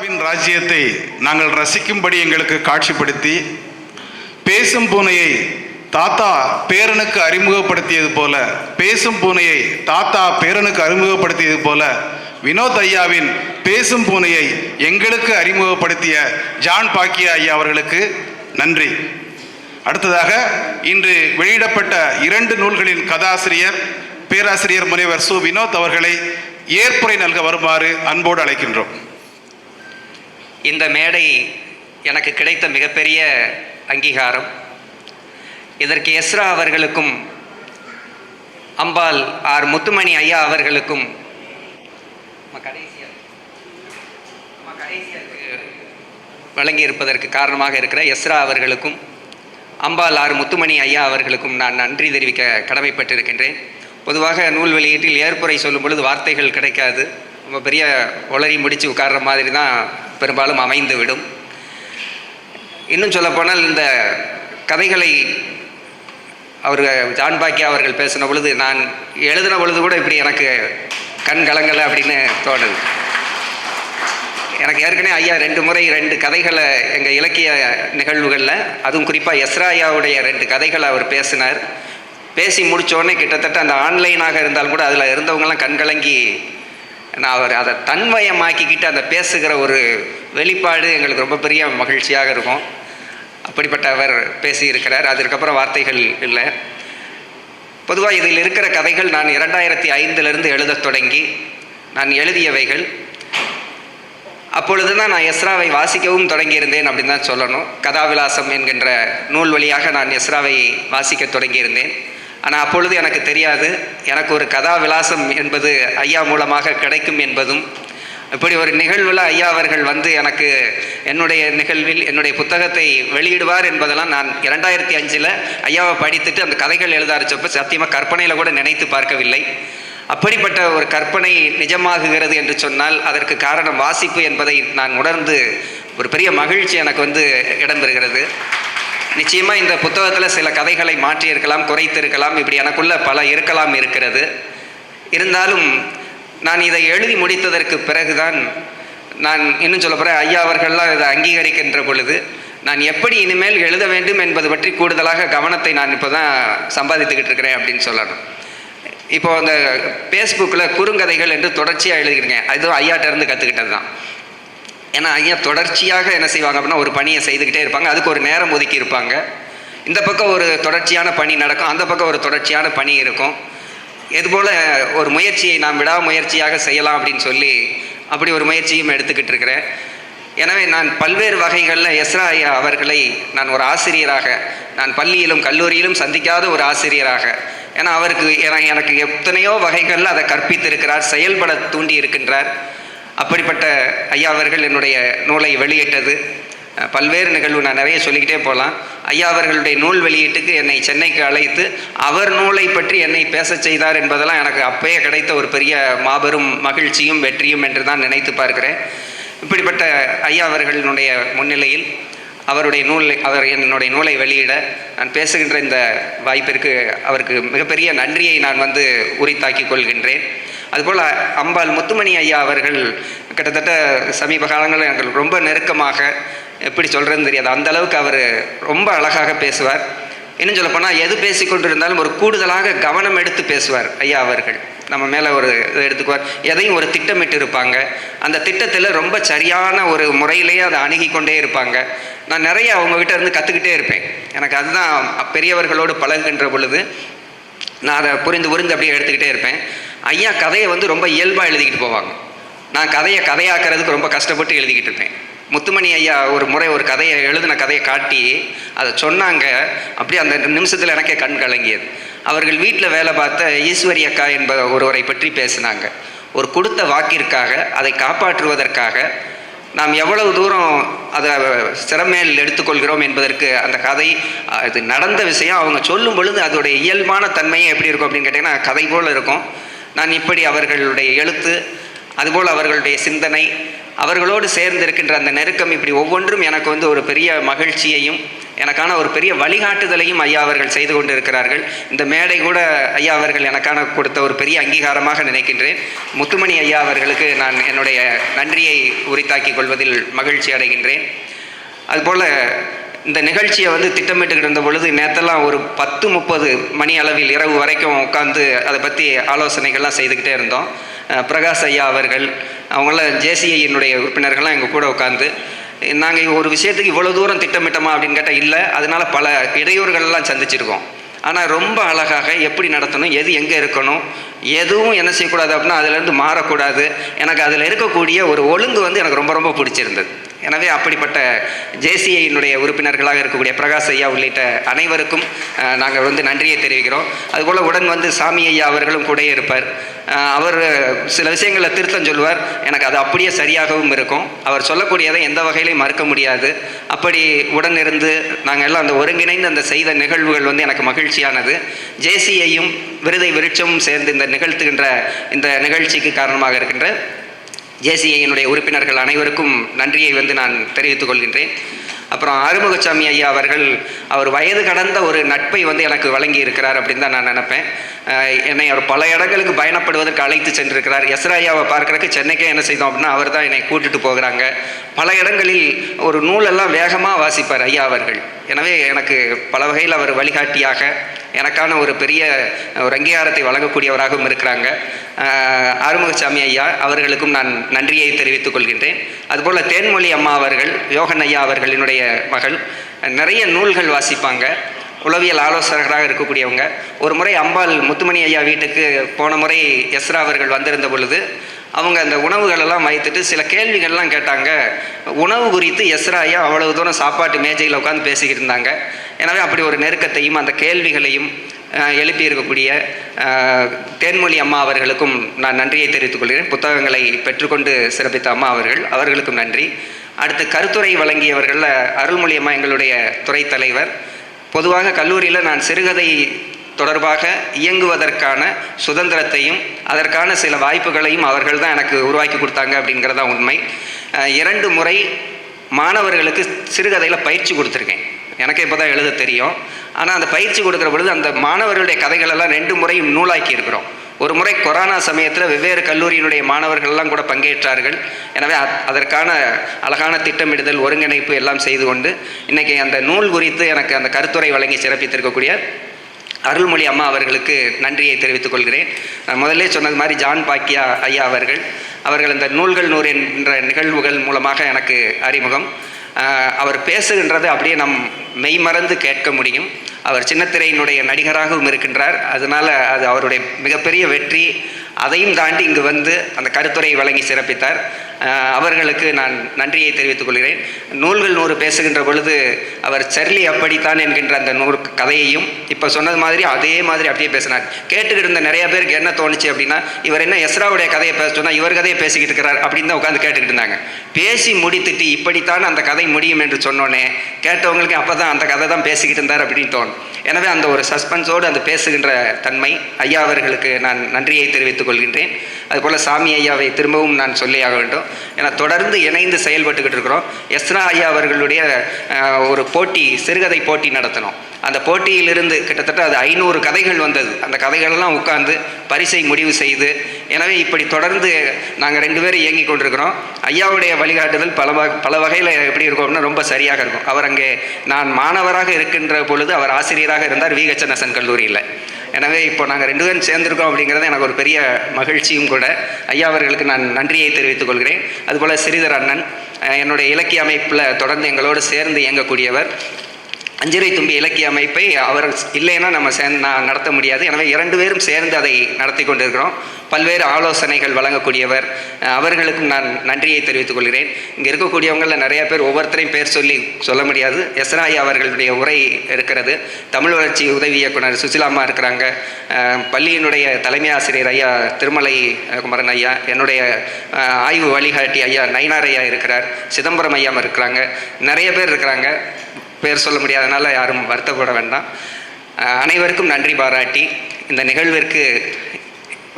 தாத்தாவின் ராஜ்யத்தை நாங்கள் ரசிக்கும்படி எங்களுக்கு காட்சிப்படுத்தி, பேசும் பூனையை தாத்தா பேரனுக்கு அறிமுகப்படுத்தியது போல, பேசும் பூனையை தாத்தா பேரனுக்கு அறிமுகப்படுத்தியது போல வினோத் ஐயாவின் பேசும் பூனையை எங்களுக்கு அறிமுகப்படுத்திய ஜான் பாக்கியா ஐயா அவர்களுக்கு நன்றி. அடுத்ததாக, இன்று வெளியிடப்பட்ட 2 நூல்களின் கதாசிரியர் பேராசிரியர் முனைவர் சு வினோத் அவர்களை ஏற்புரை நல்க வருமாறு அன்போடு அழைக்கின்றோம். இந்த மேடை எனக்கு கிடைத்த மிகப்பெரிய அங்கீகாரம். இதற்கு எஸ்ரா அவர்களுக்கும் அம்பாள் ஆர் முத்துமணி ஐயா அவர்களுக்கும் வழங்கியிருப்பதற்கு காரணமாக இருக்கிற எஸ்ரா அவர்களுக்கும் அம்பாள் ஆர் முத்துமணி ஐயா அவர்களுக்கும் நான் நன்றி தெரிவிக்க கடமைப்பட்டிருக்கின்றேன். பொதுவாக நூல் வெளியீட்டில் ஏற்புரை சொல்லும் பொழுது வார்த்தைகள் கிடைக்காது. ரொம்ப பெரிய உளறி முடித்து உட்கார்ற மாதிரி தான் பெரும்பாலும் அமைந்து விடும். இன்னும் சொல்லப்போனால் இந்த கதைகளை ஜான் பாக்கியா அவர்கள் பேசின பொழுது, நான் எழுதின பொழுது கூட இப்படி எனக்கு கண் கலங்கலை அப்படின்னு தோணுது. எனக்கு ஏற்கனவே ஐயா 2 முறை 2 கதைகளை எங்கள் இலக்கிய நிகழ்வுகளில், அதுவும் குறிப்பாக எஸ்ரா ஐயாவுடைய 2 கதைகளை அவர் பேசினார். பேசி முடித்தோடனே கிட்டத்தட்ட அந்த ஆன்லைனாக இருந்தாலும் கூட அதில் இருந்தவங்கெல்லாம் கண்கலங்கி, அவர் அதை தன்வயமாக்கிக்கிட்டு அந்த பேசுகிற ஒரு வெளிப்பாடு எங்களுக்கு ரொம்ப பெரிய மகிழ்ச்சியாக இருக்கும். அப்படிப்பட்ட அவர் பேசியிருக்கிறார். அதுக்கப்புறம் வார்த்தைகள் இல்லை. பொதுவாக இதில் இருக்கிற கதைகள் நான் 2005 எழுத தொடங்கி நான் எழுதியவைகள். அப்பொழுது தான் நான் எஸ்ராவை வாசிக்கவும் தொடங்கியிருந்தேன் அப்படின்னு தான் சொல்லணும். கதாவிலாசம் என்கின்ற நூல் வழியாக நான் எஸ்ராவை வாசிக்க தொடங்கியிருந்தேன். ஆனால் அப்பொழுது எனக்கு தெரியாது, எனக்கு ஒரு கதாவிலாசம் என்பது ஐயா மூலமாக கிடைக்கும் என்பதும், இப்படி ஒரு நிகழ்வில் ஐயா அவர்கள் வந்து எனக்கு என்னுடைய நிகழ்வில் என்னுடைய புத்தகத்தை வெளியிடுவார் என்பதெல்லாம் நான் 2005 ஐயாவை படித்துட்டு அந்த கதைகள் எழுத ஆரம்பிச்சப்போ சத்தியமாக கற்பனையில் கூட நினைத்து பார்க்கவில்லை. அப்படிப்பட்ட ஒரு கற்பனை நிஜமாகுகிறது என்று சொன்னால் அதற்கு காரணம் வாசிப்பு என்பதை நான் உணர்ந்து ஒரு பெரிய மகிழ்ச்சி எனக்கு வந்து இடம்பெறுகிறது. நிச்சயமாக இந்த புத்தகத்தில் சில கதைகளை மாற்றியிருக்கலாம், குறைத்திருக்கலாம், இப்படி எனக்குள்ள பல இருக்கிறது. இருந்தாலும் நான் இதை எழுதி முடித்ததற்கு பிறகுதான் நான் இன்னும் சொல்ல போகிறேன், ஐயா அவர்கள்லாம் இதை அங்கீகரிக்கின்ற பொழுது நான் எப்படி இனிமேல் எழுத வேண்டும் என்பது பற்றி கூடுதலாக கவனத்தை நான் இப்போ தான் சம்பாதித்துக்கிட்டு இருக்கிறேன் அப்படின்னு சொல்லணும். இப்போ அந்த ஃபேஸ்புக்கில் குறுங்கதைகள் என்று தொடர்ச்சியாக எழுதிக்கிறேங்க. அதுவும் ஐயாட்ட இருந்து கற்றுக்கிட்டது தான். ஏன்னா ஐயா தொடர்ச்சியாக என்ன செய்வாங்க அப்படின்னா, ஒரு பணியை செய்துக்கிட்டே இருப்பாங்க. அதுக்கு ஒரு நேரம் ஒதுக்கி இருப்பாங்க. இந்த பக்கம் ஒரு தொடர்ச்சியான பணி நடக்கும், அந்த பக்கம் ஒரு தொடர்ச்சியான பணி இருக்கும். இதுபோல் ஒரு முயற்சியை நாம் விடாமுயற்சியாக செய்யலாம் அப்படின்னு சொல்லி அப்படி ஒரு முயற்சியும் எடுத்துக்கிட்டு இருக்கிறேன். எனவே நான் பல்வேறு வகைகளில் எஸ்ரா ஐயா அவர்களை நான் ஒரு ஆசிரியராக, நான் பள்ளியிலும் கல்லூரியிலும் சந்திக்காத ஒரு ஆசிரியராக, ஏன்னா அவருக்கு எனக்கு எத்தனையோ வகைகளில் அதை கற்பித்திருக்கிறார், செயல்பட தூண்டி இருக்கின்றார். அப்படிப்பட்ட ஐயா அவர்கள் என்னுடைய நூலை வெளியிட்டது பல்வேறு நிகழ்வு, நான் நிறைய சொல்லிக்கிட்டே போகலாம். ஐயா அவர்களுடைய நூல் வெளியீட்டுக்கு என்னை சென்னைக்கு அழைத்து அவர் நூலை பற்றி என்னை பேச செய்தார் என்பதெல்லாம் எனக்கு அப்பயே கிடைத்த ஒரு பெரிய மாபெரும் மகிழ்ச்சியும் வெற்றியும் என்று தான் நினைத்து பார்க்கிறேன். இப்படிப்பட்ட ஐயா அவர்களினுடைய முன்னிலையில் அவர் என்னுடைய நூலை வெளியிட நான் பேசுகின்ற இந்த வாய்ப்பிற்கு அவருக்கு மிகப்பெரிய நன்றியை நான் வந்து உரித்தாக்கி கொள்கின்றேன். அதுபோல் அம்பாள் முத்துமணி ஐயா அவர்கள் கிட்டத்தட்ட சமீப காலங்களில் எனக்கு ரொம்ப நெருக்கமாக, எப்படி சொல்கிறதுன்னு தெரியாது, அந்த அளவுக்கு அவர் ரொம்ப அழகாக பேசுவார். இன்னும் சொல்லப்போனால் எது பேசிக்கொண்டிருந்தாலும் ஒரு கூடுதலாக கவனம் எடுத்து பேசுவார் ஐயா அவர்கள். நம்ம மேலே ஒரு இதை எடுத்துக்குவார். எதையும் ஒரு திட்டமிட்டு இருப்பாங்க. அந்த திட்டத்தில் ரொம்ப சரியான ஒரு முறையிலேயே அதை அணுகி கொண்டே இருப்பாங்க. நான் நிறைய அவங்ககிட்ட இருந்து கற்றுக்கிட்டே இருப்பேன். எனக்கு அதுதான் பெரியவர்களோடு பழகுகின்ற பொழுது நான் அதை புரிந்து அப்படியே எடுத்துக்கிட்டே இருப்பேன். ஐயா கதையை வந்து ரொம்ப இயல்பாக எழுதிக்கிட்டு போவாங்க. நான் கதையாக்குறதுக்கு ரொம்ப கஷ்டப்பட்டு எழுதிக்கிட்டு இருப்பேன். முத்துமணி ஐயா ஒரு முறை ஒரு எழுதின கதையை காட்டி அதை சொன்னாங்க. அப்படியே அந்த நிமிஷத்தில் எனக்கே கண் கலங்கியது. அவர்கள் வீட்டில் வேலை பார்த்த ஈஸ்வரி அக்கா என்ப ஒருவரை பற்றி பேசினாங்க. ஒரு கொடுத்த வாக்கிற்காக, அதை காப்பாற்றுவதற்காக நாம் எவ்வளவு தூரம் அதை சிறமேல் எடுத்துக்கொள்கிறோம் என்பதற்கு அந்த கதை, அது நடந்த விஷயம் அவங்க சொல்லும் பொழுது அதோடைய இயல்பான தன்மையே எப்படி இருக்கும் அப்படின்னு கேட்டிங்கன்னா கதை போல் இருக்கும். நான் இப்படி அவர்களுடைய எழுத்து, அதுபோல் அவர்களுடைய சிந்தனை, அவர்களோடு சேர்ந்து இருக்கின்ற அந்த நெருக்கம், இப்படி ஒவ்வொன்றும் எனக்கு வந்து ஒரு பெரிய மகிழ்ச்சியையும் எனக்கான ஒரு பெரிய வழிகாட்டுதலையும் ஐயா அவர்கள் செய்து கொண்டு இருக்கிறார்கள். இந்த மேடை கூட ஐயா அவர்கள் எனக்கான கொடுத்த ஒரு பெரிய அங்கீகாரமாக நினைக்கின்றேன். முத்துமணி ஐயா அவர்களுக்கு நான் என்னுடைய நன்றியை உரித்தாக்கிக் கொள்வதில் மகிழ்ச்சி அடைகின்றேன். அதுபோல் இந்த நிகழ்ச்சியை திட்டமிட்டுக்கிட்டு இருந்த பொழுது நேற்றெல்லாம் ஒரு 10:30 மணி அளவில் இரவு வரைக்கும் உட்காந்து அதை பற்றி ஆலோசனைகள்லாம் செய்துக்கிட்டே இருந்தோம். பிரகாஷ் ஐயா அவர்கள் அவங்களாம் ஜேசிஐயினுடைய உறுப்பினர்கள்லாம் எங்கள் கூட உட்காந்து நாங்கள் ஒரு விஷயத்துக்கு இவ்வளோ தூரம் திட்டமிட்டோமா அப்படின்னு கேட்டால் இல்லை. அதனால் பல இடையூறுகள்லாம் சந்திச்சிருக்கோம். ஆனால் ரொம்ப அழகாக எப்படி நடத்தணும், எது எங்கே இருக்கணும், எதுவும் என்ன செய்யக்கூடாது அப்படின்னா அதிலேருந்து மாறக்கூடாது. எனக்கு அதில் இருக்கக்கூடிய ஒரு ஒழுங்கு எனக்கு ரொம்ப ரொம்ப பிடிச்சிருந்தது. எனவே அப்படிப்பட்ட ஜேசிஐயினுடைய உறுப்பினர்களாக இருக்கக்கூடிய பிரகாஷ் ஐயா உள்ளிட்ட அனைவருக்கும் நாங்கள் நன்றியை தெரிவிக்கிறோம். அதுபோல் உடன் சாமி ஐயா அவர்களும் கூட இருப்பார். அவர் சில விஷயங்களை திருத்தம் சொல்வார். எனக்கு அது அப்படியே சரியாகவும் இருக்கும். அவர் சொல்லக்கூடியதை எந்த வகையிலையும் மறுக்க முடியாது. அப்படி உடன் இருந்து நாங்கள் எல்லாம் அந்த ஒருங்கிணைந்து அந்த செய்த நிகழ்வுகள் எனக்கு மகிழ்ச்சியானது. ஜேசிஐயும் விருதை விருட்சமும் சேர்ந்து இந்த நிகழ்த்துகின்ற இந்த நிகழ்ச்சிக்கு காரணமாக இருக்கின்ற ஜேசிஐயினுடைய உறுப்பினர்கள் அனைவருக்கும் நன்றியை நான் தெரிவித்துக் கொள்கின்றேன். அப்புறம் ஆறுமுகசாமி ஐயா அவர்கள் அவர் வயது கடந்த ஒரு நட்பை எனக்கு வழங்கி இருக்கிறார் அப்படின்னு தான் நான் நினைப்பேன். என்னை அவர் பல இடங்களுக்கு பயணப்படுவதற்கு அழைத்து சென்றிருக்கிறார். எஸ்ரா ஐயாவை பார்க்குறதுக்கு சென்னைக்கே என்ன செய்தோம் அப்படின்னா அவர் தான் என்னை கூட்டிட்டு போகிறாங்க. பல இடங்களில் ஒரு நூலெல்லாம் வேகமாக வாசிப்பார் ஐயா அவர்கள். எனவே எனக்கு பல வகையில் அவர் வழிகாட்டியாக எனக்கான ஒரு பெரிய ஒரு அங்கீகாரத்தை வழங்கக்கூடியவராகவும் இருக்கிறாங்க. ஆறுமுகசாமி ஐயா அவர்களுக்கும் நான் நன்றியை தெரிவித்துக் கொள்கின்றேன். அதுபோல் தேன்மொழி அம்மா அவர்கள் யோகன் ஐயா அவர்களினுடைய மகள், நிறைய நூல்கள் வாசிப்பாங்க. உளவியல் ஆலோசகராக இருக்கக்கூடியவங்க. ஒரு முறை அம்பாள் முத்துமணி ஐயா வீட்டுக்கு போன முறை எஸ்ரா அவர்கள் வந்திருந்த பொழுது அவங்க அந்த உணவுகளெல்லாம் வைத்துட்டு சில கேள்விகள்லாம் கேட்டாங்க. உணவு குறித்து எஸ்ரா ஐயா அவ்வளவு தூரம் சாப்பாட்டு மேஜையில் உட்காந்து பேசிக்கிட்டு இருந்தாங்க. எனவே அப்படி ஒரு நெருக்கத்தையும் அந்த கேள்விகளையும் எழுப்பி இருக்கக்கூடிய தேன்மொழி அம்மா அவர்களுக்கும் நான் நன்றியை தெரிவித்துக் கொள்கிறேன். புத்தகங்களை பெற்றுக்கொண்டு சிறப்பித்த அம்மா அவர்களுக்கும் நன்றி. அடுத்து கருத்துரை வழங்கியவர்களில் அருள்மொழி அம்மா எங்களுடைய துறை தலைவர். பொதுவாக கல்லூரியில் நான் சிறுகதை தொடர்பாக இயங்குவதற்கான சுதந்திரத்தையும் அதற்கான சில வாய்ப்புகளையும் அவர்கள் தான் எனக்கு உருவாக்கி கொடுத்தாங்க அப்படிங்கிறதா உண்மை. 2 முறை மாணவர்களுக்கு சிறுகதையில் பயிற்சி கொடுத்துருக்கேன். எனக்கு இப்போ தான் எழுத தெரியும். ஆனால் அந்த பயிற்சி கொடுக்குற பொழுது அந்த மாணவர்களுடைய கதைகளெல்லாம் 2 முறையும் நூலாக்கி இருக்கிறோம். ஒரு முறை கொரோனா சமயத்தில் வெவ்வேறு கல்லூரியினுடைய மாணவர்கள்லாம் கூட பங்கேற்றார்கள். எனவே அதற்கான அழகான திட்டமிடுதல் ஒருங்கிணைப்பு எல்லாம் செய்து கொண்டு இன்றைக்கி அந்த நூல் குறித்து எனக்கு அந்த கருத்துரை வழங்கி சிறப்பித்திருக்கக்கூடிய அருள்மொழி அம்மா அவர்களுக்கு நன்றியை தெரிவித்துக் கொள்கிறேன். நான் முதல்ல சொன்னது மாதிரி ஜான் பாக்கியா ஐயா அவர்கள் இந்த நூல்கள் 100 என்ற நிகழ்வுகள் மூலமாக எனக்கு அறிமுகம். அவர் பேசுகின்றது அப்படியே நம் மெய்மறந்து கேட்க முடியும். அவர் சின்னத்திரையினுடைய நடிகராகவும் இருக்கின்றார். அதனால் அது அவருடைய மிகப்பெரிய வெற்றி. அதையும் தாண்டி இங்கு அந்த கருத்துரை வழங்கி சிறப்பித்தார். அவர்களுக்கு நான் நன்றியை தெரிவித்துக் கொள்கிறேன். நூல்கள் 100 பேசுகின்ற பொழுது அவர் சர்லி அப்படித்தான் என்கின்ற அந்த 100 கதையையும் இப்போ சொன்னது மாதிரி அதே மாதிரி அப்படியே பேசினார். கேட்டுக்கிட்டு இருந்த நிறைய பேருக்கு என்ன தோணுச்சு அப்படின்னா, இவர் என்ன எஸ்ராவுடைய கதையை பேச சொன்னால் இவர் கதையை பேசிக்கிட்டு இருக்கிறார் அப்படின்னு தான் உட்காந்து கேட்டுக்கிட்டு இருந்தாங்க. பேசி முடித்துட்டு இப்படித்தான் அந்த கதை முடியும் என்று சொன்னோன்னே கேட்டவங்களுக்கு அப்போ தான் அந்த கதை தான் பேசிக்கிட்டு இருந்தார் அப்படின்னு தோணும். எனவே அந்த ஒரு சஸ்பென்ஸோடு அந்த பேசுகின்ற தன்மை ஐயா அவர்களுக்கு நான் நன்றியை தெரிவித்துக் கொள்கின்றேன். அதுபோல் சாமி ஐயாவை திரும்பவும் நான் சொல்லியாக வேண்டும். ஏன்னா தொடர்ந்து இணைந்து செயல்பட்டுக்கிட்டு இருக்கிறோம். எஸ்ரா ஐயா அவர்களுடைய ஒரு போட்டி, சிறுகதை போட்டி நடத்தினோம். அந்த போட்டியிலிருந்து கிட்டத்தட்ட அது 500 கதைகள் வந்தது. அந்த கதைகளெல்லாம் உட்கார்ந்து பரிசை முடிவு செய்து, எனவே இப்படி தொடர்ந்து நாங்கள் 2 பேரும் இயங்கி கொண்டிருக்கிறோம். ஐயாவுடைய வழிகாட்டுதல் பல வகையில் எப்படி இருக்கும் அப்படின்னா ரொம்ப சரியாக இருக்கும். அவர் அங்கே நான் மாணவராக இருக்கின்ற பொழுது அவர் ஆசிரியராக இருந்தார் VHNSN கல்லூரியில். எனவே இப்போ நாங்கள் 2 பேரும் சேர்ந்திருக்கோம் அப்படிங்கிறது எனக்கு ஒரு பெரிய மகிழ்ச்சியும் கூட. ஐயா அவர்களுக்கு நான் நன்றியை தெரிவித்துக் கொள்கிறேன். அதுபோல் ஸ்ரீதர் அண்ணன் என்னுடைய இலக்கிய அமைப்பில் தொடர்ந்து எங்களோடு சேர்ந்து இயங்கக்கூடியவர். அஞ்சரை தும்பி இலக்கிய அமைப்பை அவர் இல்லைன்னா நம்ம நான் நடத்த முடியாது. எனவே 2 பேரும் சேர்ந்து அதை நடத்தி கொண்டிருக்கிறோம். பல்வேறு ஆலோசனைகள் வழங்கக்கூடியவர். அவர்களுக்கும் நான் நன்றியை தெரிவித்துக் கொள்கிறேன். இங்கே இருக்கக்கூடியவங்களில் நிறைய பேர் ஒவ்வொருத்தரையும் பேர் சொல்ல முடியாது. எஸ்ராய் அவர்களுடைய உரை இருக்கிறது. தமிழ் வளர்ச்சி உதவி இயக்குனர் சுசிலாமா இருக்கிறாங்க. பள்ளியினுடைய தலைமை ஆசிரியர் ஐயா திருமலை குமரன் ஐயா, என்னுடைய ஆய்வு வழிகாட்டி ஐயா நயினார் ஐயா இருக்கிறார். சிதம்பரம் ஐயா இருக்கிறாங்க. நிறைய பேர் இருக்கிறாங்க. பேர் சொல்ல முடியாதனால யாரும் வருத்தப்பட வேண்டாம். அனைவருக்கும் நன்றி பாராட்டி இந்த நிகழ்விற்கு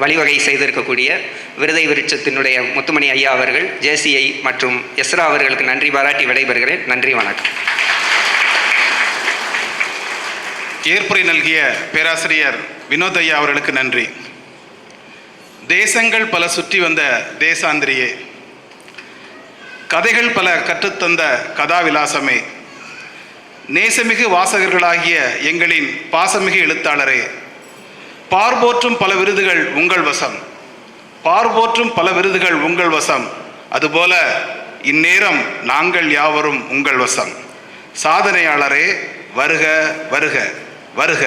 வழிவகை செய்திருக்கக்கூடிய விருதை விருட்சத்தினுடைய முத்துமணி ஐயா அவர்கள், ஜேசிஐ மற்றும் எஸ்ரா அவர்களுக்கு நன்றி பாராட்டி விடைபெறுகிறேன். நன்றி, வணக்கம். ஏற்புரை நல்கிய பேராசிரியர் வினோத் ஐயா அவர்களுக்கு நன்றி. தேசங்கள் பல சுற்றி வந்த தேசாந்திரியே, கதைகள் பல கற்றுத்தந்த கதாவிலாசமே, நேசமிகு வாசகர்களாகிய எங்களின் பாசமிகு எழுத்தாளரே, பார்போற்றும் பல விருதுகள் உங்கள் வசம், பார்போற்றும் பல விருதுகள் உங்கள் வசம், அதுபோல இந்நேரம் நாங்கள் யாவரும் உங்கள் வசம். சாதனையாளரே, வருக வருக வருக.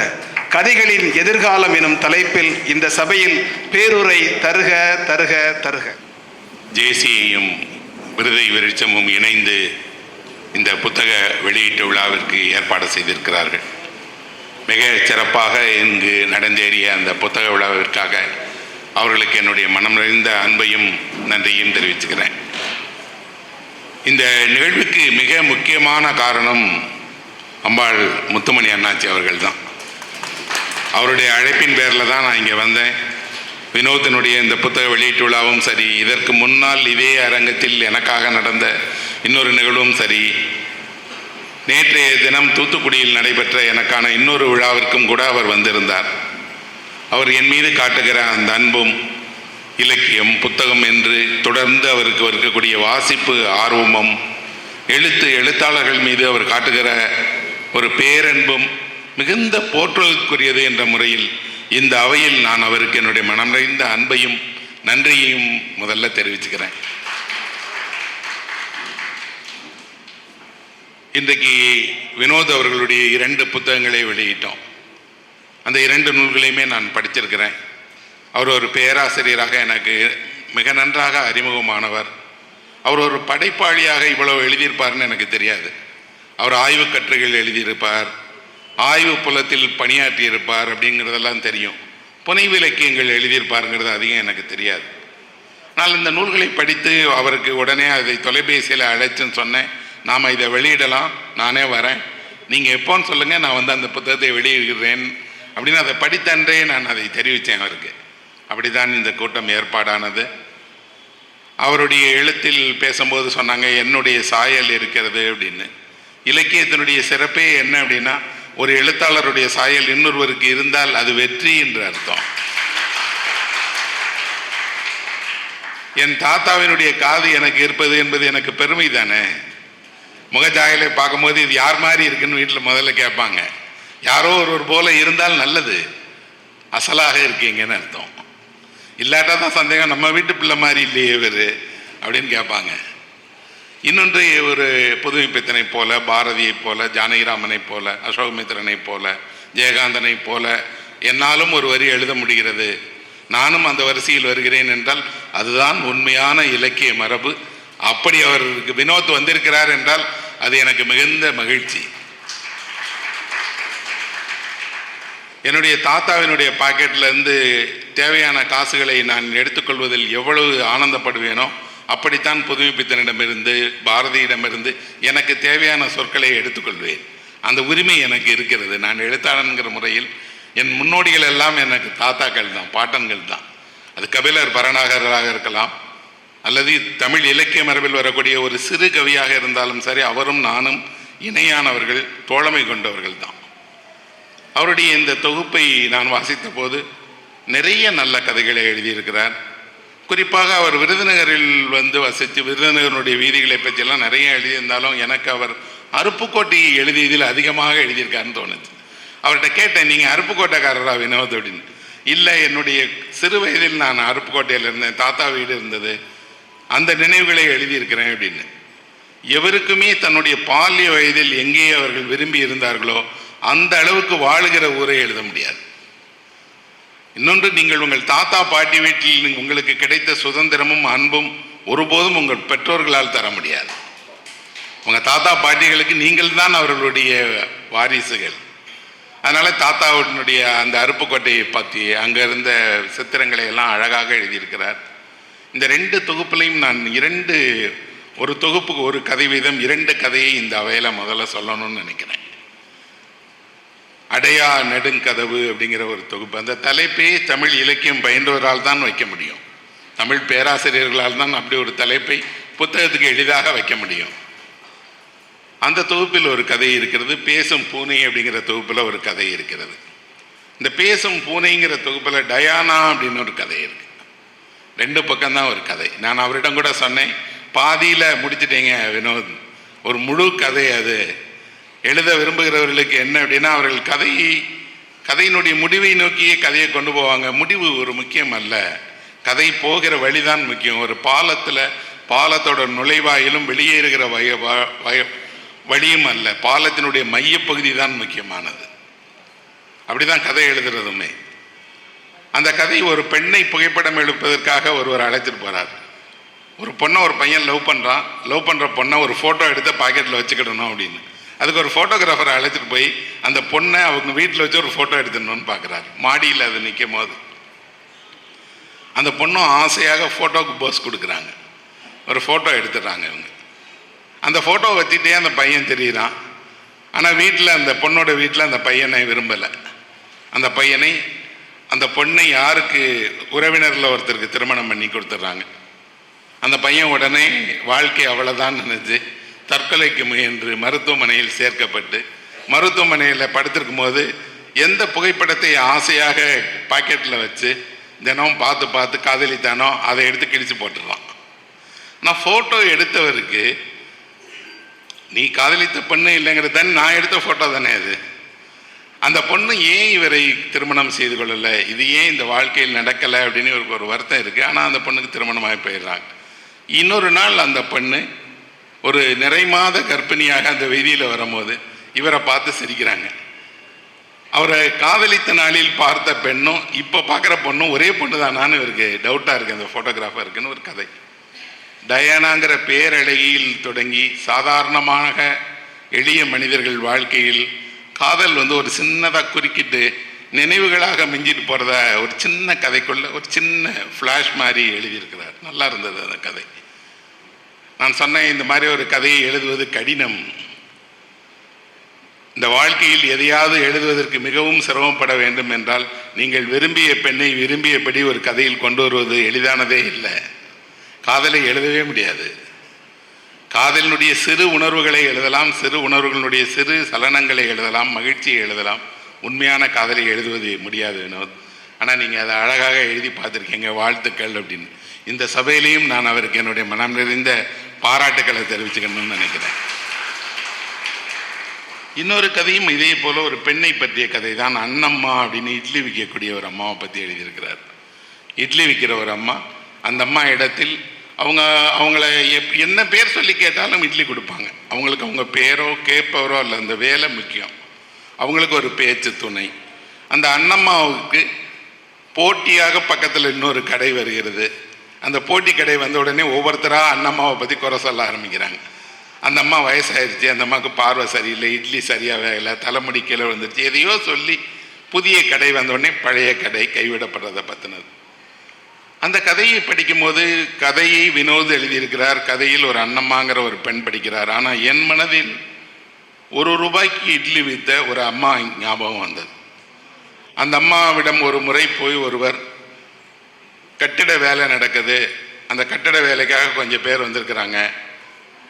கதைகளின் எதிர்காலம் எனும் தலைப்பில் இந்த சபையில் பேருரை தருக தருக தருக. ஜேசியையும் விருதை விருட்சமும் இணைந்து இந்த புத்தக வெளியீட்டு விழாவிற்கு ஏற்பாடு செய்திருக்கிறார்கள். மிக சிறப்பாக இங்கு நடந்தேறிய அந்த புத்தக விழாவிற்காக அவர்களுக்கு என்னுடைய மனம் நிறைந்த அன்பையும் நன்றியும் தெரிவிச்சுக்கிறேன். இந்த நிகழ்வுக்கு மிக முக்கியமான காரணம் அம்பாள் முத்துமணி அண்ணாச்சி அவர்கள் தான். அவருடைய அழைப்பின் பேரில் தான் நான் இங்கே வந்தேன். வினோத்தினுடைய இந்த புத்தக வெளியீட்டு விழாவும் சரி, இதற்கு முன்னால் இதே அரங்கத்தில் எனக்காக நடந்த இன்னொரு நிகழ்வும் சரி, நேற்றைய தினம் தூத்துக்குடியில் நடைபெற்ற எனக்கான இன்னொரு விழாவிற்கும் கூட அவர் வந்திருந்தார். அவர் என் மீது காட்டுகிற அந்த அன்பும் இலக்கியம் புத்தகம் என்று தொடர்ந்து அவருக்கு இருக்கக்கூடிய வாசிப்பு ஆர்வமும் எழுத்தாளர்கள் மீது அவர் காட்டுகிற ஒரு பேரன்பும் மிகுந்த போற்றலுக்குரியது என்ற முறையில் இந்த அவையில் நான் அவருக்கு என்னுடைய மனம் நிறைந்த அன்பையும் நன்றியையும் முதல்ல தெரிவிச்சுக்கிறேன். இன்றைக்கு வினோத் அவர்களுடைய 2 புத்தகங்களை வெளியிட்டோம். அந்த 2 நூல்களையுமே நான் படிச்சிருக்கிறேன். அவர் ஒரு பேராசிரியராக எனக்கு மிக நன்றாக அறிமுகமானவர். அவர் ஒரு படைப்பாளியாக இவ்வளவு எழுதியிருப்பார்னு எனக்கு தெரியாது. அவர் ஆய்வு கட்டுரைகள் எழுதியிருப்பார், ஆய்வு புலத்தில் பணியாற்றியிருப்பார் அப்படிங்கிறதெல்லாம் தெரியும். புனைவு இலக்கியங்கள் எழுதியிருப்பாருங்கிறது அதிகம் எனக்கு தெரியாது. ஆனால் இந்த நூல்களை படித்து அவருக்கு உடனே அதை தொலைபேசியில் அழைச்சுன்னு சொன்னேன், நாம் இதை வெளியிடலாம், நானே வரேன், நீங்கள் எப்போன்னு சொல்லுங்கள், நான் வந்து அந்த புத்தகத்தை வெளியிடுகிறேன் அப்படின்னு அதை படித்தன்றே நான் அதை தெரிவித்தேன் அவருக்கு. அப்படிதான் இந்த கூட்டம் ஏற்பாடானது. அவருடைய எழுத்தில் பேசும்போது சொன்னாங்க, என்னுடைய சாயல் இருக்கிறது அப்படின்னு. இலக்கியத்தினுடைய சிறப்பே என்ன அப்படின்னா, ஒரு எழுத்தாளருடைய சாயல் இன்னொருவருக்கு இருந்தால் அது வெற்றி என்று அர்த்தம். என் தாத்தாவினுடைய காது எனக்கு இருப்பது என்பது எனக்கு பெருமை தானே. முகஜாயலை பார்க்கும்போது இது யார் மாதிரி இருக்குன்னு வீட்டில் முதல்ல கேட்பாங்க. யாரோ ஒருவர் போல இருந்தால் நல்லது, அசலாக இருக்கீங்கன்னு அர்த்தம். இல்லாட்டா தான் சந்தேகம், நம்ம வீட்டு பிள்ளை மாதிரி இல்லையே இவர் அப்படின்னு கேட்பாங்க. இன்னொன்று, ஒரு புதுமைப்பித்தனை போல, பாரதியை போல, ஜானகிராமனை போல, அசோகமித்திரனை போல, ஜெயகாந்தனை போல என்னாலும் ஒரு வரி எழுத முடிகிறது, நானும் அந்த வரிசையில் வருகிறேன் என்றால் அதுதான் உண்மையான இலக்கிய மரபு. அப்படி அவருக்கு வினோத் வந்திருக்கிறார் என்றால் அது எனக்கு மிகுந்த மகிழ்ச்சி. என்னுடைய தாத்தாவினுடைய பாக்கெட்லேருந்து தேவையான காசுகளை நான் எடுத்துக்கொள்வதில் எவ்வளவு ஆனந்தப்படுவேனோ அப்படித்தான் புதுமைப்பித்தனிடமிருந்து, பாரதியிடமிருந்து எனக்கு தேவையான சொற்களை எடுத்துக்கொள்வேன். அந்த உரிமை எனக்கு இருக்கிறது. நான் எழுத்தாளன்கிற முறையில் என் முன்னோடிகள் எல்லாம் எனக்கு தாத்தாக்கள் தான், பாட்டன்கள் தான். அது கபிலர் பரணாகராக இருக்கலாம், அல்லது தமிழ் இலக்கிய மரபில் வரக்கூடிய ஒரு சிறு கவியாக இருந்தாலும் சரி, அவரும் நானும் இணையானவர்கள், தோழமை கொண்டவர்கள் தான். அவருடைய இந்த தொகுப்பை நான் வாசித்த போது நிறைய நல்ல கதைகளை எழுதியிருக்கிறார். குறிப்பாக அவர் விருதுநகரில் வந்து வசித்து விருதுநகருடைய வீதிகளை பற்றியெல்லாம் நிறைய எழுதியிருந்தாலும் எனக்கு அவர் அருப்புக்கோட்டையை எழுதியதில் அதிகமாக எழுதியிருக்காருன்னு தோணுச்சு. அவர்கிட்ட கேட்டேன், நீங்கள் அருப்புக்கோட்டைக்காரரா வினோத் அப்படின்னு. இல்லை, என்னுடைய சிறு வயதில் நான் அருப்புக்கோட்டையில் இருந்தேன், தாத்தா வீடு இருந்தது, அந்த நினைவுகளை எழுதியிருக்கிறேன் அப்படின்னு. எவருக்குமே தன்னுடைய பால்ய வயதில் எங்கே அவர்கள் விரும்பி இருந்தார்களோ அந்த அளவுக்கு வாழுகிற ஊரை எழுத முடியாது. இன்னொன்று, நீங்கள் உங்கள் தாத்தா பாட்டி வீட்டில் உங்களுக்கு கிடைத்த சுதந்திரமும் அன்பும் ஒருபோதும் உங்கள் பெற்றோர்களால் தர முடியாது. உங்கள் தாத்தா பாட்டிகளுக்கு நீங்கள் தான் அவர்களுடைய வாரிசுகள். அதனால் தாத்தாவுடைய அந்த அருப்புக்கோட்டையை பற்றி அங்கே இருந்த சித்திரங்களை எல்லாம் அழகாக எழுதியிருக்கிறார். இந்த 2 தொகுப்புலையும் நான் ஒரு தொகுப்புக்கு ஒரு கதை வீதம் 2 கதையை இந்த அவையில் முதல்ல சொல்லணும்னு நினைக்கிறேன். அடையா நெடுங்கதவு அப்படிங்கிற ஒரு தொகுப்பு. அந்த தலைப்பே தமிழ் இலக்கியம் பயின்றவரால் தான் வைக்க முடியும். தமிழ் பேராசிரியர்களால் தான் அப்படி ஒரு தலைப்பை புத்தகத்துக்கு எளிதாக வைக்க முடியும். அந்த தொகுப்பில் ஒரு கதை இருக்கிறது. பேசும் பூனை அப்படிங்கிற தொகுப்பில் ஒரு கதை இருக்கிறது. இந்த பேசும் பூனைங்கிற தொகுப்பில் டயானா அப்படின்னு ஒரு கதை இருக்கு. 2 பக்கம்தான் ஒரு கதை. நான் அவரிடம் கூட சொன்னேன், பாதியில் முடிச்சிட்டீங்க வினோத், ஒரு முழு கதை அது. எழுத விரும்புகிறவர்களுக்கு என்ன அப்படின்னா, அவர்கள் கதையினுடைய முடிவை நோக்கியே கதையை கொண்டு போவாங்க. முடிவு ஒரு முக்கியம் அல்ல, கதை போகிற வழிதான் முக்கியம். ஒரு பாலத்தோட நுழைவாயிலும் வெளியேறுகிற வழியும் அல்ல, பாலத்தினுடைய மையப்பகுதி தான் முக்கியமானது. அப்படிதான் கதை எழுதுறதுமே. அந்த கதை ஒரு பெண்ணை புகைப்படம் எடுப்பதற்காக ஒருவர் அழைச்சிட்டு போறார். ஒரு பொண்ணை ஒரு பையன் லவ் பண்ணுற பொண்ணை ஒரு ஃபோட்டோ எடுத்து பாக்கெட்டில் வச்சுக்கிடணும் அப்படின்னு. அதுக்கு ஒரு ஃபோட்டோகிராஃபரை அழைச்சிட்டு போய் அந்த பொண்ணை அவங்க வீட்டில் வச்சு ஒரு ஃபோட்டோ எடுத்துடணும்னு பார்க்குறாரு. மாடியில் அது நிற்கும் போது அந்த பொண்ணும் ஆசையாக ஃபோட்டோவுக்கு போஸ் கொடுக்குறாங்க. ஒரு ஃபோட்டோ எடுத்துடுறாங்க இவங்க. அந்த ஃபோட்டோவை வச்சுட்டே அந்த பையன் தெரியுறான். ஆனால் வீட்டில் அந்த பொண்ணோட வீட்டில் அந்த பையனை விரும்பலை. அந்த பொண்ணை யாருக்கு உறவினரில் ஒருத்தருக்கு திருமணம் பண்ணி கொடுத்துட்றாங்க. அந்த பையன் உடனே வாழ்க்கை அவ்வளோதான் நினைச்சு தற்கொலைக்கு முயன்று மருத்துவமனையில் சேர்க்கப்பட்டு, மருத்துவமனையில் படுத்திருக்கும் போது எந்த புகைப்படத்தை ஆசையாக பாக்கெட்டில் வச்சு தினம் பார்த்து காதலித்தானோ அதை எடுத்து கிழிச்சு போட்டுடலாம். நான் ஃபோட்டோ எடுத்தவருக்கு நீ காதலித்த பொண்ணு இல்லைங்கிறது தானே, நான் எடுத்த ஃபோட்டோ தானே அது. அந்த பொண்ணு ஏன் இவரை திருமணம் செய்து கொள்ளலை, இது ஏன் இந்த வாழ்க்கையில் நடக்கலை அப்படின்னு இவருக்கு ஒரு வருத்தம் இருக்குது. ஆனால் அந்த பொண்ணுக்கு திருமணமாகி போயிடுறாங்க. இன்னொரு நாள் அந்த பொண்ணு ஒரு நிறைமாத கர்ப்பிணியாக அந்த வீதியில் வரும்போது இவரை பார்த்து சிரிக்கிறாங்க. அவரை காதலித்த நாளில் பார்த்த பெண்ணும் இப்போ பார்க்குற பொண்ணும் ஒரே பொண்ணு தானான்னு இவருக்கு டவுட்டாக இருக்குது. அந்த ஃபோட்டோகிராஃபருக்குன்னு ஒரு கதை. டயானாங்கிற பேரழகியில் தொடங்கி சாதாரணமாக எளிய மனிதர்கள் வாழ்க்கையில் காதல் ஒரு சின்னதாக குறுக்கிட்டு நினைவுகளாக மிஞ்சிட்டு போகிறத ஒரு சின்ன கதைக்குள்ள ஒரு சின்ன ஃப்ளாஷ் மாதிரி எழுதியிருக்கிறார். நல்லா இருந்தது அந்த கதை. நான் சொன்னேன், இந்த மாதிரி ஒரு கதையை எழுதுவது கடினம். இந்த வாழ்க்கையில் எதையாவது எழுதுவதற்கு மிகவும் சிரமப்பட வேண்டும் என்றால் நீங்கள் விரும்பிய பெண்ணை விரும்பியபடி ஒரு கதையில் கொண்டு வருவது எளிதானதே இல்லை. காதலை எழுதவே முடியாது. காதலினுடைய சிறு உணர்வுகளை எழுதலாம், சிறு உணர்வுகளுடைய சிறு சலனங்களை எழுதலாம், மகிழ்ச்சியை எழுதலாம். உண்மையான காதலை எழுதுவது முடியாது வினோத். ஆனால் நீங்கள் அதை அழகாக எழுதி பார்த்துருக்கீங்க, வாழ்த்துக்கள் அப்படின்னு. இந்த சபையிலையும் நான் அவருக்கு என்னுடைய மனம் நிறைந்த பாராட்டுக்களை தெரிவிச்சுக்கணும்னு நினைக்கிறேன். இன்னொரு கதையும் இதே போல ஒரு பெண்ணை பற்றிய கதை தான். அண்ணம்மா அப்படின்னு இட்லி விற்கக்கூடிய ஒரு அம்மாவை பற்றி எழுதியிருக்கிறார். இட்லி விற்கிற ஒரு அம்மா, அந்த அம்மா இடத்தில் அவங்கள என்ன பேர் சொல்லி கேட்டாலும் இட்லி கொடுப்பாங்க. அவங்களுக்கு அவங்க பேரோ கேட்பவரோ இல்லை, அந்த வேலை முக்கியம். அவங்களுக்கு ஒரு பேச்சு துணை. அந்த அண்ணம்மாவுக்கு போட்டியாக பக்கத்தில் இன்னொரு கடை வருகிறது. அந்த போட்டி கடை வந்த உடனே ஒவ்வொருத்தராக அண்ணம்மாவை பற்றி குறை சொல்ல ஆரம்பிக்கிறாங்க. அந்த அம்மா வயசாகிடுச்சு, அந்த அம்மாவுக்கு பார்வை சரியில்லை, இட்லி சரியாக வேகலை, தலைமுடி கீழே வந்துடுச்சு, எதையோ சொல்லி புதிய கடை வந்த உடனே பழைய கடை கைவிடப்படுறதை பற்றினது. அந்த கதையை படிக்கும்போது, கதையை வினோத் எழுதியிருக்கிறார், கதையில் ஒரு அண்ணம்மாங்கிற ஒரு பெண் படிக்கிறார். ஆனால் என் மனதில் ₹1 இட்லி விற்ற ஒரு அம்மா ஞாபகம் வந்தது. அந்த அம்மாவிடம் ஒரு முறை போய் ஒருவர், கட்டிட வேலை நடக்குது, அந்த கட்டிட வேலைக்காக கொஞ்சம் பேர் வந்திருக்கிறாங்க,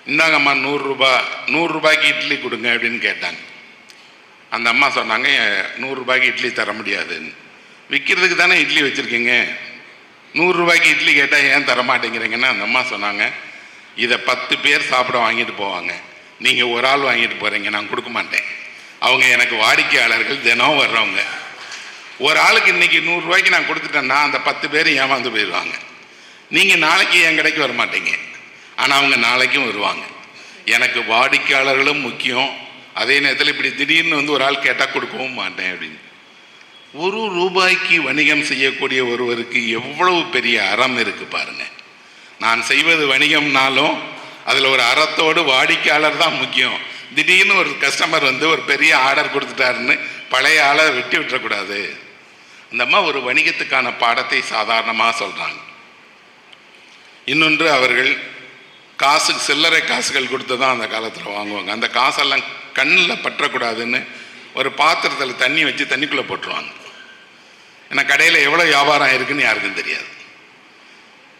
இந்தாங்கம்மா ₹100 இட்லி கொடுங்க அப்படின்னு கேட்டாங்க. அந்த அம்மா சொன்னாங்க, ₹100 இட்லி தர முடியாதுன்னு. விற்கிறதுக்கு தானே இட்லி வச்சுருக்கீங்க, ₹100 இட்லி கேட்டால் ஏன் தரமாட்டேங்கிறீங்கன்னா, அந்த அம்மா சொன்னாங்க, இதை 10 பேர் சாப்பிட வாங்கிட்டு போவாங்க, நீங்கள் ஒரு ஆள் வாங்கிட்டு போகிறீங்க, நான் கொடுக்க மாட்டேன். அவங்க எனக்கு வாடிக்கையாளர்கள், தினம் வர்றவங்க. ஒரு ஆளுக்கு இன்றைக்கி ₹100 நான் கொடுத்துட்டேன்னா அந்த 10 பேர் ஏமாந்து போயிடுவாங்க. நீங்கள் நாளைக்கு என் கடைக்கு வர மாட்டீங்க, ஆனால் அவங்க நாளைக்கும் வருவாங்க. எனக்கு வாடிக்கையாளர்களும் முக்கியம். அதே நேரத்தில் இப்படி திடீர்னு ஒரு ஆள் கேட்டால் கொடுக்கவும் மாட்டேன் அப்படின்னு. ₹1 வணிகம் செய்யக்கூடிய ஒருவருக்கு எவ்வளவு பெரிய அறம் இருக்கு பாருங்க. நான் செய்வது வணிகம்னாலும் அதில் ஒரு அறத்தோடு வாடிக்கையாளர் தான் முக்கியம். திடீர்னு ஒரு கஸ்டமர் ஒரு பெரிய ஆர்டர் கொடுத்துட்டாருன்னு பழைய ஆளை வெட்டி விட்டுறக்கூடாது. அந்த அம்மா ஒரு வணிகத்துக்கான பாடத்தை சாதாரணமாக சொல்கிறாங்க. இன்னொன்று, அவர்கள் சில்லறை காசுகள் கொடுத்து தான் அந்த காலத்தில் வாங்குவாங்க. அந்த காசெல்லாம் கண்ணில் பற்றக்கூடாதுன்னு ஒரு பாத்திரத்தில் தண்ணி வச்சு தண்ணிக்குள்ளே போட்டுருவாங்க. ஏன்னா கடையில் எவ்வளோ வியாபாரம் இருக்குன்னு யாருக்கும் தெரியாது.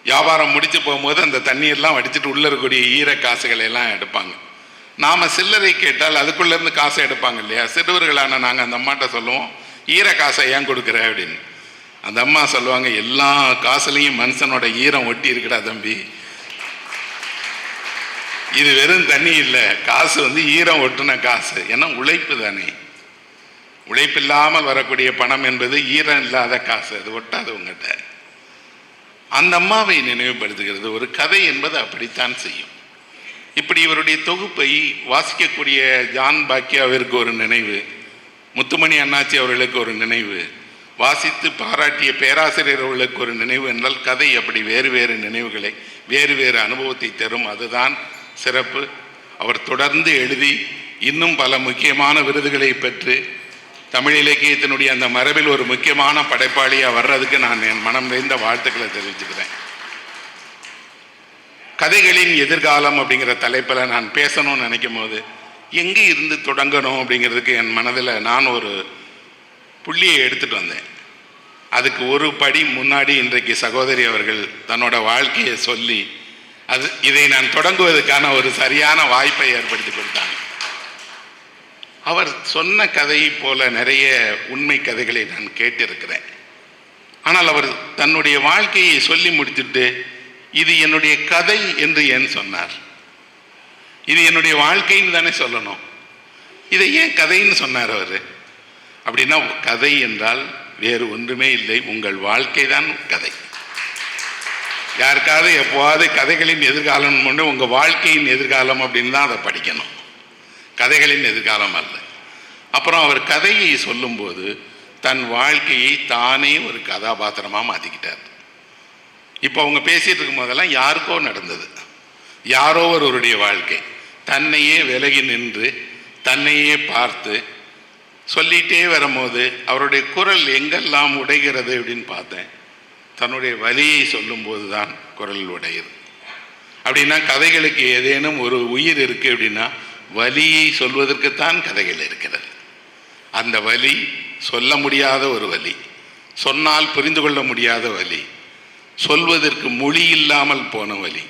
வியாபாரம் முடித்து போகும்போது அந்த தண்ணீர்லாம் வடிச்சிட்டு உள்ளே இருக்கக்கூடிய ஈர காசுகளை எல்லாம் எடுப்பாங்க. நாம் சில்லறை கேட்டால் அதுக்குள்ளேருந்து காசை எடுப்பாங்க இல்லையா? சிறுவர்களான நாங்கள் அந்த அம்மாட்ட சொல்லுவோம், ஈர காசை ஏன் கொடுக்குற அப்படின்னு. அந்த அம்மா சொல்லுவாங்க, எல்லா காசுலையும் மனுஷனோட ஈரம் ஒட்டி இருக்குடா தம்பி, இது வெறும் தண்ணி இல்லை, காசு வந்து ஈரம் ஒட்டுன காசு. ஏன்னா உழைப்பு தானே, உழைப்பு இல்லாமல் வரக்கூடிய பணம் என்பது ஈரம் இல்லாத காசு, அது ஒட்டாது உங்கள்கிட்ட. அந்த அம்மாவை நினைவுபடுத்துகிறது. ஒரு கதை என்பது அப்படித்தான் செய்யும். இப்படி இவருடைய தொகுப்பை வாசிக்கக்கூடிய ஜான் பாக்கியாவிற்கு ஒரு நினைவு, முத்துமணி அண்ணாச்சி அவர்களுக்கு ஒரு நினைவு, வாசித்து பாராட்டிய பேராசிரியர் அவர்களுக்கு ஒரு நினைவு என்றால் கதை அப்படி வேறு வேறு நினைவுகளை, வேறு வேறு அனுபவத்தை தரும். அதுதான் சிறப்பு. அவர் தொடர்ந்து எழுதி இன்னும் பல முக்கியமான விருதுகளை பெற்று தமிழ் இலக்கியத்தினுடைய அந்த மரபில் ஒரு முக்கியமான படைப்பாளியாக வர்றதுக்கு நான் என் மனம் நிறைந்த வாழ்த்துக்களை தெரிவிச்சுக்கிறேன். கதைகளின் எதிர்காலம் அப்படிங்கிற தலைப்பில் நான் பேசணும்னு நினைக்கும் போது எங்கே இருந்து தொடங்கணும் அப்படிங்கிறதுக்கு என் மனதில் நான் ஒரு புள்ளியை எடுத்துகிட்டு வந்தேன். அதுக்கு ஒரு படி முன்னாடி இன்றைக்கு சகோதரி அவர்கள் தன்னோட வாழ்க்கையை சொல்லி இதை நான் தொடங்குவதற்கான ஒரு சரியான வாய்ப்பை ஏற்படுத்தி கொடுத்தாங்க. அவர் சொன்ன கதையை போல நிறைய உண்மை கதைகளை நான் கேட்டிருக்கிறேன். ஆனால் அவர் தன்னுடைய வாழ்க்கையை சொல்லி முடித்துட்டு இது என்னுடைய கதை என்று ஏன் சொன்னார்? இது என்னுடைய வாழ்க்கைன்னு தானே சொல்லணும். இதை ஏன் கதைன்னு சொன்னார் அவர்? அப்படின்னா கதை என்றால் வேறு ஒன்றுமே இல்லை, உங்கள் வாழ்க்கை தான் கதை. யாருக்காவது எப்போவாது கதைகளின் எதிர்காலம் ஒன்று உங்கள் வாழ்க்கையின் எதிர்காலம் அப்படின்னு தான் அதை படிக்கணும், கதைகளின் எதிர்காலம் அல்ல. அப்புறம் அவர் கதையை சொல்லும்போது தன் வாழ்க்கையை தானே ஒரு கதாபாத்திரமாக மாற்றிக்கிட்டார். இப்போ அவங்க பேசிகிட்டு இருக்கும் போதெல்லாம் யாருக்கோ நடந்தது, யாரோ ஒருவருடைய வாழ்க்கை. தன்னையே விலகி நின்று தன்னையே பார்த்து சொல்லிகிட்டே வரும்போது அவருடைய குரல் எங்கெல்லாம் உடைகிறது அப்படின்னு பார்த்தேன். தன்னுடைய வலியை சொல்லும்போது தான் குரல் உடையுது. அப்படின்னா கதைகளுக்கு ஏதேனும் ஒரு உயிர் இருக்குது அப்படின்னா வலியை சொல்வதற்குத்தான் கதைகள் இருக்கிறது. அந்த வலி சொல்ல முடியாத ஒரு வலி, சொன்னால் புரிந்து கொள்ள முடியாத வலி, சொல்வதற்கு மொழி இல்லாமல் போன வலி.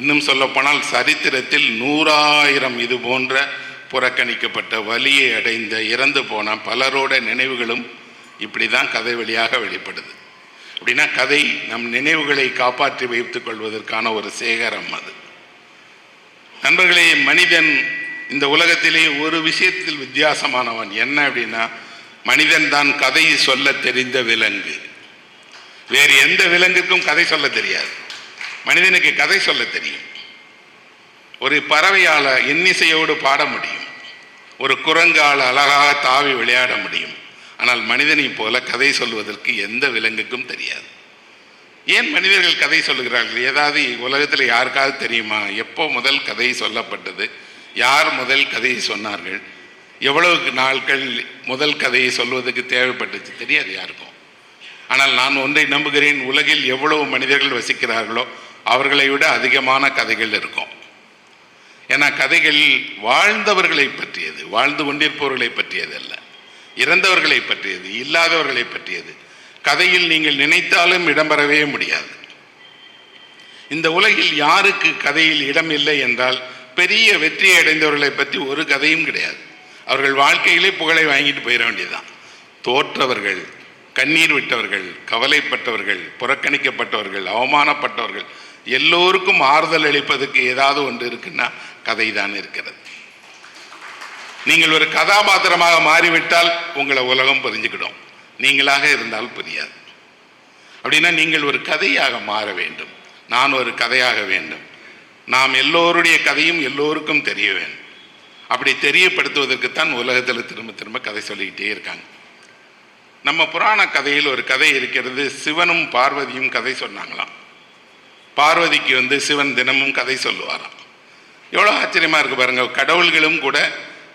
இன்னும் சொல்லப்போனால் சரித்திரத்தில் 100,000 இது போன்ற புறக்கணிக்கப்பட்ட வலியை அடைந்த இறந்து போன பலரோட நினைவுகளும் இப்படி தான் கதை வழியாக வெளிப்படுது. அப்படின்னா கதை நம் நினைவுகளை காப்பாற்றி வைத்துக் கொள்வதற்கான ஒரு சேகரம் அது. நண்பர்களே, மனிதன் இந்த உலகத்திலே ஒரு விஷயத்தில் வித்தியாசமானவன். என்ன அப்படின்னா, மனிதன் தான் கதை சொல்ல தெரிந்த விலங்கு. வேறு எந்த விலங்குக்கும் கதை சொல்ல தெரியாது, மனிதனுக்கு கதை சொல்ல தெரியும். ஒரு பறவையால் இன்னிசையோடு பாட முடியும், ஒரு குரங்கால் அழகாக தாவி விளையாட முடியும். ஆனால் மனிதனை போல கதை சொல்வதற்கு எந்த விலங்குக்கும் தெரியாது. ஏன் மனிதர்கள் கதை சொல்லுகிறார்கள்? ஏதாவது உலகத்தில் யாருக்காவது தெரியுமா எப்போ முதல் கதை சொல்லப்பட்டது, யார் முதல் கதையை சொன்னார்கள், எவ்வளவு நாட்கள் முதல் கதையை சொல்வதற்கு தேவைப்பட்டுச்சு? தெரியாது யாருக்கும். ஆனால் நான் ஒன்றை நம்புகிறேன், உலகில் எவ்வளவு மனிதர்கள் வசிக்கிறார்களோ அவர்களை விட அதிகமான கதைகள் இருக்கும். ஏன்னா கதைகள் வாழ்ந்தவர்களை பற்றியது, வாழ்ந்து கொண்டிருப்பவர்களை பற்றியது அல்ல, இறந்தவர்களை பற்றியது, இல்லாதவர்களை பற்றியது. கதையில் நீங்கள் நினைத்தாலும் இடம்பெறவே முடியாது. இந்த உலகில் யாருக்கு கதையில் இடம் இல்லை என்றால் பெரிய வெற்றியை அடைந்தவர்களை பற்றி ஒரு கதையும் கிடையாது. அவர்கள் வாழ்க்கையிலே புகழை வாங்கிட்டு போயிட வேண்டியதுதான். தோற்றவர்கள், கண்ணீர் விட்டவர்கள், கவலைப்பட்டவர்கள், புறக்கணிக்கப்பட்டவர்கள், அவமானப்பட்டவர்கள் எல்லோருக்கும் ஆறுதல் அளிப்பதற்கு ஏதாவது ஒன்று இருக்குன்னா கதை தான் இருக்கிறது. நீங்கள் ஒரு கதாபாத்திரமாக மாறிவிட்டால் உங்களை உலகம் புரிஞ்சுக்கிடும், நீங்களாக இருந்தால் புரியாது. அப்படின்னா நீங்கள் ஒரு கதையாக மாற வேண்டும், நான் ஒரு கதையாக வேண்டும். நாம் எல்லோருடைய கதையும் எல்லோருக்கும் தெரிய வேண்டும். அப்படி தெரியப்படுத்துவதற்குத்தான் உலகத்தில் திரும்ப திரும்ப கதை சொல்லிக்கிட்டே இருக்காங்க. நம்ம புராண கதையில் ஒரு கதை இருக்கிறது. சிவனும் பார்வதியும் கதை சொன்னாங்களாம். பார்வதிக்கு சிவன் தினமும் கதை சொல்லுவாராம். எவ்வளோ ஆச்சரியமாக இருக்குது பாருங்க. கடவுள்களும் கூட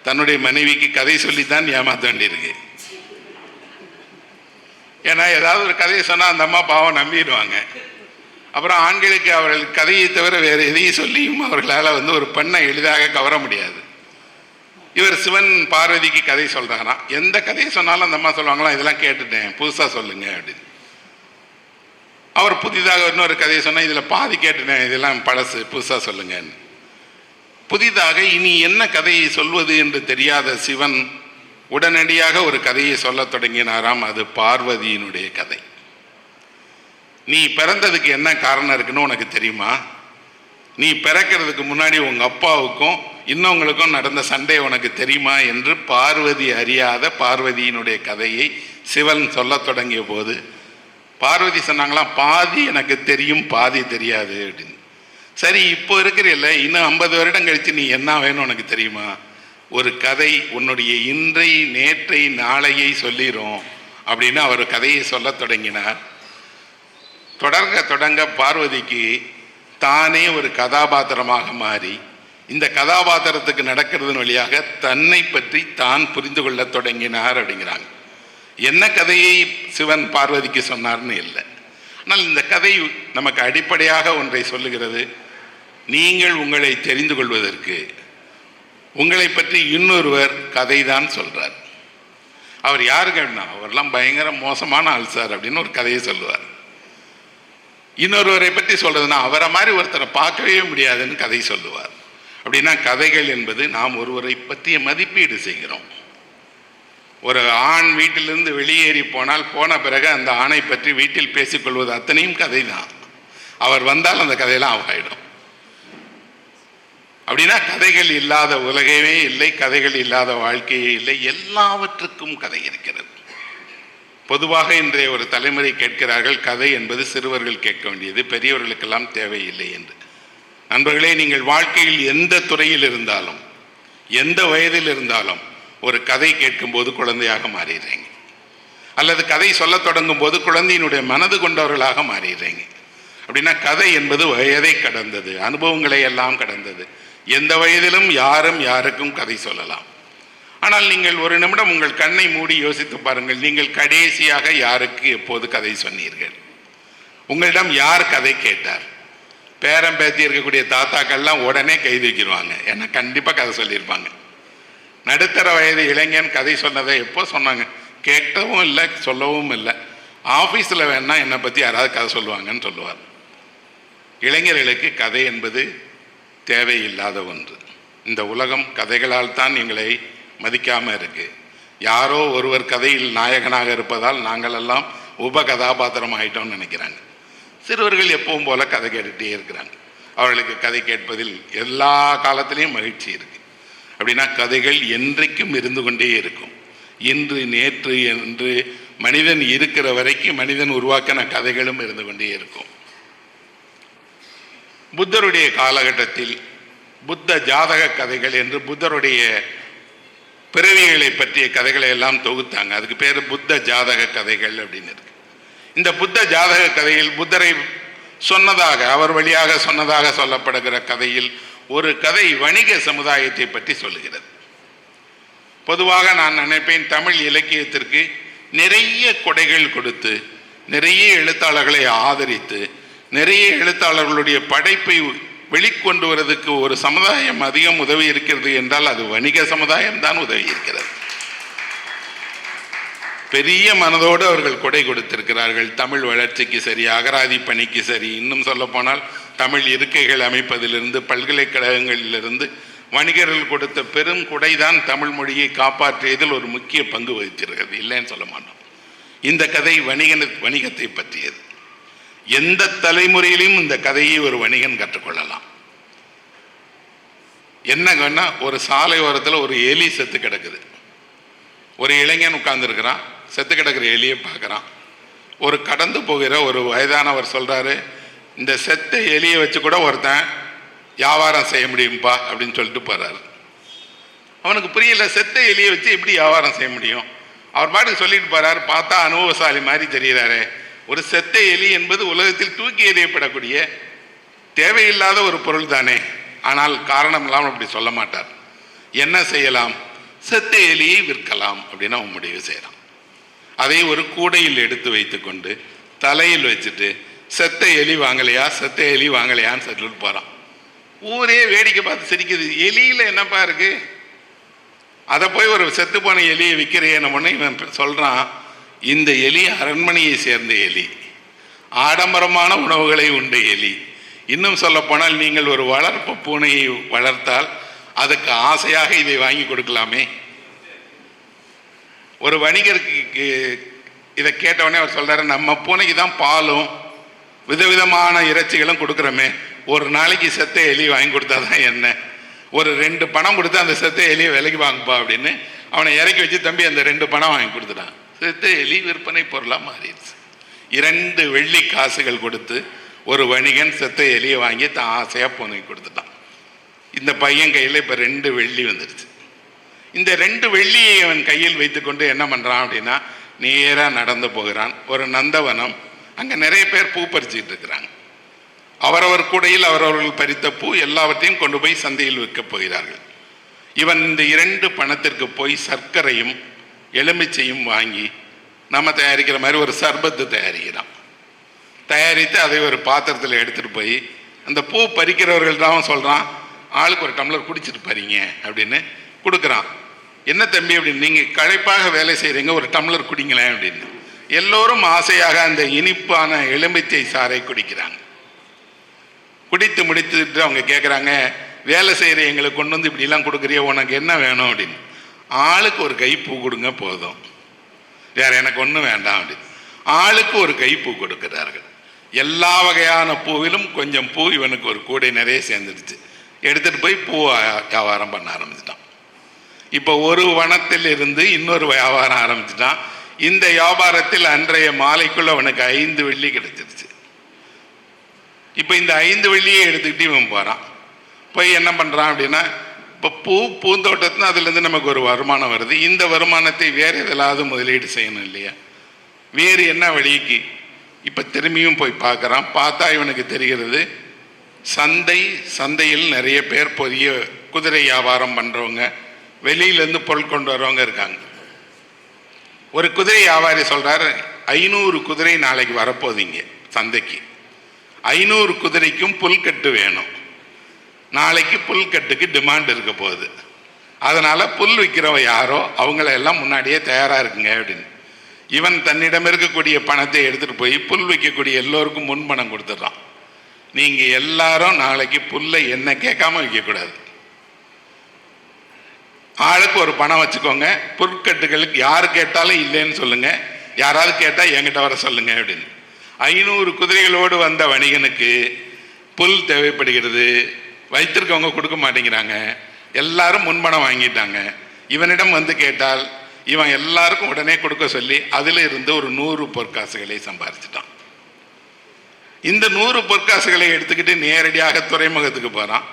தன்னுடைய மனைவிக்கு கதை சொல்லித்தான் ஏமாற்ற வேண்டியிருக்கு. ஏன்னா ஏதாவது ஒரு கதையை சொன்னால் அந்த அம்மா பாவம் நம்பிடுவாங்க. அப்புறம் ஆண்களுக்கு அவர்கள் கதையை தவிர வேறு எதையும் சொல்லியும் அவர்களால் ஒரு பெண்ணை எளிதாக கவர முடியாது. இவர் சிவன் பார்வதிக்கு கதை சொல்கிறாராம். எந்த கதையை சொன்னாலும் அந்த அம்மா சொல்லுவாங்களாம், இதெல்லாம் கேட்டுட்டேன், புதுசாக சொல்லுங்க அப்படின்னு. அவர் புதிதாக இன்னொரு கதையை சொன்னால் இதில் பாதி கேட்டுட்டேன், இதெல்லாம் பழசு, புதுசாக சொல்லுங்கன்னு. புதிதாக இனி என்ன கதையை சொல்வது என்று தெரியாத சிவன் உடனடியாக ஒரு கதையை சொல்லத் தொடங்கினாராம். அது பார்வதியினுடைய கதை. நீ பிறந்ததுக்கு என்ன காரணம் இருக்குன்னு உனக்கு தெரியுமா? நீ பிறக்கிறதுக்கு முன்னாடி உங்க அப்பாவுக்கும் இன்னொங்களுக்கும் நடந்த சண்டை உனக்கு தெரியுமா என்று பார்வதி அறியாத பார்வதியினுடைய கதையை சிவன் சொல்லத் தொடங்கிய போது பார்வதி சொன்னாங்களாம், பாதி எனக்கு தெரியும், பாதி தெரியாது அப்படின்னு. சரி, இப்போ இருக்கிறில்ல, இன்னும் 50 வருடம் கழித்து நீ என்ன வேணும் உனக்கு தெரியுமா? ஒரு கதை உன்னுடைய இன்றை நேற்றை நாளையை சொல்லிடும் அப்படின்னு அவர் கதையை சொல்ல தொடங்கினார். தொடங்க பார்வதிக்கு தானே ஒரு கதாபாத்திரமாக மாறி இந்த கதாபாத்திரத்துக்கு நடக்கிறதன் வழியாக தன்னை பற்றி தான் புரிந்து கொள்ள தொடங்கினார் அப்படிங்கிறாங்க. என்ன கதையை சிவன் பார்வதிக்கு சொன்னார்னு இல்லை, ஆனால் இந்த கதை நமக்கு அடிப்படையாக ஒன்றை சொல்லுகிறது. நீங்கள் உங்களை தெரிந்து கொள்வதற்கு உங்களை பற்றி இன்னொருவர் கதை தான் சொல்றார். அவர் யாருன்னா, அவர்லாம் பயங்கர மோசமான ஆள் சார் அப்படின்னு ஒரு கதையை சொல்லுவார். இன்னொருவரை பற்றி சொல்றதுன்னா அவரை மாதிரி ஒருத்தரை பார்க்கவே முடியாதுன்னு கதை சொல்லுவார். அப்படின்னா கதைகள் என்பது நாம் ஒருவரை பற்றிய மதிப்பீடு செய்கிறோம். ஒரு ஆண் வீட்டிலிருந்து வெளியேறி போனால் போன பிறகு அந்த ஆணை பற்றி வீட்டில் பேசிக்கொள்வது அத்தனையும் கதை தான். அவர் வந்தால் அந்த கதையெல்லாம் ஆகிடும். அப்படின்னா கதைகள் இல்லாத உலகமே இல்லை, கதைகள் இல்லாத வாழ்க்கையே இல்லை. எல்லாவற்றுக்கும் கதை இருக்கிறது. பொதுவாக இன்றைய ஒரு தலைமுறை கேட்கிறார்கள், கதை என்பது சிறுவர்கள் கேட்க வேண்டியது, பெரியவர்களுக்கெல்லாம் தேவையில்லை என்று. நண்பர்களே, நீங்கள் வாழ்க்கையில் எந்த துறையில் இருந்தாலும் எந்த வயதில் இருந்தாலும் ஒரு கதை கேட்கும்போது குழந்தையாக மாறிடுறீங்க, அல்லது கதை சொல்ல தொடங்கும் போது குழந்தையினுடைய மனது கொண்டவர்களாக மாறிடுறீங்க. அப்படின்னா கதை என்பது வயதை கடந்தது, அனுபவங்களை எல்லாம் கடந்தது. எந்த வயதிலும் யாரும் யாருக்கும் கதை சொல்லலாம். ஆனால் நீங்கள் ஒரு நிமிடம் உங்கள் கண்ணை மூடி யோசித்து பாருங்கள், நீங்கள் கடைசியாக யாருக்கு எப்போது கதை சொன்னீர்கள்? உங்களிடம் யார் கதை கேட்டார்? பேரம் பேத்தி இருக்கக்கூடிய தாத்தாக்கள்லாம் உடனே கை தூக்கிடுவாங்க, ஏன்னா கண்டிப்பாக கதை சொல்லியிருப்பாங்க. நடுத்தர வயது இளைஞன் கதை சொன்னதை எப்போ சொன்னாங்க? கேட்கவும் இல்லை, சொல்லவும் இல்லை. ஆஃபீஸில் வேணா என்னை பற்றி யாராவது கதை சொல்லுவாங்கன்னு சொல்லுவார். இளைஞர்களுக்கு கதை என்பது தேவையில்லாத ஒன்று. இந்த உலகம் கதைகளால் தான் எங்களை மதிக்காமல் இருக்கு. யாரோ ஒருவர் கதையில் நாயகனாக இருப்பதால் நாங்கள் எல்லாம் உப கதாபாத்திரம் ஆகிட்டோம்னு நினைக்கிறாங்க. சிறுவர்கள் எப்பவும் போல கதை கேட்டுகிட்டே இருக்கிறாங்க. அவர்களுக்கு கதை கேட்பதில் எல்லா காலத்திலையும் மகிழ்ச்சி இருக்கு. அப்படின்னா கதைகள் என்றைக்கும் இருந்து கொண்டே இருக்கும். இன்று நேற்று என்று மனிதன் இருக்கிற வரைக்கும் மனிதன் உருவாக்கின கதைகளும் இருந்து கொண்டே இருக்கும். புத்தருடைய காலகட்டத்தில் புத்த ஜாதக கதைகள் என்று புத்தருடைய பிறவிகளை பற்றிய கதைகளை எல்லாம் தொகுத்தாங்க. அதுக்கு பேர் புத்த ஜாதக கதைகள் அப்படின்னு இருக்கு. இந்த புத்த ஜாதக கதையில் புத்தரை சொன்னதாக, அவர் வழியாக சொன்னதாக சொல்லப்படுகிற கதையில் ஒரு கதை வணிக சமுதாயத்தை பற்றி சொல்லுகிறது. பொதுவாக நான் நினைப்பேன், தமிழ் இலக்கியத்திற்கு நிறைய கொடைகள் கொடுத்து, நிறைய எழுத்தாளர்களை ஆதரித்து, நிறைய எழுத்தாளர்களுடைய படைப்பை வெளிக்கொண்டு வருவதற்கு ஒரு சமுதாயம் அதிகம் உதவி இருக்கிறது என்றால் அது வணிக சமுதாயம் தான் உதவி இருக்கிறது. பெரிய மனதோடு அவர்கள் கொடை கொடுத்திருக்கிறார்கள். தமிழ் வளர்ச்சிக்கு சரி, அகராதி பணிக்கு சரி, இன்னும் சொல்ல போனால் தமிழ் இருக்கைகள் அமைப்பதிலிருந்து பல்கலைக்கழகங்களிலிருந்து வணிகர்கள் கொடுத்த பெரும் கொடைதான் தமிழ் மொழியை காப்பாற்றியதில் ஒரு முக்கிய பங்கு வகித்திருக்கிறது, இல்லைன்னு சொல்ல மாட்டோம். இந்த கதை வணிகத்தை பற்றியது. எந்த தலைமுறையிலும் இந்த கதையை ஒரு வணிகன் கற்றுக்கொள்ளலாம். என்னங்கன்னா, ஒரு சாலை ஓரத்தில் ஒரு எலி செத்து கிடக்குது. ஒரு இளைஞன் உட்கார்ந்துருக்கிறான், செத்து கிடக்கிற எலியை பார்க்குறான். ஒரு கடந்து போகிற ஒரு வயதானவர் சொல்கிறாரு, இந்த செத்த எலியை வச்சு கூட ஒருத்தன் வியாபாரம் செய்ய முடியும்பா அப்படின்னு சொல்லிட்டு போகிறாரு. அவனுக்கு புரியல, செத்த எலியை வச்சு எப்படி வியாபாரம் செய்ய முடியும்? அவர் பாட்டுக்கு சொல்லிட்டு போகிறாரு. பார்த்தா அனுபவசாலி மாதிரி தெரிகிறாரு. ஒரு செத்த எலி என்பது உலகத்தில் தூக்கி எறியப்படக்கூடிய தேவையில்லாத ஒரு பொருள் தானே. ஆனால் காரணம் இல்லாமல் அப்படி சொல்ல மாட்டார். என்ன செய்யலாம்? செத்த எலியை விற்கலாம் அப்படின்னு அவன் முடிவு செய்யறான். அதை ஒரு கூடையில் எடுத்து வைத்துக்கொண்டு தலையில் வச்சுட்டு செத்த எலி வாங்கலையா, செத்த எலி வாங்கலையான்னு சொல்லிட்டு போறான். ஊரே வேடிக்கை பார்த்து சிரிக்குது. எலியில என்னப்பா இருக்கு? அதை போய் ஒரு செத்து போன எலியை விற்கிறேன் ஒன்று இவன் சொல்றான். இந்த எலி அரண்மனையை சேர்ந்த எலி, ஆடம்பரமான உணவுகளை உண்ட எலி. இன்னும் சொல்ல போனால் நீங்கள் ஒரு வளர்ப்பு பூனையை வளர்த்தால் அதுக்கு ஆசையாக இதை வாங்கி கொடுக்கலாமே. ஒரு வணிகருக்கு இதை கேட்டவுடனே அவர் சொல்றாரு, நம்ம பூனைக்கு தான் பாலும் விதவிதமான இறைச்சிகளும் கொடுக்குறோமே, ஒரு நாளைக்கு செத்த எலி வாங்கி கொடுத்தா தான் என்ன, ஒரு 2 பணம் கொடுத்து அந்த செத்த எலியை விலைக்கு வாங்குப்பா அப்படின்னு அவனை இறக்கி வச்சு தம்பி அந்த 2 பணம் வாங்கி கொடுத்துட்டான். செத்த எலி விற்பனை பொருளாக மாறிடுச்சு. 2 வெள்ளி காசுகள் கொடுத்து ஒரு வணிகன் செத்த எலியை வாங்கி தான் ஆசையாக பூனை கொடுத்துட்டான். இந்த பையன் கையில் இப்போ 2 வெள்ளி வந்துடுச்சு. இந்த 2 வெள்ளியை அவன் கையில் வைத்துக்கொண்டு என்ன பண்ணுறான் அப்படின்னா, நேராக நடந்து போகிறான். ஒரு நந்தவனம், அங்கே நிறைய பேர் பூ பறிச்சுக்கிட்டு இருக்கிறாங்க. அவரவர் கூடையில் அவரவர்கள் பறித்த பூ எல்லாவற்றையும் கொண்டு போய் சந்தையில் விற்கப் போகிறார்கள். இவன் இந்த 2 பணத்திற்கு போய் சர்க்கரையும் எலுமிச்சையும் வாங்கி நம்ம தயாரிக்கிற மாதிரி ஒரு சர்பத்து தயாரிக்கிறான். தயாரித்து அதை ஒரு பாத்திரத்தில் எடுத்துகிட்டு போய் அந்த பூ பறிக்கிறவர்கள் தான் சொல்கிறான், ஆளுக்கு ஒரு டம்ளர் குடிச்சிட்டு பாருங்க அப்படின்னு கொடுக்குறான். என்ன தம்பி அப்படின்னு, நீங்கள் களைப்பாக வேலை செய்கிறீங்க, ஒரு டம்ளர் குடிங்களேன் அப்படின்னு. எல்லோரும் ஆசையாக அந்த இனிப்பான எலுமிச்சை சாறை குடிக்கிறாங்க. குடித்து முடித்துட்டு அவங்க கேட்குறாங்க, வேலை செய்கிற எங்களுக்கு கொண்டு வந்து இப்படிலாம் கொடுக்குறிய, உனக்கு என்ன வேணும் அப்படின்னு. ஆளுக்கு ஒரு கை பூ கொடுங்க போதும், வேற எனக்கு ஒன்றும் வேண்டாம் அப்படின்னு. ஆளுக்கு ஒரு கை பூ கொடுக்கிறார்கள். எல்லா வகையான பூவிலும் கொஞ்சம் பூ இவனுக்கு ஒரு கூடை நிறைய சேர்ந்துடுச்சு. எடுத்துகிட்டு போய் பூ வியாபாரம் பண்ண ஆரம்பிச்சிட்டான். இப்போ ஒரு வனத்தில் இருந்து இன்னொரு வியாபாரம் ஆரம்பிச்சிட்டான். இந்த வியாபாரத்தில் அன்றைய மாலைக்குள்ள அவனுக்கு 5 வெள்ளி கிடைச்சிருச்சு. இப்போ இந்த 5 வெள்ளியை எடுத்துக்கிட்டு இவன் போகிறான். போய் என்ன பண்ணுறான் அப்படின்னா, இப்போ பூந்தோட்டத்தில் அதுலேருந்து நமக்கு ஒரு வருமானம் வருது. இந்த வருமானத்தை வேறு எதிலாவது முதலீடு செய்யணும் இல்லையா? வேறு என்ன வழிக்கு இப்போ திரும்பியும் போய் பார்க்குறான். பார்த்தா இவனுக்கு தெரிகிறது, சந்தையில் நிறைய பேர் புதிய குதிரை வியாபாரம் பண்ணுறவங்க, வெளியிலேருந்து பொருள் கொண்டு வரவங்க இருக்காங்க. ஒரு குதிரை வியாபாரி சொல்கிறார், 500 குதிரை நாளைக்கு வரப்போகுதுங்க சந்தைக்கு. 500 குதிரைக்கும் புல்கட்டு வேணும். நாளைக்கு புல்கட்டுக்கு டிமாண்ட் இருக்க போகுது. அதனால் புல் விற்கிறவங்க யாரோ அவங்கள எல்லாம் முன்னாடியே தயாராக இருக்குங்க அப்படின்னு. இவன் தன்னிடம் இருக்கக்கூடிய பணத்தை எடுத்துகிட்டு போய் புல் விற்கக்கூடிய எல்லோருக்கும் முன்பணம் கொடுத்துட்றான். நீங்கள் எல்லாரும் நாளைக்கு புல்லை என்ன கேட்காம விற்கக்கூடாது, ஆளுக்கு ஒரு பணம் வச்சுக்கோங்க, புற்கட்டுகளுக்கு யார் கேட்டாலும் இல்லைன்னு சொல்லுங்கள், யாராவது கேட்டால் என்கிட்ட வர சொல்லுங்க அப்படின்னு. 500 குதிரைகளோடு வந்த வணிகனுக்கு புல் தேவைப்படுகிறது, வைத்திருக்கவங்க கொடுக்க மாட்டேங்கிறாங்க, எல்லாரும் முன்பணம் வாங்கிட்டாங்க. இவனிடம் வந்து கேட்டால் இவன் எல்லாருக்கும் உடனே கொடுக்க சொல்லி அதில் இருந்து ஒரு 100 பொற்காசுகளை சம்பாதிச்சிட்டான். இந்த 100 பொற்காசுகளை எடுத்துக்கிட்டு நேரடியாக துறைமுகத்துக்கு போகிறான்.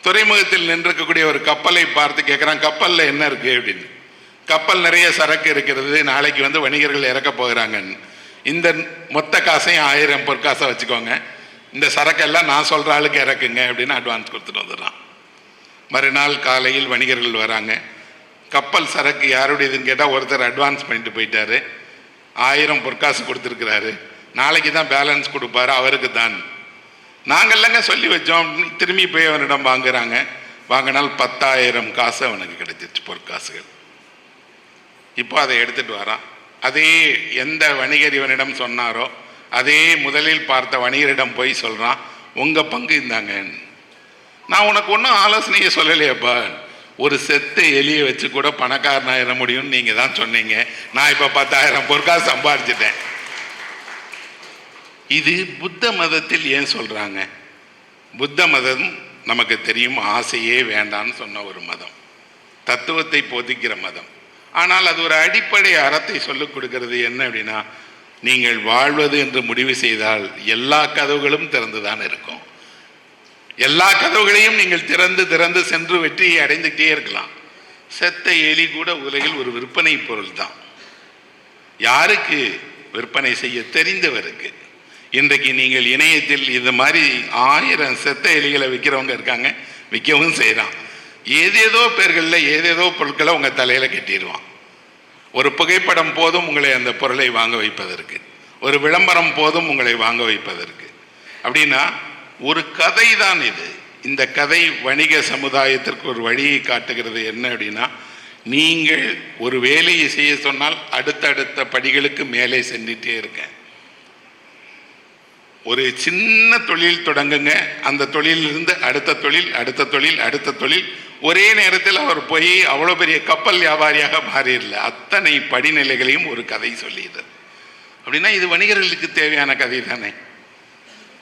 துறைமுகத்தில் நின்றிருக்கக்கூடிய ஒரு கப்பலை பார்த்து கேட்குறான், கப்பலில் என்ன இருக்குது அப்படின்னு. கப்பல் நிறைய சரக்கு இருக்கிறது, நாளைக்கு வந்து வணிகர்கள் இறக்க போகிறாங்கன்னு. இந்த மொத்த காசையும் 1000 பொற்காசை வச்சுக்கோங்க, இந்த சரக்கெல்லாம் நான் சொல்கிற ஆளுக்கு இறக்குங்க அப்படின்னு அட்வான்ஸ் கொடுத்துட்டு வந்துடுறான். மறுநாள் காலையில் வணிகர்கள் வராங்க. கப்பல் சரக்கு யாருடையதுன்னு கேட்டால் ஒருத்தர் அட்வான்ஸ் பண்ணிட்டு போயிட்டாரு, 1000 பொற்காசு கொடுத்துருக்கிறாரு, நாளைக்கு தான் பேலன்ஸ் கொடுப்பாரு, அவருக்கு தான். நாங்கள்லங்க சொல்லி வச்சோம். திரும்பி போய் அவனிடம் வாங்குறாங்க. வாங்கினால் 10,000 காசு அவனுக்கு கிடைச்சிருச்சு, பொற்காசுகள். இப்போ அதை எடுத்துட்டு வரான். அதே எந்த வணிகர் இவனிடம் சொன்னாரோ அதே முதலில் பார்த்த வணிகரிடம் போய் சொல்கிறான், உங்கள் பங்கு இருந்தாங்க. நான் உனக்கு ஒன்றும் ஆலோசனையை சொல்லலையப்பா, ஒரு செத்த எலியை வச்சு கூட பணக்காரனாயிர முடியும்னு நீங்கள் தான் சொன்னீங்க, நான் இப்போ 10,000 பொற்காசு சம்பாதிச்சிட்டேன். இது புத்த மதத்தில் ஏன் சொல்கிறாங்க? புத்த மதம் நமக்கு தெரியும், ஆசையே வேண்டான்னு சொன்ன ஒரு மதம், தத்துவத்தை போதிக்கிற மதம். ஆனால் அது ஒரு அடிப்படை அறத்தை சொல்லிக் கொடுக்கிறது. என்ன அப்படின்னா, நீங்கள் வாழ்வது என்று முடிவு செய்தால் எல்லா கதவுகளும் திறந்துதான் இருக்கும். எல்லா கதவுகளையும் நீங்கள் திறந்து திறந்து சென்று வெற்றியை அடைந்துகிட்டே இருக்கலாம். செத்த எலி கூட உலகில் ஒரு விற்பனை பொருள் தான். யாருக்கு? விற்பனை செய்ய தெரிந்தவருக்கு. இன்றைக்கு நீங்கள் இணையத்தில் இந்த மாதிரி 1000 செத்த எலிகளை விற்கிறவங்க இருக்காங்க, விற்கவும் செய்கிறான். ஏதேதோ பேர்களில் ஏதேதோ பொருட்களை உங்கள் தலையில் கட்டிடுவான். ஒரு புகைப்படம் போதும் உங்களை அந்த பொருளை வாங்க வைப்பதற்கு, ஒரு விளம்பரம் போதும் உங்களை வாங்க வைப்பதற்கு. அப்படின்னா ஒரு கதை தான் இது. இந்த கதை வணிக சமுதாயத்திற்கு ஒரு வழியை காட்டுகிறது. என்ன அப்படின்னா, நீங்கள் ஒரு வேலையை செய்ய சொன்னால் அடுத்தடுத்த படிகளுக்கு மேலே சென்றுட்டே இருக்க. ஒரு சின்ன தொழில் தொடங்குங்க, அந்த தொழிலிருந்து அடுத்த தொழில், அடுத்த தொழில், அடுத்த தொழில். ஒரே நேரத்தில் அவர் போய் அவ்வளோ பெரிய கப்பல் வியாபாரியாக மாறிடல. அத்தனை படிநிலைகளையும் ஒரு கதை சொல்லிடுது. அப்படின்னா இது வணிகர்களுக்கு தேவையான கதை தானே.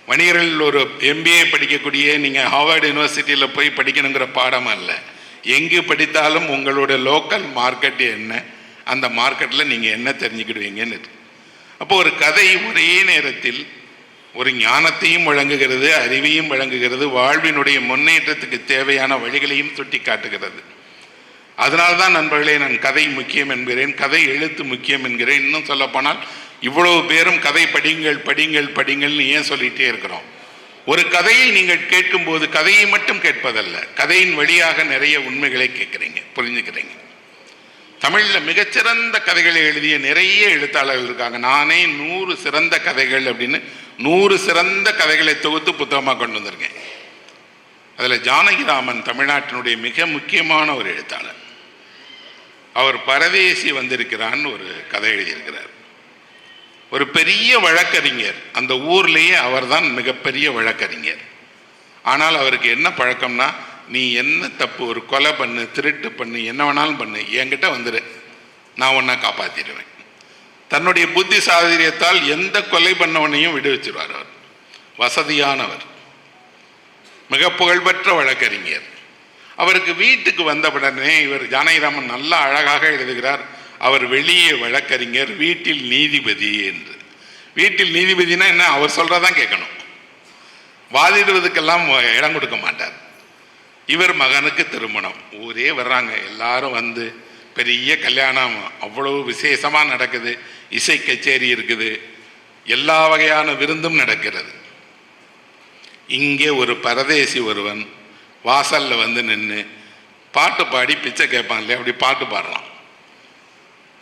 வணிகர்கள் ஒரு MBA படிக்கக்கூடிய நீங்கள் ஹார்வர்ட் யூனிவர்சிட்டியில் போய் படிக்கணுங்கிற பாடம் அல்ல. எங்கு படித்தாலும் உங்களோட லோக்கல் மார்க்கெட் என்ன, அந்த மார்க்கெட்டில் நீங்கள் என்ன தெரிஞ்சுக்கிடுவீங்கன்னு. அப்போ ஒரு கதை ஒரே நேரத்தில் ஒரு ஞானத்தையும் வழங்குகிறது, அறிவையும் வழங்குகிறது, வாழ்வினுடைய முன்னேற்றத்துக்கு தேவையான வழிகளையும் சுட்டி காட்டுகிறது. அதனால்தான் நண்பர்களே நான் கதை முக்கியம் என்கிறேன், கதை எழுத்து முக்கியம் என்கிறேன். இன்னும் சொல்லப்போனால் இவ்வளவு பேரும் கதை படிங்கள் படிங்கள் படிங்கள்னு ஏன் சொல்லிகிட்டே இருக்கிறோம்? ஒரு கதையை நீங்கள் கேட்கும்போது கதையை மட்டும் கேட்பதல்ல, கதையின் வழியாக நிறைய உண்மைகளை கேட்குறீங்க, புரிஞ்சுக்கிறீங்க. தமிழில் மிகச்சிறந்த கதைகளை எழுதிய நிறைய எழுத்தாளர்கள் இருக்காங்க. நானே 100 சிறந்த கதைகள் அப்படின்னு 100 சிறந்த கதைகளை தொகுத்து புத்தகமாக கொண்டு வந்திருக்கேன். அதில் ஜானகிராமன் தமிழ்நாட்டினுடைய மிக முக்கியமான ஒரு எழுத்தாளர். அவர் பரதேசி வந்திருக்கிறான்னு ஒரு கதை எழுதியிருக்கிறார். ஒரு பெரிய வழக்கறிஞர், அந்த ஊர்லேயே அவர்தான் மிகப்பெரிய வழக்கறிஞர். ஆனால் அவருக்கு என்ன பழக்கம்னா, நீ என்ன தப்பு, ஒரு கொலை பண்ணு, திருட்டு பண்ணு, என்ன வேணாலும் பண்ணு, என்கிட்ட வந்துடு, நான் உன்னை காப்பாற்றிடுவேன். தன்னுடைய புத்தி சாதுரியத்தால் எந்த கொலை பண்ணவனையும் விடுவிச்சிருவார். அவர் வசதியானவர், மிக புகழ்பெற்ற வழக்கறிஞர். அவருக்கு வீட்டுக்கு வந்தவுடனே இவர் ஜானகிராமன் நல்லா அழகாக எழுதுகிறார். அவர் வெளியே வழக்கறிஞர், வீட்டில் நீதிபதி என்று. வீட்டில் நீதிபதினா என்ன? அவர் சொல்றதான் கேட்கணும், வாதிடுவதற்கெல்லாம் இடம் கொடுக்க மாட்டார். இவர் மகனுக்கு திருமணம், ஊரே வர்றாங்க, எல்லாரும் வந்து பெரிய கல்யாணம், அவ்வளவு விசேஷமாக நடக்குது, இசை கச்சேரி இருக்குது, எல்லா வகையான விருந்தும் நடக்கிறது. இங்கே ஒரு பரதேசி ஒருவன் வாசல்ல வந்து நின்று பாட்டு பாடி பிச்சை கேட்பான் இல்லையா, அப்படி பாட்டு பாடுறான்.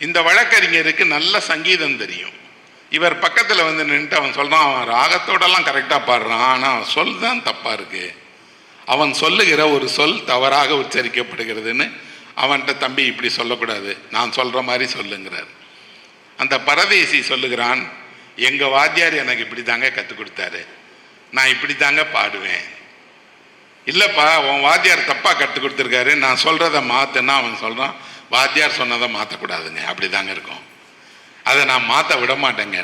இந்த வழக்கறிஞருக்கு நல்ல சங்கீதம் தெரியும். இவர் பக்கத்தில் வந்து நின்றுட்டு அவன் சொல்கிறான், அவன் ராகத்தோடெல்லாம் கரெக்டாக பாடுறான், ஆனால் அவன் சொல் தான் தப்பாக இருக்குது, அவன் சொல்லுகிற ஒரு சொல் தவறாக உச்சரிக்கப்படுகிறதுன்னு அவன்கிட்ட, தம்பி இப்படி சொல்லக்கூடாது, நான் சொல்கிற மாதிரி சொல்லுங்கிறார். அந்த பரதேசி சொல்லுகிறான், எங்கள் வாத்தியார் எனக்கு இப்படி தாங்க கற்றுக் கொடுத்தாரு, நான் இப்படி தாங்க பாடுவேன். இல்லைப்பா, உன் வாத்தியார் தப்பாக கற்றுக் கொடுத்துருக்காரு, நான் சொல்கிறத மாற்றுன்னா அவன் சொல்கிறான், வாத்தியார் சொன்னதை மாற்றக்கூடாதுங்க, அப்படி தாங்க இருக்கும், அதை நான் மாற்ற விட மாட்டேங்க.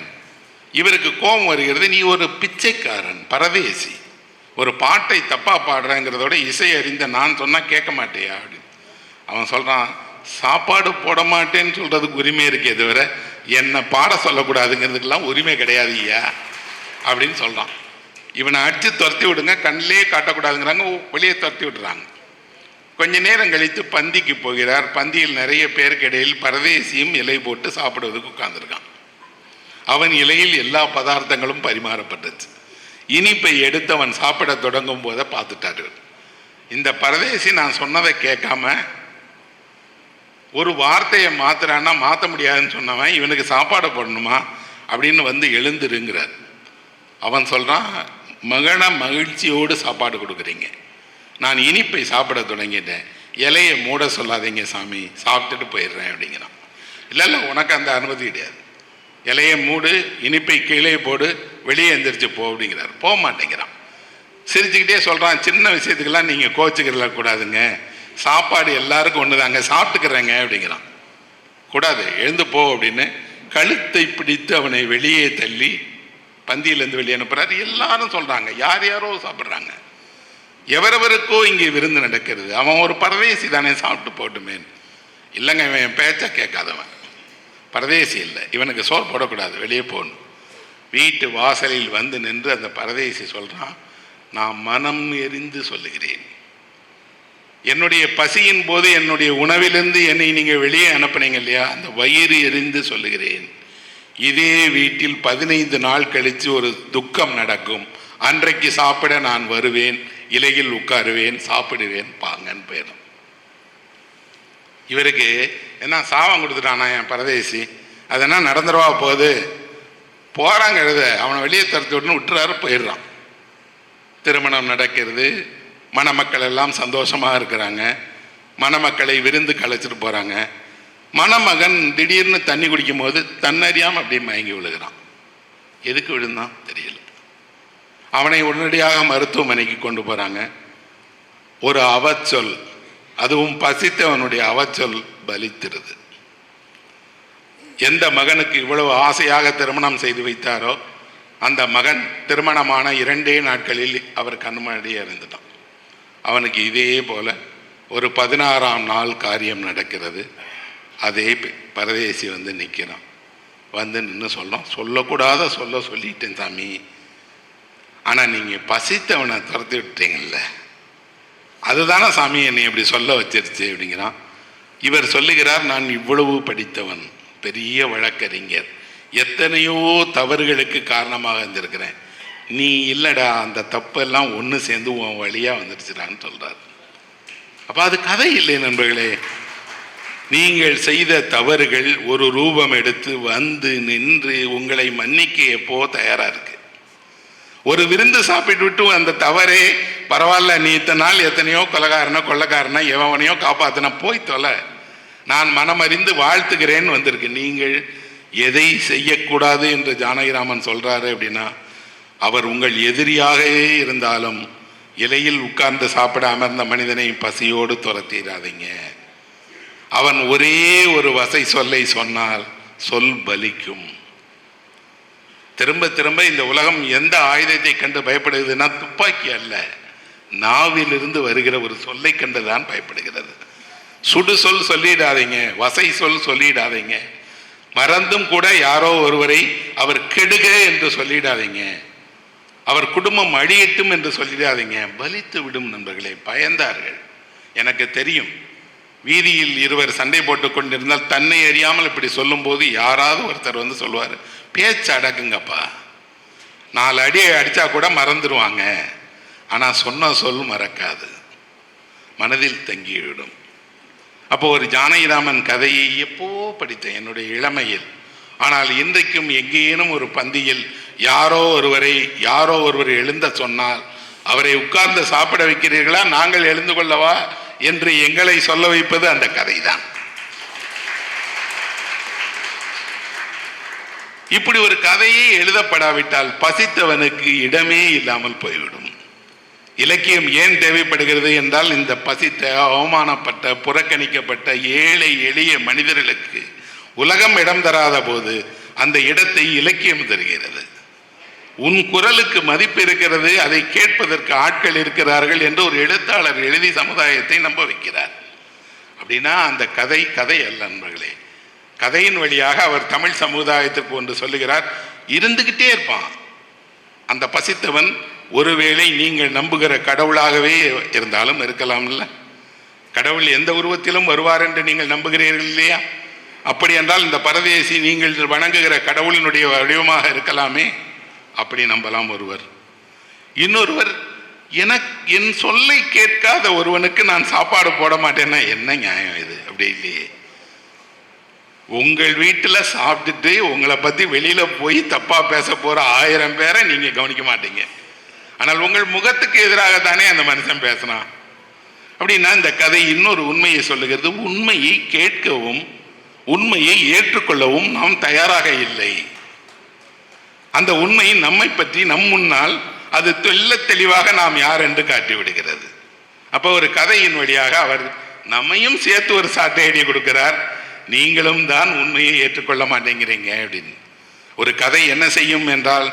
இவருக்கு கோபம் வருகிறது, நீ ஒரு பிச்சைக்காரன், பரதேசி, ஒரு பாட்டை தப்பாக பாடுறேங்கிறதோட இசை அறிந்த நான் சொன்னால் கேட்க மாட்டேயா அப்படின்னு. அவன் சொல்கிறான், சாப்பாடு போட மாட்டேன்னு சொல்கிறதுக்கு உரிமை இருக்கே தவிர என்னை பாட சொல்லக்கூடாதுங்கிறதுக்கெல்லாம் உரிமை கிடையாது ஐயா அப்படின்னு சொல்கிறான். இவனை அடித்து துரத்தி விடுங்க, கண்ணிலே காட்டக்கூடாதுங்கிறாங்க, வெளியே துரத்தி விடுறாங்க. கொஞ்ச நேரம் கழித்து பந்திக்கு போகிறார். பந்தியில் நிறைய பேருக்கு இடையில் பரதேசியும் இலை போட்டு சாப்பிடுவதுக்கு உட்கார்ந்துருக்கான். அவன் இலையில் எல்லா பதார்த்தங்களும் பரிமாறப்பட்டுச்சு. இனிப்பை எடுத்து அவன் சாப்பிட தொடங்கும் போதை பார்த்துட்டாரு. இந்த பரதேசி நான் சொன்னதை கேட்காம ஒரு வார்த்தையை மாத்துறான்னா மாற்ற முடியாதுன்னு சொன்னவன் இவனுக்கு சாப்பாடு போடணுமா அப்படின்னு வந்து எழுந்துருங்கிறார். அவன் சொல்கிறான், மகன மகிழ்ச்சியோடு சாப்பாடு கொடுக்குறீங்க, நான் இனிப்பை சாப்பிட தொடங்கிட்டேன், இலையை மூட சொல்லாதீங்க சாமி, சாப்பிட்டுட்டு போயிடுறேன் அப்படிங்கிறான். இல்லை இல்லை, உனக்கு அந்த அனுமதி கிடையாது, இலையை மூடு, இனிப்பை கீழே போடு, வெளியே எந்திரிச்சு போ அப்படிங்கிறார். போக மாட்டேங்கிறான். சிரிச்சுக்கிட்டே சொல்கிறான், சின்ன விஷயத்துக்கெல்லாம் நீங்கள் கோச்சுக்கிறல கூடாதுங்க, சாப்பாடு எல்லாருக்கும் ஒன்று தாங்க, சாப்பிட்டுக்கிறேங்க அப்படிங்கிறான். கூடாது, எழுந்து போ அப்படின்னு கழுத்தை பிடித்து அவனை வெளியே தள்ளி பந்தியிலேருந்து வெளியே அனுப்புறாரு. எல்லாரும் சொல்கிறாங்க, யார் யாரோ சாப்பிட்றாங்க, எவரவருக்கோ இங்கே விருந்து நடக்கிறது, அவன் ஒரு பரதேசி தானே, சாப்பிட்டு போட்டுமே. இல்லைங்க, இவன் பேச்சை கேட்காதவன், பரதேசி இல்லை, இவனுக்கு சோறு போடக்கூடாது, வெளியே போகணும். வீட்டு வாசலில் வந்து நின்று அந்த பரதேசி சொல்கிறான், நான் மனம் எரிந்து சொல்லுகிறேன், என்னுடைய பசியின் போது என்னுடைய உணவிலிருந்து என்னை நீங்கள் வெளியே அனுப்புனீங்க இல்லையா, அந்த வயிறு எரிந்து சொல்லுகிறேன். இதே வீட்டில் 15 நாள் கழித்து ஒரு துக்கம் நடக்கும், அன்றைக்கு சாப்பிட நான் வருவேன், இலையில் உட்காருவேன், சாப்பிடுவேன், பாங்கன்னு போயிடும். இவருக்கு என்ன சாபம் கொடுத்துட்டானா என் பரதேசி, அதெல்லாம் நடந்துருவா போகுது, போகிறாங்க எழுத, அவனை வெளியே துரத்தி விட்டுன்னு விட்டுறாரு, போயிடுறான். திருமணம் நடக்கிறது, மணமக்கள் எல்லாம் சந்தோஷமாக இருக்கிறாங்க, மணமக்களை விருந்து கலைச்சிட்டு போகிறாங்க. மணமகன் திடீர்னு தண்ணி குடிக்கும் போது தன்னறியாமல் அப்படியே மயங்கி விழுகிறான். எதுக்கு விழுந்தான் தெரியல. அவனை உடனடியாக மருத்துவமனைக்கு கொண்டு போகிறாங்க. ஒரு அவச்சொல், அதுவும் பசித்தவனுடைய அவச்சொல் பலித்திருது. எந்த மகனுக்கு இவ்வளவு ஆசையாக திருமணம் செய்து வைத்தாரோ அந்த மகன் திருமணமான 2 நாட்களில் அவர் கண்மடியே இருந்துட்டான். அவனுக்கு இதே போல ஒரு 16ஆம் நாள் காரியம் நடக்கிறது. அதே பரதேசி வந்து நிற்கிறான். வந்து நின்று சொல்லக்கூடாத சொல்லிட்டேன் சாமி, ஆனால் நீங்கள் பசித்தவனை துரத்தி விட்டீங்கல்ல, அதுதானே சாமி என்னை இப்படி சொல்ல வச்சிருச்சு அப்படிங்கிறான். இவர் சொல்லுகிறார், நான் இவ்வளவு படித்தவன், பெரிய வழக்கறிஞர், எத்தனையோ தவறுகளுக்கு காரணமாக இருந்திருக்கிறேன், நீ இல்லைடா அந்த தப்பெல்லாம் ஒன்று சேர்ந்து உன் வழியாக வந்துடுச்சுடான்னு சொல்கிறார். அப்போ அது கதை இல்லை நண்பர்களே. நீங்கள் செய்த தவறுகள் ஒரு ரூபம் எடுத்து வந்து நின்று உங்களை மன்னிக்க எப்போ தயாராக இருக்கு. ஒரு விருந்து சாப்பிட்டு விட்டு அந்த தவறே பரவாயில்ல, நீ இத்தனை நாள் எத்தனையோ கொள்ளக்காரனை எவனையோ காப்பாற்றின, போய் தொலை, நான் மனமறிந்து வாழ்த்துகிறேன்னு வந்திருக்கு. நீங்கள் எதை செய்யக்கூடாது என்று ஜானகிராமன் சொல்றாரு அப்படின்னா, அவர் உங்கள் எதிரியாகவே இருந்தாலும் இலையில் உட்கார்ந்து சாப்பிட அமர்ந்த மனிதனை பசியோடு துரத்திடாதீங்க. அவன் ஒரே ஒரு வசை சொல்லை சொன்னால் சொல் பலிக்கும். திரும்ப திரும்ப இந்த உலகம் எந்த ஆயுதத்தை கண்டு பயப்படுகிறதுனா துப்பாக்கி அல்ல, நாவிலிருந்து வருகிற ஒரு சொல்லை கண்டுதான் பயப்படுகிறது. சுடு சொல் சொல்லிடாதீங்க, வசை சொல் சொல்லிடாதீங்க, மறந்தும் கூட யாரோ ஒருவரை அவர் கெடுக என்று சொல்லிடாதீங்க, அவர் குடும்பம் அழியட்டும் என்று சொல்லிடாதீங்க, பலித்து விடும் நண்பர்களே. பயந்தார்கள். எனக்கு தெரியும், வீதியில் இருவர் சண்டை போட்டு கொண்டிருந்தால் தன்னை அறியாமல் இப்படி சொல்லும் போது யாராவது ஒருத்தர் வந்து சொல்லுவார், பேச்சு அடக்குங்கப்பா, 4 அடி அடித்தா கூட மறந்துடுவாங்க, ஆனால் சொன்ன சொல் மறக்காது, மனதில் தங்கிவிடும். அப்போ ஒரு ஜானகிராமன் கதையை எப்போ படித்தேன் என்னுடைய இளமையில். ஆனால் இன்றைக்கும் எங்கேனும் ஒரு பந்தியில் யாரோ ஒருவர் எழுந்த சொன்னால் அவரை உட்கார்ந்து சாப்பிட வைக்கிறீர்களா, நாங்கள் எழுந்து கொள்ளவா என்று எங்களை சொல்ல வைப்பது அந்த கதைதான். இப்படி ஒரு கதையே எழுதப்படாவிட்டால் பசித்தவனுக்கு இடமே இல்லாமல் போய்விடும். இலக்கியம் ஏன் தேவைப்படுகிறது என்றால், இந்த பசித்த, அவமானப்பட்ட, புறக்கணிக்கப்பட்ட ஏழை எளிய மனிதர்களுக்கு உலகம் இடம் தராத போது அந்த இடத்தை இலக்கியம் தருகிறது. உன் குரலுக்கு மதிப்பு இருக்கிறது, அதை கேட்பதற்கு ஆட்கள் இருக்கிறார்கள் என்று ஒரு எழுத்தாளர் எழுதி சமுதாயத்தை நம்ப வைக்கிறார். அப்படின்னா அந்த கதை அல்ல நண்பர்களே. கதையின் வழியாக அவர் தமிழ் சமுதாயத்திற்கு ஒன்று சொல்லுகிறார். இருந்துகிட்டே இருப்பான் அந்த பசித்தவன். ஒருவேளை நீங்கள் நம்புகிற கடவுளாகவே இருந்தாலும் இருக்கலாம்ல. கடவுள் எந்த உருவத்திலும் வருவார் என்று நீங்கள் நம்புகிறீர்கள் இல்லையா? அப்படி என்றால் இந்த பரதேசி நீங்கள் வணங்குகிற கடவுளினுடைய வடிவமாக இருக்கலாமே, அப்படி நம்பலாம் ஒருவர். இன்னொருவர், என் சொல்லை கேட்காத ஒருவனுக்கு நான் சாப்பாடு போட மாட்டேன்னா என்ன நியாயம் இது? அப்படி இல்லையே. உங்கள் வீட்டில் சாப்பிட்டுட்டு உங்களை பற்றி வெளியில் போய் தப்பாக பேச போகிற 1000 பேரை நீங்கள் கவனிக்க மாட்டீங்க. ஆனால் உங்கள் முகத்துக்கு எதிராகத்தானே அந்த மனுஷன் பேசினான். அப்படின்னா இந்த கதை இன்னொரு உண்மையை சொல்லுகிறது. உண்மையை கேட்கவும் உண்மையை ஏற்றுக்கொள்ளவும் நாம் தயாராக இல்லை. அந்த உண்மை நம்மை பற்றி நம் முன்னால் அது தெளிவாக நாம் யார் என்று காட்டி விடுகிறது. அப்போ ஒரு கதையின் வழியாக அவர் நம்மையும் சேர்த்து ஒரு சாட்டை அடி கொடுக்கிறார். நீங்களும் தான் உண்மையை ஏற்றுக்கொள்ள மாட்டேங்கிறீங்க அப்படின்னு. ஒரு கதை என்ன செய்யும் என்றால்,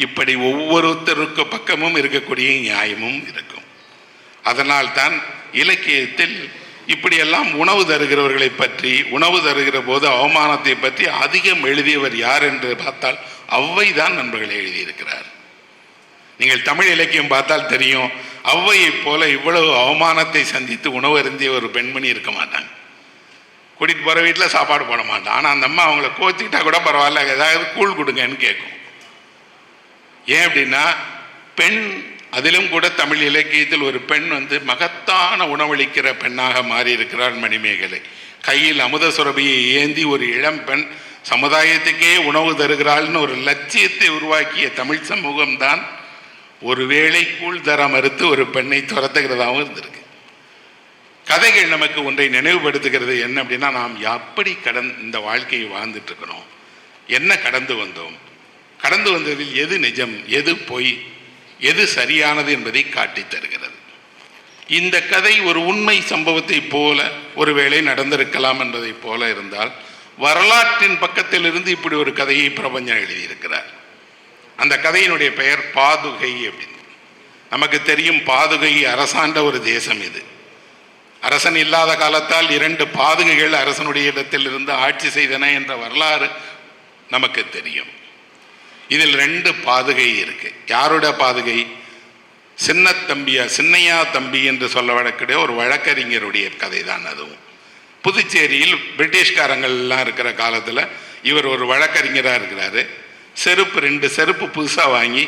இப்படி ஒவ்வொருத்தருக்கு பக்கமும் இருக்கக்கூடிய நியாயமும் இருக்கும். அதனால் தான் இலக்கியத்தில் இப்படியெல்லாம் உணவு தருகிறவர்களை பற்றி, உணவு தருகிற போது அவமானத்தை பற்றி அதிகம் எழுதியவர் யார் என்று பார்த்தால் ஔவை தான் நண்பர்களை எழுதியிருக்கிறார். நீங்கள் தமிழ் இலக்கியம் பார்த்தால் தெரியும், ஔவையை போல இவ்வளவு அவமானத்தை சந்தித்து உணவு அருந்திய ஒரு பெண்மணி இருக்க மாட்டாங்க. கூட்டிகிட்டு போகிற வீட்டில் சாப்பாடு போட மாட்டான். ஆனால் அந்த அம்மா அவங்கள கோச்சிக்கிட்டா கூட பரவாயில்ல, ஏதாவது கூழ் கொடுங்கன்னு கேட்கும். ஏன் அப்படின்னா, பெண், அதிலும் கூட தமிழ் இலக்கியத்தில் ஒரு பெண் வந்து மகத்தான உணவளிக்கிற பெண்ணாக மாறி இருக்கிறாள் மணிமேகலை. கையில் அமுத சுரபியை ஏந்தி ஒரு இளம் பெண் சமுதாயத்துக்கே உணவு தருகிறாள்னு ஒரு லட்சியத்தை உருவாக்கிய தமிழ் சமூகம்தான் ஒருவேளை கூழ் தர மறுத்து ஒரு பெண்ணை துரத்துகிறதாகவும் இருந்திருக்கு. கதைகள் நமக்கு ஒன்றை நினைவுபடுத்துகிறது. என்ன அப்படின்னா, நாம் எப்படி இந்த வாழ்க்கையை வாழ்ந்துட்டு இருக்கணும், என்ன கடந்து வந்தோம், கடந்து வந்ததில் எது நிஜம் எது பொய், எது சரியானது என்பதை காட்டித் தருகிறது. இந்த கதை ஒரு உண்மை சம்பவத்தை போல ஒருவேளை நடந்திருக்கலாம் என்பதை போல இருந்தால், வரலாற்றின் பக்கத்திலிருந்து இப்படி ஒரு கதையை பிரபஞ்சன் எழுதியிருக்கிறார். அந்த கதையினுடைய பெயர் பாதுகை அப்படின்னு. நமக்கு தெரியும், பாதுகை அரசாண்ட ஒரு தேசம் இது. அரசன் இல்லாத காலத்தால் 2 பாதுகைகள் அரசனுடைய இடத்தில் இருந்து ஆட்சி செய்தன என்ற வரலாறு நமக்கு தெரியும். இதில் 2 பாதுகை இருக்கு. யாரோட பாதுகை? சின்னையா தம்பி என்று சொல்ல வழக்கூடிய ஒரு வழக்கறிஞருடைய கதை தான் அதுவும். புதுச்சேரியில் பிரிட்டிஷ்காரங்கள்லாம் இருக்கிற காலத்தில் இவர் ஒரு வழக்கறிஞராக இருக்கிறாரு. 2 செருப்பு புதுசாக வாங்கி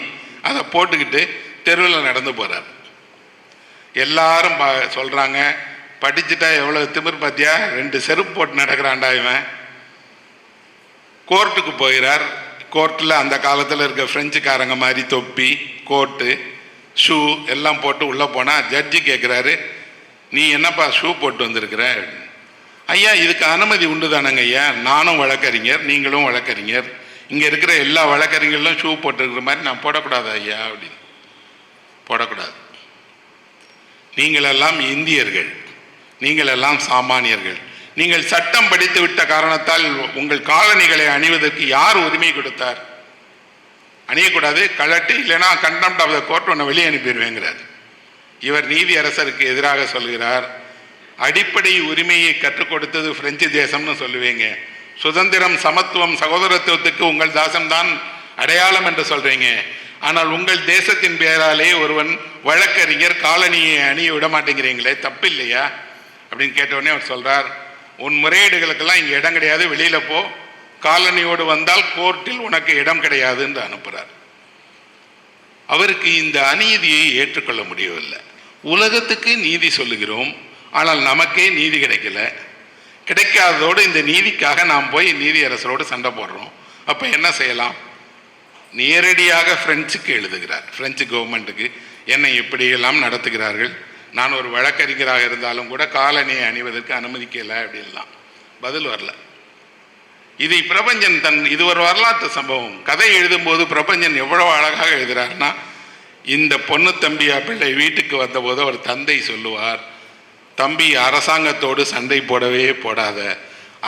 அதை போட்டுக்கிட்டு தெருவில் நடந்து போகிறார். எல்லாரும் சொல்கிறாங்க, படிச்சுட்டா எவ்வளோ திமிர் பார்த்தியா, 2 செருப்பு போட்டு நடக்கிறான்டா இவன். கோர்ட்டுக்கு போகிறார். கோர்ட்டில் அந்த காலத்தில் இருக்க பிரெஞ்சுக்காரங்க மாதிரி தொப்பி, கோட்டு, ஷூ எல்லாம் போட்டு உள்ளே போனால் ஜட்ஜி கேட்குறாரு, நீ என்னப்பா ஷூ போட்டு வந்திருக்கிற? ஐயா, இதுக்கு அனுமதி உண்டு தானங்க ஐயா, நானும் வழக்கறிஞர், நீங்களும் வழக்கறிஞர், இங்கே இருக்கிற எல்லா வழக்கறிஞர்களும் ஷூ போட்டுருக்கிற மாதிரி நான் போடக்கூடாது ஐயா அப்படின்னு. போடக்கூடாது. நீங்களெல்லாம் இந்தியர்கள், நீங்களெல்லாம் சாமானியர்கள். நீங்கள் சட்டம் படித்து விட்ட காரணத்தால் உங்கள் காலணிகளை அணிவதற்கு யார் உரிமை கொடுத்தார்? அணியக்கூடாது, கழட்டு, இல்லைன்னா கண்டெம்ட் ஆஃப் த கோர்ட் ஒன்று வெளியே அனுப்பிடுவேங்கிறார். இவர் நீதி அரசருக்கு எதிராக சொல்கிறார், அடிப்படை உரிமையை கற்றுக் கொடுத்தது பிரெஞ்சு தேசம்னு சொல்லுவீங்க, சுதந்திரம், சமத்துவம், சகோதரத்துவத்துக்கு உங்கள் தேசம்தான் அடையாளம் என்று சொல்றீங்க. ஆனால் உங்கள் தேசத்தின் பெயராலே ஒருவன் வழக்கறிஞர் காலனியை அணிய விட மாட்டேங்கிறீங்களே, தப்பு இல்லையா அப்படின்னு கேட்டவுடனே அவர் சொல்றார், உன் முறையீடுகளுக்கெல்லாம் இங்கே இடம் கிடையாது, வெளியில போ, காலனியோடு வந்தால் கோர்ட்டில் உனக்கு இடம் கிடையாது என்று அனுப்புகிறார். அவருக்கு இந்த அநீதியை ஏற்றுக்கொள்ள முடியவில்லை. உலகத்துக்கு நீதி சொல்லுகிறோம், ஆனால் நமக்கே நீதி கிடைக்கல. கிடைக்காததோடு இந்த நீதிக்காக நாம் போய் நீதி அரசரோடு சண்டை போடுறோம். அப்போ என்ன செய்யலாம்? நேரடியாக பிரெஞ்சுக்கு எழுதுகிறார். பிரெஞ்சு கவர்மெண்ட்டுக்கு என்னை இப்படியெல்லாம் நடத்துகிறார்கள், நான் ஒரு வழக்கறிஞராக இருந்தாலும் கூட காலணியை அணிவதற்கு அனுமதிக்கலை அப்படின்லாம். பதில் வரல. இதை பிரபஞ்சன் இது ஒரு வரலாற்று சம்பவம். கதை எழுதும்போது பிரபஞ்சன் எவ்வளவு அழகாக எழுதுகிறார்னா, இந்த பொண்ணு தம்பியா பிள்ளை வீட்டுக்கு வந்தபோது அவர் தந்தை சொல்லுவார், தம்பி, அரசாங்கத்தோடு சண்டை போடவே போடாத,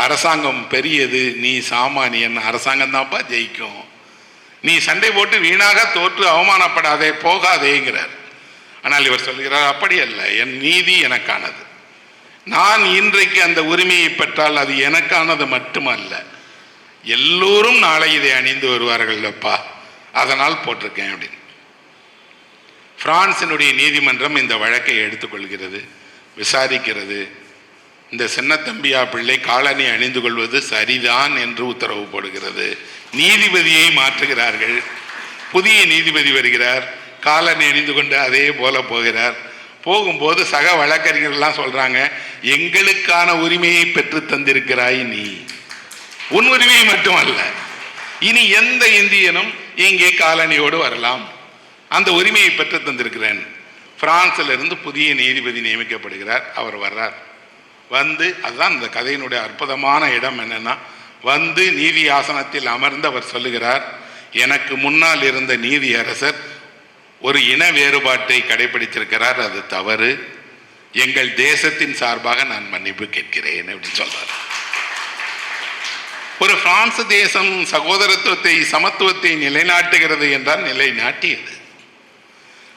அரசாங்கம் பெரியது, நீ சாமானியன், அரசாங்கம் தான்ப்பா ஜெயிக்கும், நீ சண்டை போட்டு வீணாக தோற்று அவமானப்படாதே, போகாதேங்கிறார். ஆனால் இவர் சொல்கிறார், அப்படி அல்ல, என் நீதி எனக்கானது, நான் இன்றைக்கு அந்த உரிமையை பெற்றால் அது எனக்கானது மட்டுமல்ல, எல்லோரும் நாளை இதை அணிந்து வருவார்கள் அப்பா, அதனால் போட்டிருக்கேன் அப்படின்னு. பிரான்சினுடைய நீதிமன்றம் இந்த வழக்கை எடுத்துக்கொள்கிறது, விசாரிக்கிறது. இந்த சின்னத்தம்பியா பிள்ளை காலணி அணிந்து கொள்வது சரிதான் என்று உத்தரவு போடுகிறது. நீதிபதியை மாற்றுகிறார்கள். புதிய நீதிபதி வருகிறார், காலணி அணிந்து கொண்டு அதே போல போகிறார். போகும்போது சக வழக்கறிஞர்கள்லாம் சொல்றாங்க, எங்களுக்கான உரிமையை பெற்று தந்திருக்கிறாய் நீ, உன் உரிமையை மட்டுமல்ல, இனி எந்த இந்தியனும் இங்கே காலணியோடு வரலாம், அந்த உரிமையை பெற்று தந்திருக்கிறேன். பிரான்சில் இருந்து புதிய நீதிபதி நியமிக்கப்படுகிறார். அவர் வர்றார். வந்து, அதுதான் இந்த கதையினுடைய அற்புதமான இடம் என்னன்னா, வந்து நீதி ஆசனத்தில் அமர்ந்து அவர் சொல்லுகிறார், எனக்கு முன்னால் இருந்த நீதி அரசர் ஒரு இன வேறுபாட்டை கடைபிடித்திருக்கிறார், அது தவறு, எங்கள் தேசத்தின் சார்பாக நான் மன்னிப்பு கேட்கிறேன் அப்படின்னு சொல்றார். ஒரு பிரான்ஸ் தேசம் சகோதரத்துவத்தை, சமத்துவத்தை நிலைநாட்டுகிறது என்றால் நிலைநாட்டியது.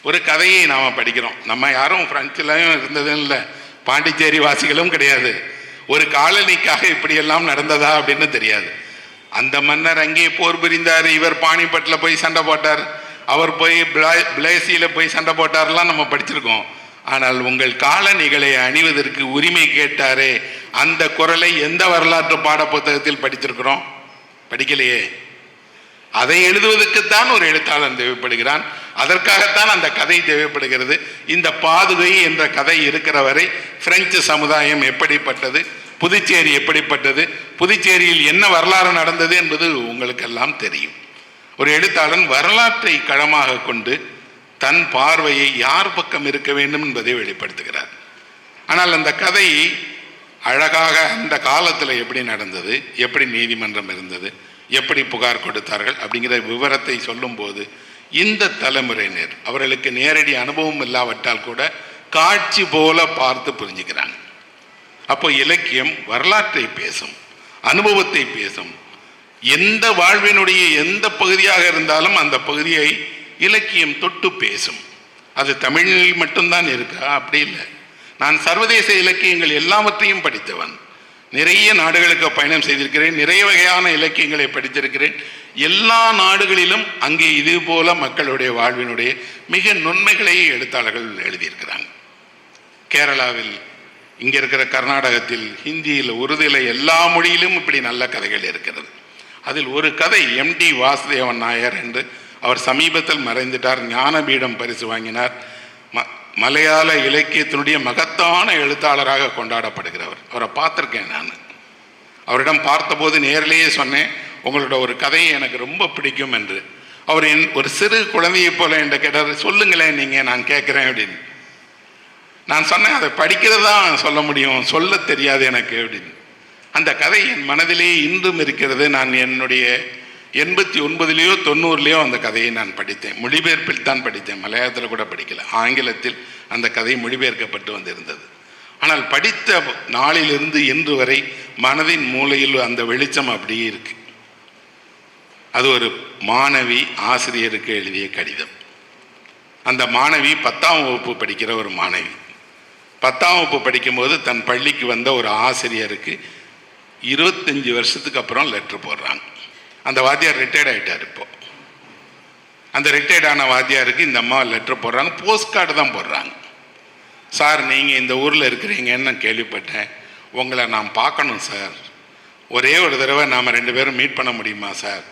ஒரு கதையை நாம் படிக்கிறோம். நம்ம யாரும் பிரெஞ்சிலையும் இருந்ததும் இல்லை, பாண்டிச்சேரி வாசிகளும் கிடையாது. ஒரு காலனிக்காக இப்படியெல்லாம் நடந்ததா அப்படின்னு தெரியாது. அந்த மன்னர் அங்கே போர் புரிந்தார், இவர் பானிபட்டில் போய் சண்டை போட்டார், அவர் போய் பிளேசியில் போய் சண்டை போட்டார்லாம் நம்ம படிச்சிருக்கோம். ஆனால் உங்கள் காலணிகளை அணிவதற்கு உரிமை கேட்டாரே, அந்த குரலை எந்த வரலாற்று பாட புத்தகத்தில் படிச்சிருக்கிறோம்? படிக்கலையே. அதை எழுதுவதற்குத்தான் ஒரு எழுத்தாளன் தேவைப்படுகிறான், அதற்காகத்தான் அந்த கதை தேவைப்படுகிறது. இந்த பாதுகை என்ற கதை இருக்கிற வரை பிரெஞ்சு சமுதாயம் எப்படிப்பட்டது, புதுச்சேரி எப்படிப்பட்டது, புதுச்சேரியில் என்ன வரலாறு நடந்தது என்பது உங்களுக்கெல்லாம் தெரியும். ஒரு எழுத்தாளன் வரலாற்றை களமாக கொண்டு தன் பார்வையை யார் பக்கம் இருக்க வேண்டும் என்பதை வெளிப்படுத்துகிறார். ஆனால் அந்த கதை அழகாக அந்த காலத்தில் எப்படி நடந்தது, எப்படி நீதிமன்றம் இருந்தது, எப்படி புகார் கொடுத்தார்கள் அப்படிங்கிற விவரத்தை சொல்லும்போது இந்த தலைமுறையினர் அவர்களுக்கு நேரடி அனுபவம் இல்லாவிட்டால் கூட காட்சி போல பார்த்து புரிஞ்சுக்கிறாங்க. அப்போ இலக்கியம் வரலாற்றை பேசும், அனுபவத்தை பேசும். எந்த வாழ்வினுடைய எந்த பகுதியாக இருந்தாலும் அந்த பகுதியை இலக்கியம் தொட்டு பேசும். அது தமிழில் மட்டும்தான் இருக்கா? அப்படி இல்லை. நான் சர்வதேச இலக்கியங்கள் எல்லாவற்றையும் படித்தவன். நிறைய நாடுகளுக்கு பயணம் செய்திருக்கிறேன், நிறைய வகையான இலக்கியங்களை படித்திருக்கிறேன். எல்லா நாடுகளிலும் அங்கே இது போல மக்களுடைய வாழ்வினுடைய மிக நுண்மைகளை எழுத்தாளர்கள் எழுதியிருக்கிறாங்க. கேரளாவில், இங்கே இருக்கிற கர்நாடகத்தில், ஹிந்தியில், உருதுல எல்லா மொழியிலும் இப்படி நல்ல கதைகள் இருக்கிறது. அதில் ஒரு கதை எம்டி வாசுதேவன் நாயர் என்று, அவர் சமீபத்தில் மறைந்துட்டார், ஞானபீடம் பரிசு வாங்கினார். மலையாள இலக்கியத்தினுடைய மகத்தான எழுத்தாளராக கொண்டாடப்படுகிறவர். அவரை பார்த்துருக்கேன் நான். அவரிடம் பார்த்தபோது நேரிலேயே சொன்னேன், உங்களோட ஒரு கதையை எனக்கு ரொம்ப பிடிக்கும் என்று. அவர் ஒரு சிறு குழந்தையை போல என்ற கேட்டார், சொல்லுங்களேன் நீங்கள், நான் கேட்குறேன் அப்படின்னு. நான் சொன்னேன், அதை படிக்கிறதா சொல்ல முடியும், சொல்ல தெரியாது எனக்கு அப்படின்னு. அந்த கதை என் மனதிலே இன்றும் இருக்கிறது. நான் என்னுடைய 89லேயோ 90லேயோ அந்த கதையை நான் படித்தேன். மொழிபெயர்ப்பில் தான் படித்தேன், மலையாளத்தில் கூட படிக்கல. ஆங்கிலத்தில் அந்த கதை மொழிபெயர்க்கப்பட்டு வந்திருந்தது. ஆனால் படித்த நாளிலிருந்து இன்று வரை மனதின் மூலையில் அந்த வெளிச்சம் அப்படியே இருக்கு. அது ஒரு மாணவி ஆசிரியருக்கு எழுதிய கடிதம். அந்த மாணவி 10ஆம் வகுப்பு படிக்கிற ஒரு மாணவி. 10ஆம் வகுப்பு படிக்கும்போது தன் பள்ளிக்கு வந்த ஒரு ஆசிரியருக்கு 25 வருஷத்துக்கு அப்புறம் லெட்டர் போடுறாங்க. அந்த வாத்தியார் ரிட்டையர்ட் ஆகிட்டார். இப்போ அந்த ரிட்டையர்ட் ஆன வாத்தியாருக்கு இந்த அம்மா லெட்டர் போடுறாங்க. போஸ்ட் கார்டு தான் போடுறாங்க. சார், நீங்கள் இந்த ஊரில் இருக்கிறீங்கன்னு நான் கேள்விப்பட்டேன், உங்களை நான் பார்க்கணும் சார். ஒரே ஒரு தடவை நாம் 2 பேரும் மீட் பண்ண முடியுமா சார்?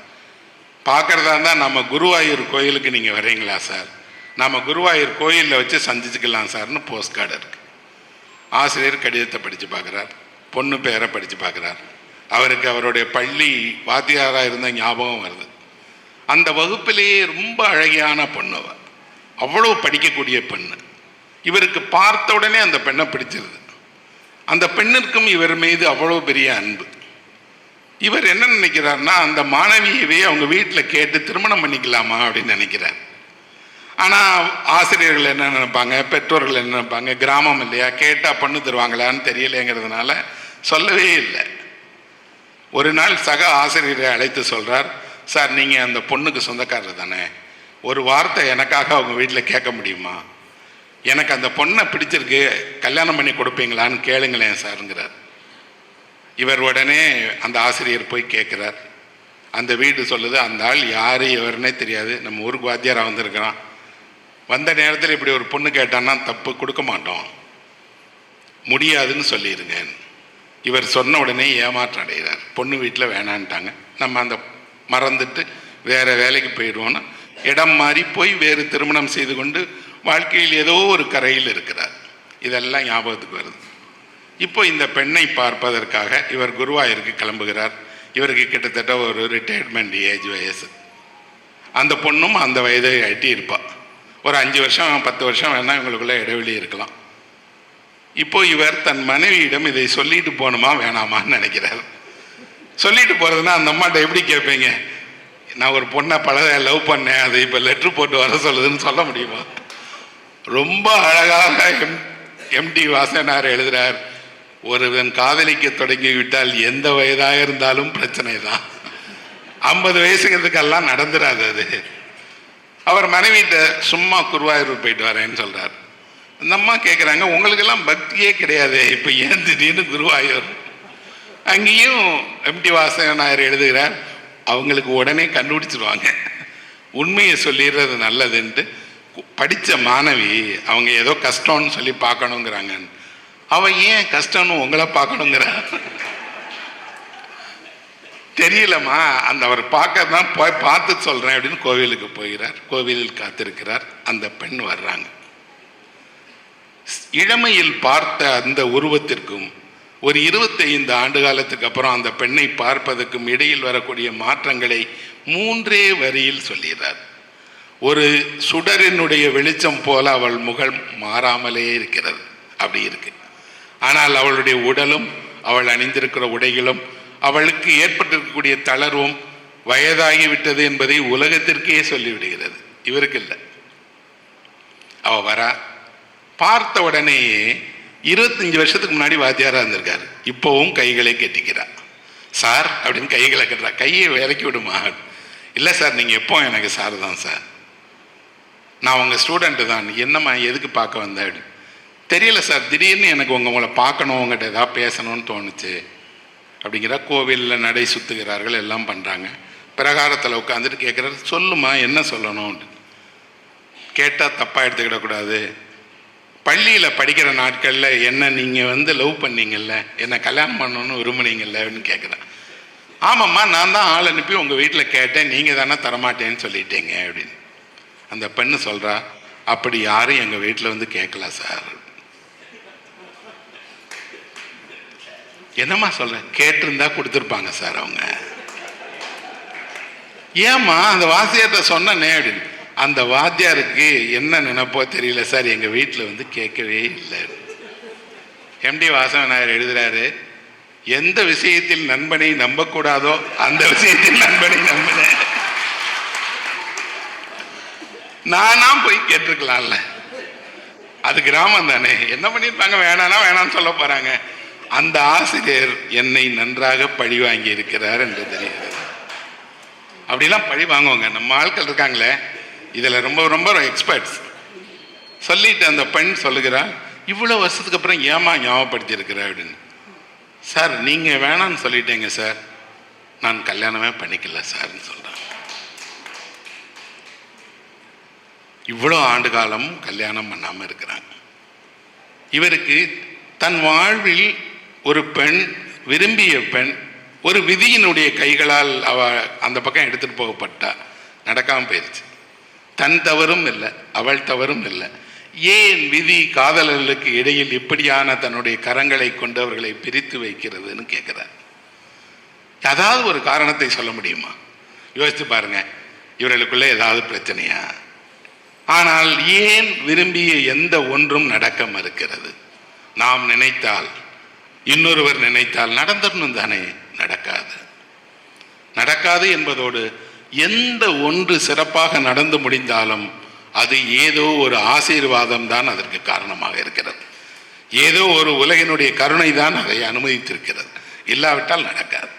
பார்க்குறதா இருந்தால் நம்ம குருவாயூர் கோயிலுக்கு நீங்கள் வர்றீங்களா சார்? நம்ம குருவாயூர் கோயிலில் வச்சு சந்திச்சுக்கலாம் சார்னு போஸ்ட் கார்டு இருக்குது. ஆசிரியர் கடிதத்தை படித்து பார்க்குறார், பொண்ணு பேரை படித்து பார்க்குறார். அவருக்கு அவருடைய பள்ளி வாத்தியாராக இருந்த ஞாபகம் வருது. அந்த வகுப்பிலேயே ரொம்ப அழகியான பொண்ணு, அவ்வளோ படிக்கக்கூடிய பெண்ணு. இவருக்கு பார்த்த உடனே அந்த பெண்ணை பிடிச்சிருது. அந்த பெண்ணிற்கும் இவர் மீது அவ்வளோ பெரிய அன்பு. இவர் என்ன நினைக்கிறார்னா, அந்த மாணவியவே அவங்க வீட்டில் கேட்டு திருமணம் பண்ணிக்கலாமா அப்படின்னு நினைக்கிறார். ஆனால் ஆசிரியர்கள் என்ன நினைப்பாங்க, பெற்றோர்கள் என்ன நினைப்பாங்க, கிராமம் இல்லையா, கேட்டால் பண்ணு தருவாங்களான்னு தெரியலைங்கிறதுனால சொல்லவே இல்லை. ஒரு நாள் சக ஆசிரியரை அழைத்து சொல்கிறார், சார், நீங்கள் அந்த பொண்ணுக்கு சொந்தக்காரர் தானே, ஒரு வார்த்தை எனக்காக அவங்க வீட்டில் கேட்க முடியுமா? எனக்கு அந்த பொண்ணை பிடிச்சிருக்கு, கல்யாணம் பண்ணி கொடுப்பீங்களான்னு கேளுங்களேன் சாருங்கிறார். இவர் உடனே அந்த ஆசிரியர் போய் கேட்குறார். அந்த வீடு சொல்லுது, அந்த ஆள் யார் எவருன்னே தெரியாது, நம்ம ஊருக்கு வாத்தியாராக வந்திருக்கிறான், வந்த நேரத்தில் இப்படி ஒரு பொண்ணு கேட்டான்னா தப்பு, கொடுக்க மாட்டோம், முடியாதுன்னு சொல்லிடுங்க. இவர் சொன்ன உடனே ஏமாற்றம் அடைகிறார். பொண்ணு வீட்டில் வேணான்ட்டாங்க, நம்ம அந்த மறந்துட்டு வேறு வேலைக்கு போயிடுவோன்னு இடம் மாறி போய் வேறு திருமணம் செய்து கொண்டு வாழ்க்கையில் ஏதோ ஒரு கரையில் இருக்கிறார். இதெல்லாம் ஞாபகத்துக்கு வருது. இப்போ இந்த பெண்ணை பார்ப்பதற்காக இவர் குருவாயூருக்கு கிளம்புகிறார். இவருக்கு கிட்டத்தட்ட ஒரு ரிட்டையர்மெண்ட் ஏஜ் வயசு. அந்த பொண்ணும் அந்த வயதை எட்டி இருப்பாள். ஒரு 5 வருஷம் 10 வருஷம் வேணால் இவங்களுக்குள்ள இடைவெளி இருக்கலாம். இப்போ இவர் தன் மனைவியிடம் இதை சொல்லிட்டு போகணுமா வேணாமான்னு நினைக்கிறார். சொல்லிட்டு போகிறதுனா அந்த அம்மாட்ட எப்படி கேட்பீங்க, நான் ஒரு பொண்ணை லவ் பண்ணேன், அதை இப்போ லெட்ரு போட்டு வர சொல்லுதுன்னு சொல்ல முடியுமா? ரொம்ப அழகாக எம்டி வாசனார் எழுதுகிறார், ஒருவன் காதலிக்க தொடங்கிவிட்டால் எந்த வயதாக இருந்தாலும் பிரச்சனை தான். 50 வயசுங்கிறதுக்கெல்லாம் நடந்துடாது அது. அவர் மனைவிட்ட சும்மா குருவாயூர் போயிட்டு வரேன்னு சொல்கிறார். அந்த அம்மா கேட்குறாங்க, உங்களுக்கெல்லாம் பக்தியே கிடையாது, இப்போ ஏன் திடீர்னு குருவாயூர்? அங்கேயும் எம்டி வாசனார் எழுதுகிறார், அவங்களுக்கு உடனே கண்டுபிடிச்சிருவாங்க, உண்மையை சொல்லிடுறது நல்லதுன்ட்டு. படித்த மாணவி அவங்க ஏதோ கஷ்டம்னு சொல்லி பார்க்கணுங்கிறாங்க, அவன் ஏன் கஷ்டம்னு உங்களை பார்க்கணுங்கிறா தெரியலம்மா. அந்த அவர் பார்க்க தான் போய் பார்த்து சொல்கிறேன் அப்படின்னு கோவிலுக்கு போகிறார். கோவிலில் காத்திருக்கிறார். அந்த பெண் வர்றாங்க. இளமையில் பார்த்த அந்த உருவத்திற்கும் ஒரு 25 ஆண்டு காலத்துக்கு அப்புறம் அந்த பெண்ணை பார்ப்பதற்கும் இடையில் வரக்கூடிய மாற்றங்களை 3 வரியில் சொல்கிறார். ஒரு சுடரினுடைய வெளிச்சம் போல அவள் முகம் மாறாமலே இருக்கிறது, அப்படி இருக்கு. ஆனால் அவளுடைய உடலும் அவள் அணிந்திருக்கிற உடைகளும் அவளுக்கு ஏற்பட்டிருக்கக்கூடிய தளர்வும் வயதாகிவிட்டது என்பதை உலகத்திற்கே சொல்லிவிடுகிறது. இவருக்கு இல்லை. அவ வரா, பார்த்த உடனேயே 25 வருஷத்துக்கு முன்னாடி வாத்தியாரா இருந்திருக்காரு, இப்போவும் கைகளை கட்டிக்கிறார். சார் அப்படின்னு கைகளை கட்டுறா. கையை இறக்கி விடுமா? இல்லை சார், நீங்கள் எப்போ எனக்கு சார் தான் சார், நான் உங்கள் ஸ்டூடெண்ட்டு தான். என்னம்மா எதுக்கு பார்க்க வந்த? அப்படி தெரியல சார், திடீர்னு எனக்கு உங்களை பார்க்கணும், உங்கள்கிட்ட ஏதாவது பேசணும்னு தோணுச்சு அப்படிங்கிற. கோவிலில் நடை சுற்றுகிறார்கள், எல்லாம் பண்ணுறாங்க. பிரகாரத்தில் உட்காந்துட்டு கேட்குறாரு, சொல்லுமா என்ன சொல்லணும்? கேட்டால் தப்பாக எடுத்துக்கிடக்கூடாது. பள்ளியில் படிக்கிற நாட்களில் என்ன நீங்கள் லவ் பண்ணீங்கல்ல, என்னை கல்யாணம் பண்ணணும்னு விரும்புனீங்கல்ல அப்படின்னு கேட்குறேன். ஆமாம்மா, நான் தான் ஆள் அனுப்பி உங்கள் வீட்டில் கேட்டேன், நீங்கள் தானே தரமாட்டேன்னு சொல்லிட்டீங்க அப்படின்னு. அந்த பெண்ணு சொல்கிறா, அப்படி யாரும் எங்கள் வீட்டில் கேட்கல சார். என்னம்மா சொல்கிறேன், கேட்டிருந்தா கொடுத்துருப்பாங்க சார் அவங்க. ஏம்மா அந்த வாத்தியார்கிட்ட சொன்னனே அப்படின்னு. அந்த வாத்தியாருக்கு என்ன நினைப்போ தெரியல சார், எங்கள் வீட்டில் கேட்கவே இல்லை. எம்டி வாசவநாயர் எழுதுறாரு, எந்த விஷயத்தில் நண்பனை நம்பக்கூடாதோ அந்த விஷயத்தில் நண்பனை நம்பினேன். நானா போய் கேட்டிருக்கலாம்ல, அது கிராமம் தானே, என்ன பண்ணியிருப்பாங்க, வேணானா வேணான்னு சொல்ல போறாங்க. அந்த ஆசிரியர் என்னை நன்றாக பழி வாங்கி இருக்கிறார் என்று தெரிகிறது. அப்படிலாம் பழி வாங்குவாங்க நம்ம ஆட்கள் இருக்காங்களே, இதில் ரொம்ப ரொம்ப எக்ஸ்பர்ட்ஸ். சொல்லிட்டு அந்த பெண் சொல்லுகிறாள், இவ்வளோ வருஷத்துக்கு அப்புறம் ஏமா ஞாபகப்படுத்தி இருக்கிற அப்படின்னு. சார் நீங்கள் வேணான்னு சொல்லிட்டேங்க சார், நான் கல்யாணமே பண்ணிக்கல சார்ன்னு சொல்கிறேன். இவ்வளோ ஆண்டு காலம் கல்யாணம் பண்ணாமல் இருக்கிறாங்க. இவருக்கு தன் வாழ்வில் ஒரு பெண், விரும்பிய பெண், ஒரு விதியினுடைய கைகளால் அவ அந்த பக்கம் எடுத்துகிட்டு போகப்பட்டா, நடக்காமல் போயிடுச்சு. தன் தவறும் இல்லை, அவள் தவறும் இல்லை. ஏன் விதி காதலர்களுக்கு இடையில் இப்படியான தன்னுடைய கரங்களை கொண்டு அவர்களை பிரித்து வைக்கிறதுன்னு கேட்குறார். ஏதாவது ஒரு காரணத்தை சொல்ல முடியுமா? யோசித்து பாருங்க, இவர்களுக்குள்ளே ஏதாவது பிரச்சனையா? ஆனால் ஏன் விரும்பிய எந்த ஒன்றும் நடக்க மறுக்கிறது? நாம் நினைத்தால், இன்னொருவர் நினைத்தால் நடந்துடணும் தானே, நடக்காது. நடக்காது என்பதோடு எந்த ஒன்று சிறப்பாக நடந்து முடிந்தாலும் அது ஏதோ ஒரு ஆசீர்வாதம் தான் அதற்கு காரணமாக இருக்கிறது. ஏதோ ஒரு உலகினுடைய கருணை தான் அதை அனுமதித்திருக்கிறது. இல்லாவிட்டால் நடக்காது.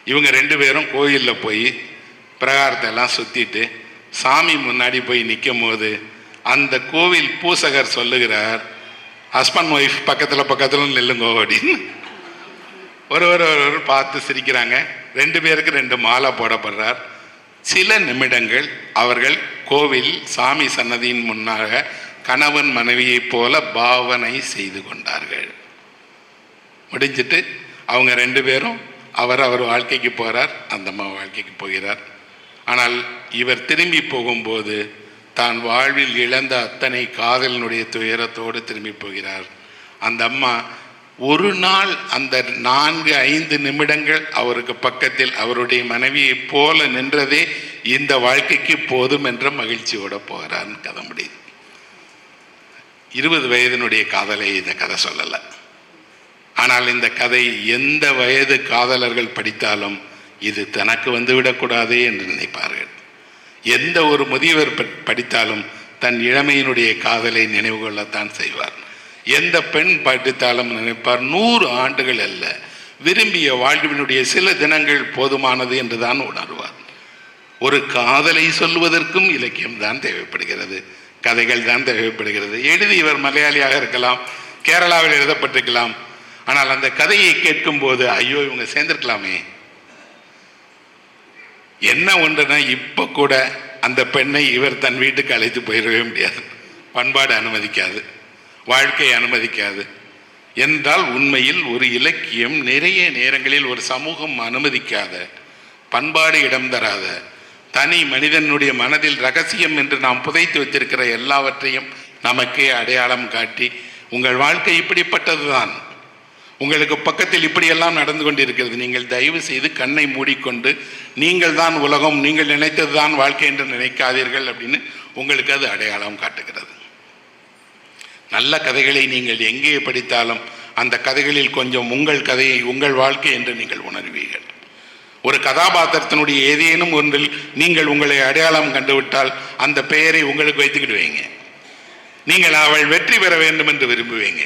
இவங்க 2 பேரும் கோயிலில் போய் பிரகாரத்தை எல்லாம் சுற்றிட்டு சாமி முன்னாடி போய் நிற்கும் போது அந்த கோவில் பூசகர் சொல்லுகிறார், ஹஸ்பண்ட் ஒய்ஃப் பக்கத்தில் நில்லுங்கோ அப்படின்னு. ஒருவர் பார்த்து சிரிக்கிறாங்க. 2 பேருக்கு 2 மாலை போடப்படுறார். சில நிமிடங்கள் அவர்கள் கோவில் சாமி சன்னதியின் முன்னாக கணவன் மனைவியைப் போல பாவனை செய்து கொண்டார்கள். முடிஞ்சிட்டு அவங்க 2 பேரும் அவர் வாழ்க்கைக்கு போகிறார், அந்த அம்மா வாழ்க்கைக்கு போகிறார். ஆனால் இவர் திரும்பி போகும்போது தான் வாழ்வில் இழந்த அத்தனை காதலினுடைய துயரத்தோடு திரும்பி போகிறார். அந்த அம்மா ஒரு நாள் அந்த 4-5 நிமிடங்கள் அவருக்கு பக்கத்தில் அவருடைய மனைவியைப் போல நின்றதே இந்த வாழ்க்கைக்கு போதும் என்ற மகிழ்ச்சியோட போகிறார்னு கதை முடியுது. 20 வயதினுடைய காதலை இந்த கதை சொல்லலை. ஆனால் இந்த கதை எந்த வயது காதலர்கள் படித்தாலும் இது தனக்கு வந்துவிடக்கூடாதே என்று நினைப்பார்கள். எந்த ஒரு முதியவர் படித்தாலும் தன் இளமையினுடைய காதலை நினைவு கொள்ளத்தான் செய்வார். எந்த பெண் படித்தாலும் நினைப்பார், 100 ஆண்டுகள் அல்ல, விரும்பிய வாழ்வினுடைய சில தினங்கள் போதுமானது என்று தான் உணர்வார். ஒரு காதலை சொல்வதற்கும் இலக்கியம் தான் தேவைப்படுகிறது, கதைகள் தான் தேவைப்படுகிறது. எழுதியவர் மலையாளியாக இருக்கலாம், கேரளாவில் எழுதப்பட்டிருக்கலாம். ஆனால் அந்த கதையை கேட்கும் போது ஐயோ இவங்க சேர்ந்திருக்கலாமே. என்ன ஒன்றுனா, இப்போ கூட அந்த பெண்ணை இவர் தன் வீட்டுக்கு அழைத்து போயிடவே முடியாது. பண்பாடு அனுமதிக்காது, வாழ்க்கை அனுமதிக்காது. என்றால் உண்மையில் ஒரு இலக்கியம் நிறைய நேரங்களில் ஒரு சமூகம் அனுமதிக்காத, பண்பாடு இடம் தராத, தனி மனிதனுடைய மனதில் ரகசியம் என்று நாம் புதைத்து வைத்திருக்கிற எல்லாவற்றையும் நமக்கே அடையாளம் காட்டி, உங்கள் வாழ்க்கை இப்படிப்பட்டது தான், உங்களுக்கு பக்கத்தில் இப்படியெல்லாம் நடந்து கொண்டிருக்கிறது, நீங்கள் தயவு செய்து கண்ணை மூடிக்கொண்டு நீங்கள் தான் உலகம், நீங்கள் நினைத்தது தான் வாழ்க்கை என்று நினைக்காதீர்கள் அப்படின்னு உங்களுக்கு அது அடையாளம் காட்டுகிறது. நல்ல கதைகளை நீங்கள் எங்கே படித்தாலும் அந்த கதைகளில் கொஞ்சம் உங்கள் கதையை, உங்கள் வாழ்க்கை என்று நீங்கள் உணர்வீர்கள். ஒரு கதாபாத்திரத்தினுடைய ஏதேனும் ஒன்றில் நீங்கள் உங்களை அடையாளம் கண்டுவிட்டால் அந்த பெயரை உங்களுக்கு வைத்துக்கிடுவீங்க. நீங்கள் அவள் வெற்றி பெற வேண்டும் என்று விரும்புவீங்க.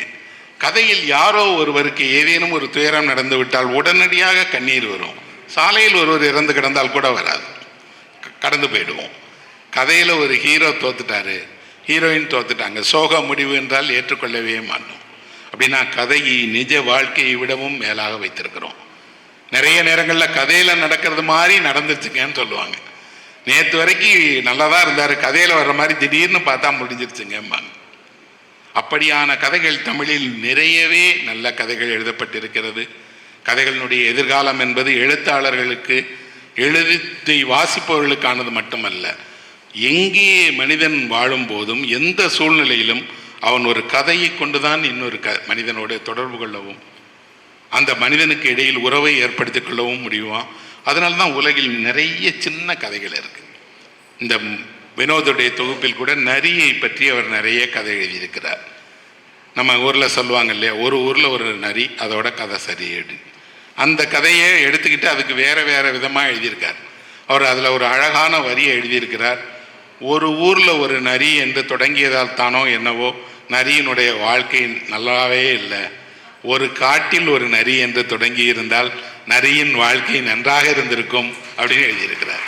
கதையில் யாரோ ஒருவருக்கு ஏதேனும் ஒரு துயரம் நடந்து விட்டால் உடனடியாக கண்ணீர் வரும். சாலையில் ஒருவர் இறந்து கிடந்தால் கூட வராது, கடந்து போயிடுவோம். கதையில் ஒரு ஹீரோ தோத்துட்டாரு, ஹீரோயின் தோத்துட்டாங்க, சோக முடிவு என்றால் ஏற்றுக்கொள்ளவே மாட்டோம். அப்படின்னா கதையை நிஜ வாழ்க்கையை விடவும் மேலாக வைத்திருக்கிறோம். நிறைய நேரங்களில் கதையில் நடக்கிறது மாதிரி நடந்துருச்சுங்கன்னு சொல்லுவாங்க. நேற்று வரைக்கும் நல்லா தான் இருந்தார், கதையில் வர்ற மாதிரி திடீர்னு பார்த்தா முடிஞ்சிருச்சுங்கம்பாங்க. அப்படியான கதைகள் தமிழில் நிறையவே நல்ல கதைகள் எழுதப்பட்டிருக்கிறது. கதைகளினுடைய எதிர்காலம் என்பது எழுத்தாளர்களுக்கு, எழுத்தை வாசிப்பவர்களுக்கானது மட்டுமல்ல. எங்கே மனிதன் வாழும் போதும் எந்த சூழ்நிலையிலும் அவன் ஒரு கதையை கொண்டுதான் இன்னொரு மனிதனோடு தொடர்பு கொள்ளவும், அந்த மனிதனுக்கு இடையில் உறவை ஏற்படுத்திக் கொள்ளவும் முடியுமா. அதனால தான் உலகில் நிறைய சின்ன கதைகள் இருக்கு. இந்த வினோதுடைய தொகுப்பில் கூட நரியை பற்றி அவர் நிறைய கதை எழுதியிருக்கிறார். நம்ம ஊரில் சொல்லுவாங்க இல்லையா, ஒரு ஊரில் ஒரு நரி, அதோட கதை சரியேடு. அந்த கதையை எடுத்துக்கிட்டு அதுக்கு வேறு வேறு விதமாக எழுதியிருக்கார். அவர் அதில் ஒரு அழகான வரியை எழுதியிருக்கிறார். ஒரு ஊரில் ஒரு நரி என்று தொடங்கியதால் தானோ என்னவோ நரியினுடைய வாழ்க்கை நல்லாவே இல்லை. ஒரு காட்டில் ஒரு நரி என்று தொடங்கி இருந்தால் நரியின் வாழ்க்கை நன்றாக இருந்திருக்கும் அப்படின்னு எழுதியிருக்கிறார்.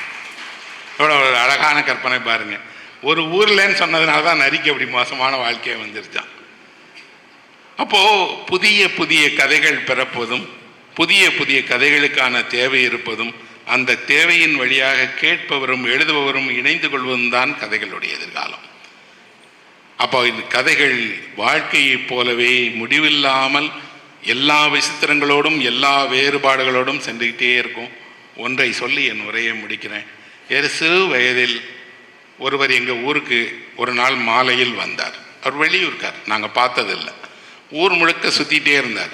எவ்வளோ ஒரு அழகான கற்பனை பாருங்க. ஒரு ஊர்லன்னு சொன்னதுனால தான் நரிக்கு அப்படி மோசமான வாழ்க்கையை வந்துருச்சான். அப்போ புதிய புதிய கதைகள் பிறப்பதும், புதிய புதிய கதைகளுக்கான தேவை இருப்பதும், அந்த தேவையின் வழியாக கேட்பவரும் எழுதுபவரும் இணைந்து கொள்வதும் தான் கதைகளுடைய எதிர்காலம். அப்போ இந்த கதைகள் வாழ்க்கையைப் போலவே முடிவில்லாமல் எல்லா விசித்திரங்களோடும் எல்லா வேறுபாடுகளோடும் சென்றுக்கிட்டே இருக்கும். ஒன்றை சொல்லி என் உரையை முடிக்கிறேன். சிறு வயதில் ஒருவர் எங்கள் ஊருக்கு ஒரு நாள் மாலையில் வந்தார். அவர் வெளியூர்க்கார், நாங்கள் பார்த்ததில்லை. ஊர் முழுக்க சுற்றிகிட்டே இருந்தார்.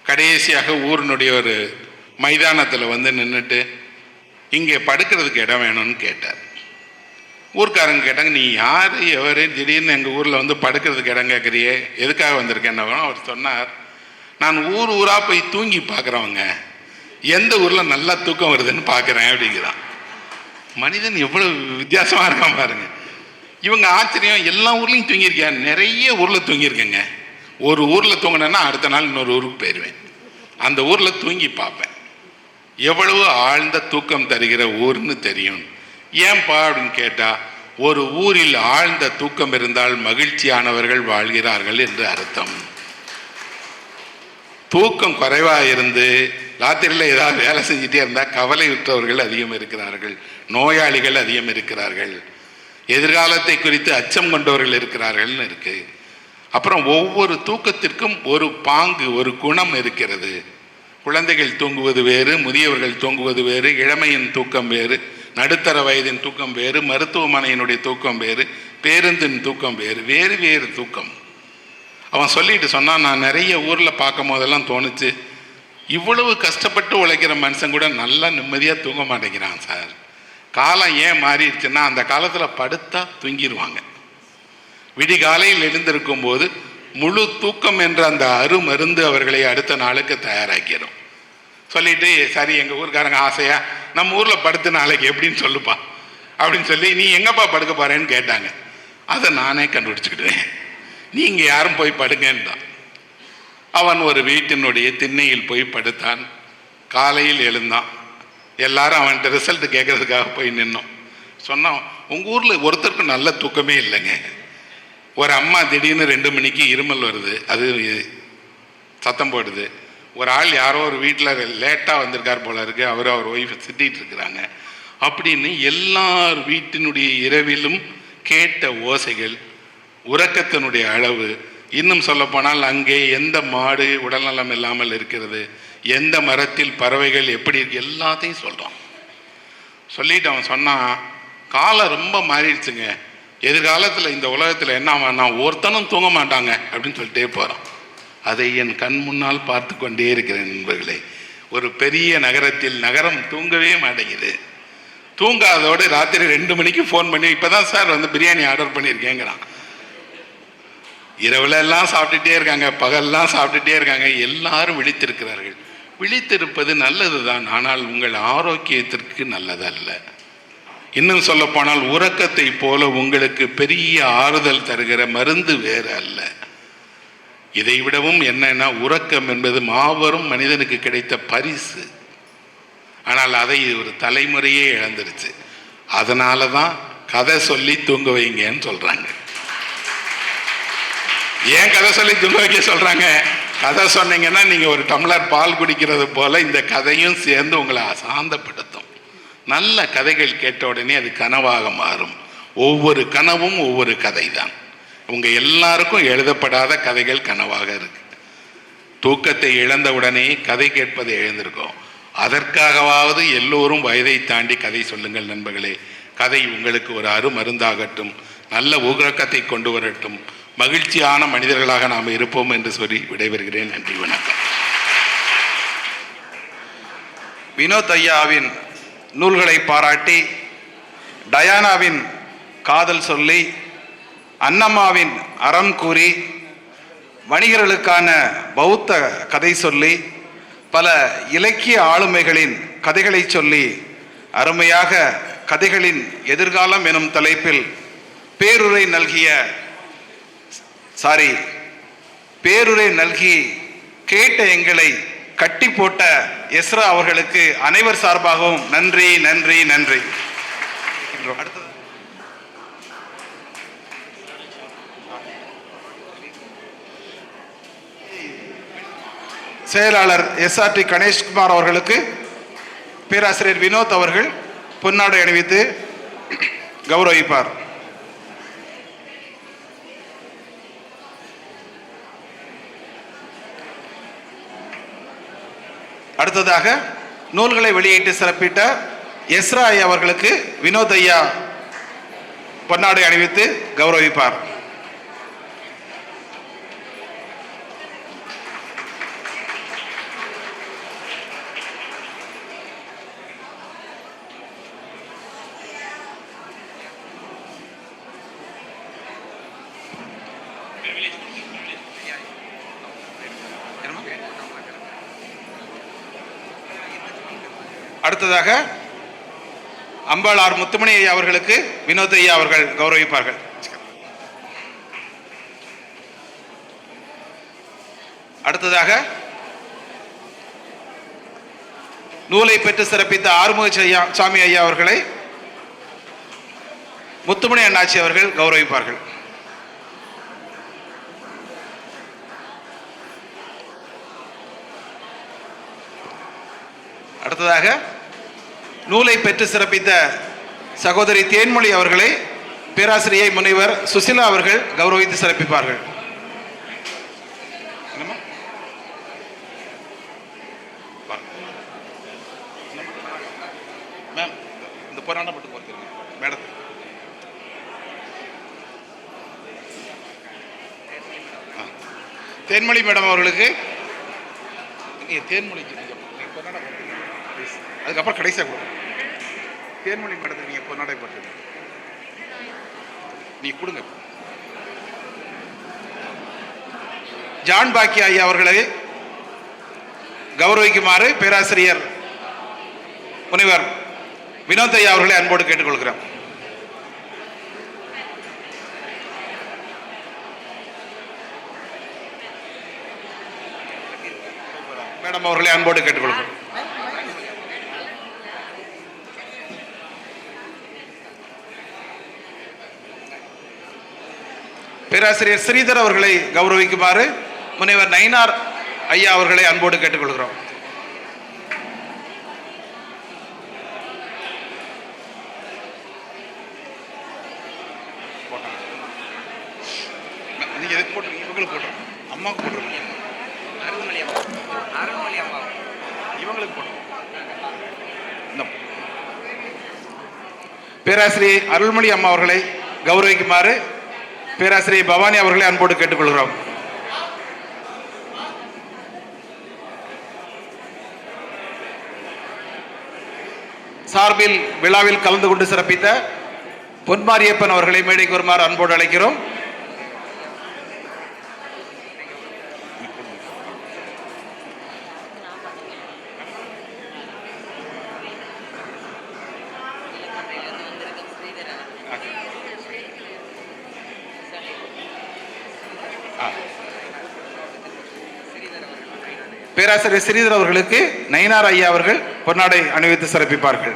கடைசியாக ஊரினுடைய ஒரு மைதானத்தில் வந்து நின்றுட்டு இங்கே படுக்கிறதுக்கு இடம் வேணும்னு கேட்டார். ஊர்க்காரங்க கேட்டாங்க, நீ யார் எவர் திடீர்னு எங்கள் ஊரில் வந்து படுக்கிறதுக்கு இடம் கேட்குறியே, எதுக்காக வந்திருக்கேன்னு அவர் சொன்னார், நான் ஊர் ஊராக போய் தூங்கி பார்க்குறவங்க, எந்த ஊரில் நல்லா தூக்கம் வருதுன்னு பார்க்குறேன் அப்படிங்கிறான். மனிதன் எவ்வளோ வித்தியாசமாக இருக்கான் பாருங்க. இவங்க ஆச்சரியம், எல்லா ஊர்லேயும் தூங்கியிருக்கேன், நிறைய ஊரில் தூங்கியிருக்கேங்க. ஒரு ஊரில் தூங்கினேன்னா அடுத்த நாள் இன்னொரு ஊருக்கு போயிடுவேன், அந்த ஊரில் தூங்கி பார்ப்பேன். எவ்வளவு ஆழ்ந்த தூக்கம் தருகிற ஊர்னு தெரியும். ஏன்பா அப்படின்னு கேட்டால், ஒரு ஊரில் ஆழ்ந்த தூக்கம் இருந்தால் மகிழ்ச்சியானவர்கள் வாழ்கிறார்கள் என்று அர்த்தம். தூக்கம் குறைவாக இருந்து ராத்திரியில் ஏதாவது வேலை செஞ்சுட்டே இருந்தால் கவலை விட்டவர்கள் அதிகம் இருக்கிறார்கள், நோயாளிகள் அதிகம் இருக்கிறார்கள், எதிர்காலத்தை குறித்து அச்சம் கொண்டவர்கள் இருக்கிறார்கள்னு இருக்கு. அப்புறம் ஒவ்வொரு தூக்கத்திற்கும் ஒரு பாங்கு, ஒரு குணம் இருக்கிறது. குழந்தைகள் தூங்குவது வேறு, முதியவர்கள் தூங்குவது வேறு, இளமையின் தூக்கம் வேறு, நடுத்தர வயதின் தூக்கம் வேறு, மருத்துவமனையினுடைய தூக்கம் வேறு, பேருந்தின் தூக்கம் வேறு, வேறு வேறு தூக்கம். அவன் சொல்லிட்டு சொன்னான், நான் நிறைய ஊரில் பார்க்கும் போதெல்லாம் தோணுச்சு, இவ்வளவு கஷ்டப்பட்டு உழைக்கிற மனுஷன் கூட நல்லா நிம்மதியாக தூங்க மாட்டேங்கிறான் சார். காலம் ஏன் மாறிடுச்சுன்னா, அந்த காலத்தில் படுத்தா தூங்கிடுவாங்க. விடிகாலையில் எழுந்திருக்கும் போது முழு தூக்கம் என்ற அந்த அருமருந்து அவர்களை அடுத்த நாளுக்கு தயாராக்கிடும். சொல்லிட்டு, சரி எங்கள் ஊருக்காரங்க ஆசையா நம்ம ஊரில் படுத்து நாளைக்கு எப்படின்னு சொல்லுப்பா அப்படின்னு சொல்லி, நீ எங்கப்பா படுக்க போறேன்னு கேட்டாங்க. அதை நானே கண்டுபிடிச்சிக்கிடுவேன், நீங்கள் யாரும் போய் படுங்கன்றான். அவன் ஒரு வீட்டினுடைய திண்ணையில் போய் படுத்தான். காலையில் எழுந்தான். எல்லாரும் அவன்கிட்ட ரிசல்ட் கேட்கறதுக்காக போய் நின்னோம். சொன்னான், உங்கள் ஊரில் ஒருத்தருக்கும் நல்ல தூக்கமே இல்லைங்க. ஒரு அம்மா திடீர்னு 2 மணிக்கு இருமல் வருது, அது சத்தம் போடுது. ஒரு ஆள் யாரோ ஒரு வீட்டில் லேட்டாக வந்திருக்கார் போல இருக்கு, அவர் ஒய்ஃபை திட்டிகிட்டு இருக்கிறாங்க அப்படின்னு எல்லார் வீட்டினுடைய இரவிலும் கேட்ட ஓசைகள், உறக்கத்தினுடைய அளவு. இன்னும் சொல்லப்போனால் அங்கே எந்த மாடு உடல்நலம் இல்லாமல் இருக்கிறது, எந்த மரத்தில் பறவைகள் எப்படி இருக்கு, எல்லாத்தையும் சொல்கிறான். சொல்லிட்டு அவன் சொன்னான், காலம் ரொம்ப மாறிடுச்சுங்க, எதிர்காலத்தில் இந்த உலகத்தில் என்ன ஆவான்னா ஒருத்தனும் தூங்க மாட்டாங்க அப்படின்னு சொல்லிட்டே போகிறான். அதை என் கண் முன்னால் பார்த்து கொண்டே இருக்கிறேன் நண்பர்களே. ஒரு பெரிய நகரத்தில் நகரம் தூங்கவே மாட்டேங்குது. தூங்காதோடு ராத்திரி 2 மணிக்கு ஃபோன் பண்ணி, இப்போ தான் சார் வந்து பிரியாணி ஆர்டர் பண்ணியிருக்கேங்கிறான். இரவுல எல்லாம் சாப்பிட்டுட்டே இருக்காங்க, பகல்லாம் சாப்பிட்டுட்டே இருக்காங்க, எல்லாரும் விழித்திருக்கிறார்கள். விழித்திருப்பது நல்லதுதான், ஆனால் உங்கள் ஆரோக்கியத்திற்கு நல்லதல்ல. இன்னும் சொல்லப்போனால் உறக்கத்தை போல உங்களுக்கு பெரிய ஆறுதல் தருகிற மருந்து வேறு அல்ல. இதைவிடவும் என்னன்னா, உறக்கம் என்பது மாபெரும் மனிதனுக்கு கிடைத்த பரிசு. ஆனால் அதை ஒரு தலைமுறையே இழந்துருச்சு. அதனால தான் கதை சொல்லி தூங்க வைங்கன்னு சொல்றாங்க. ஏன் கதை சொல்லி தூங்க வைக்க சொல்றாங்க? கதை சொன்னீங்கன்னா நீங்க ஒரு டம்ளர் பால் குடிக்கிறது போல இந்த கதையும் சேர்ந்து உங்களை சாந்தப்படுத்தும். நல்ல கதைகள் கேட்ட உடனே அது கனவாக மாறும். ஒவ்வொரு கனவும் ஒவ்வொரு கதை தான். உங்க எல்லாருக்கும் எழுதப்படாத கதைகள் கனவாக இருக்கு. தூக்கத்தை இழந்த உடனே கதை கேட்பதை எழுந்திருக்கோம். அதற்காகவாவது எல்லோரும் வயதை தாண்டி கதை சொல்லுங்கள் நண்பர்களே. கதை உங்களுக்கு ஒரு அருமருந்தாகட்டும், நல்ல உறக்கத்தை கொண்டு வரட்டும், மகிழ்ச்சியான மனிதர்களாக நாம் இருப்போம் என்று சொல்லி விடைபெறுகிறேன். நன்றி, வணக்கம். வினோத் ஐயாவின் நூல்களை பாராட்டி, டயானாவின் காதல் சொல்லி, அன்னம்மாவின் அறம் கூறி, வணிகர்களுக்கான பௌத்த கதை சொல்லி, பல இலக்கிய ஆளுமைகளின் கதைகளை சொல்லி, அருமையாக கதைகளின் எதிர்காலம் எனும் தலைப்பில் பேருரை நல்கி கேட்ட எங்களை கட்டி போட்ட எஸ்ரா அவர்களுக்கு அனைவர் சார்பாகவும் நன்றி நன்றி நன்றி. செயலாளர் SRT கணேஷ்குமார் அவர்களுக்கு பேராசிரியர் வினோத் அவர்கள் பொன்னாடை அணிவித்து கௌரவிப்பார். அடுத்ததாக நூல்களை வெளியிட்டு சிறப்பிட்ட எஸ்ரா ஐயா அவர்களுக்கு வினோத் ஐயா பொன்னாடை அணிவித்து கௌரவிப்பார். அடுத்ததாக அம்பாள் முத்துமணி ஐயா அவர்களுக்கு வினோத் ஐயா அவர்கள் கௌரவிப்பார்கள். அடுத்ததாக நூலை பெற்று சிறப்பித்த ஆறுமுக சாமி ஐயா அவர்களை முத்துமணி அண்ணாச்சி அவர்கள் கௌரவிப்பார்கள். அடுத்ததாக நூலை பெற்று சிறப்பித்த சகோதரி தேன்மொழி அவர்களை பேராசிரியை முனைவர் சுசிலா அவர்கள் கௌரவித்து சிறப்பிப்பார்கள். தேன்மொழி மேடம் அவர்களுக்கு தேன்மொழிக்கு அதுக்கப்புறம் கடைசியாக கொடுங்க. தேன்மொழி மேடத்துக்கு நீங்கள் பொன்னாடை போட்டு நீ கொடுங்க. ஜான் பாக்கி ஐயா அவர்களை கௌரவிக்குமாறு பேராசிரியர் முனைவர் வினோத் ஐயா அவர்களை அன்போடு கேட்டுக்கொள்கிறோம். மேடம் அவர்களை அன்போடு கேட்டுக்கொள்கிறோம். பேராசிரியர் ஸ்ரீதர் அவர்களை கௌரவிக்குமாறு முனைவர் நயினார் ஐயா அவர்களை அன்போடு கேட்டுக்கொள்கிறோம். நீங்க எதுக்கு போட்டுருங்க? இவங்களுக்கு போட்டுருங்க, அம்மாவுக்கு போட்டுருங்க, இவங்களுக்கு போட்டுருங்க. பேராசிரியை அருள்மொழி அம்மா அவர்களை கௌரவிக்குமாறு பேராசிரியை பவானி அவர்களை அன்போடு கேட்டுக்கொள்கிறோம். சார்பில் விழாவில் கலந்து கொண்டு சிறப்பித்த பொன்மாரியப்பன் அவர்களை மேடைக்கு வருமாறு அன்போடு அழைக்கிறோம். பேராசிரியர் ஸ்ரீதர் அவர்களுக்கு நயினார் ஐயா அவர்கள் பொன்னாடை அணிவித்து சிறப்பிப்பார்கள்.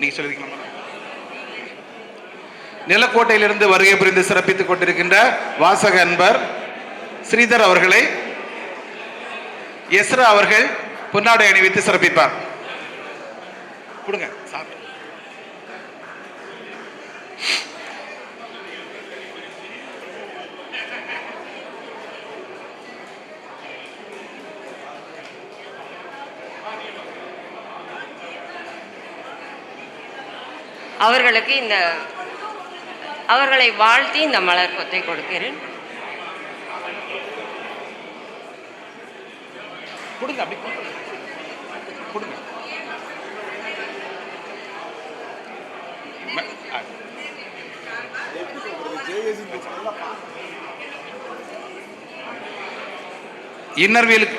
நீங்க சொல்லிருக்கீங்களா? நிலக்கோட்டையிலிருந்து வருகை புரிந்து சிறப்பித்துக் கொண்டிருக்கின்ற வாசக அன்பர் ஸ்ரீதர் அவர்களை எஸ்ரா அவர்கள் பொன்னாடை அணிவித்து சிறப்பிப்பார். கொடுங்க. அவர்களுக்கு அவர்களை வாழ்த்தி இந்த மலர் கொத்தை கொடுக்கிறேன். கொடுங்க, அப்படி கொடுங்க. இன்னர்வீல்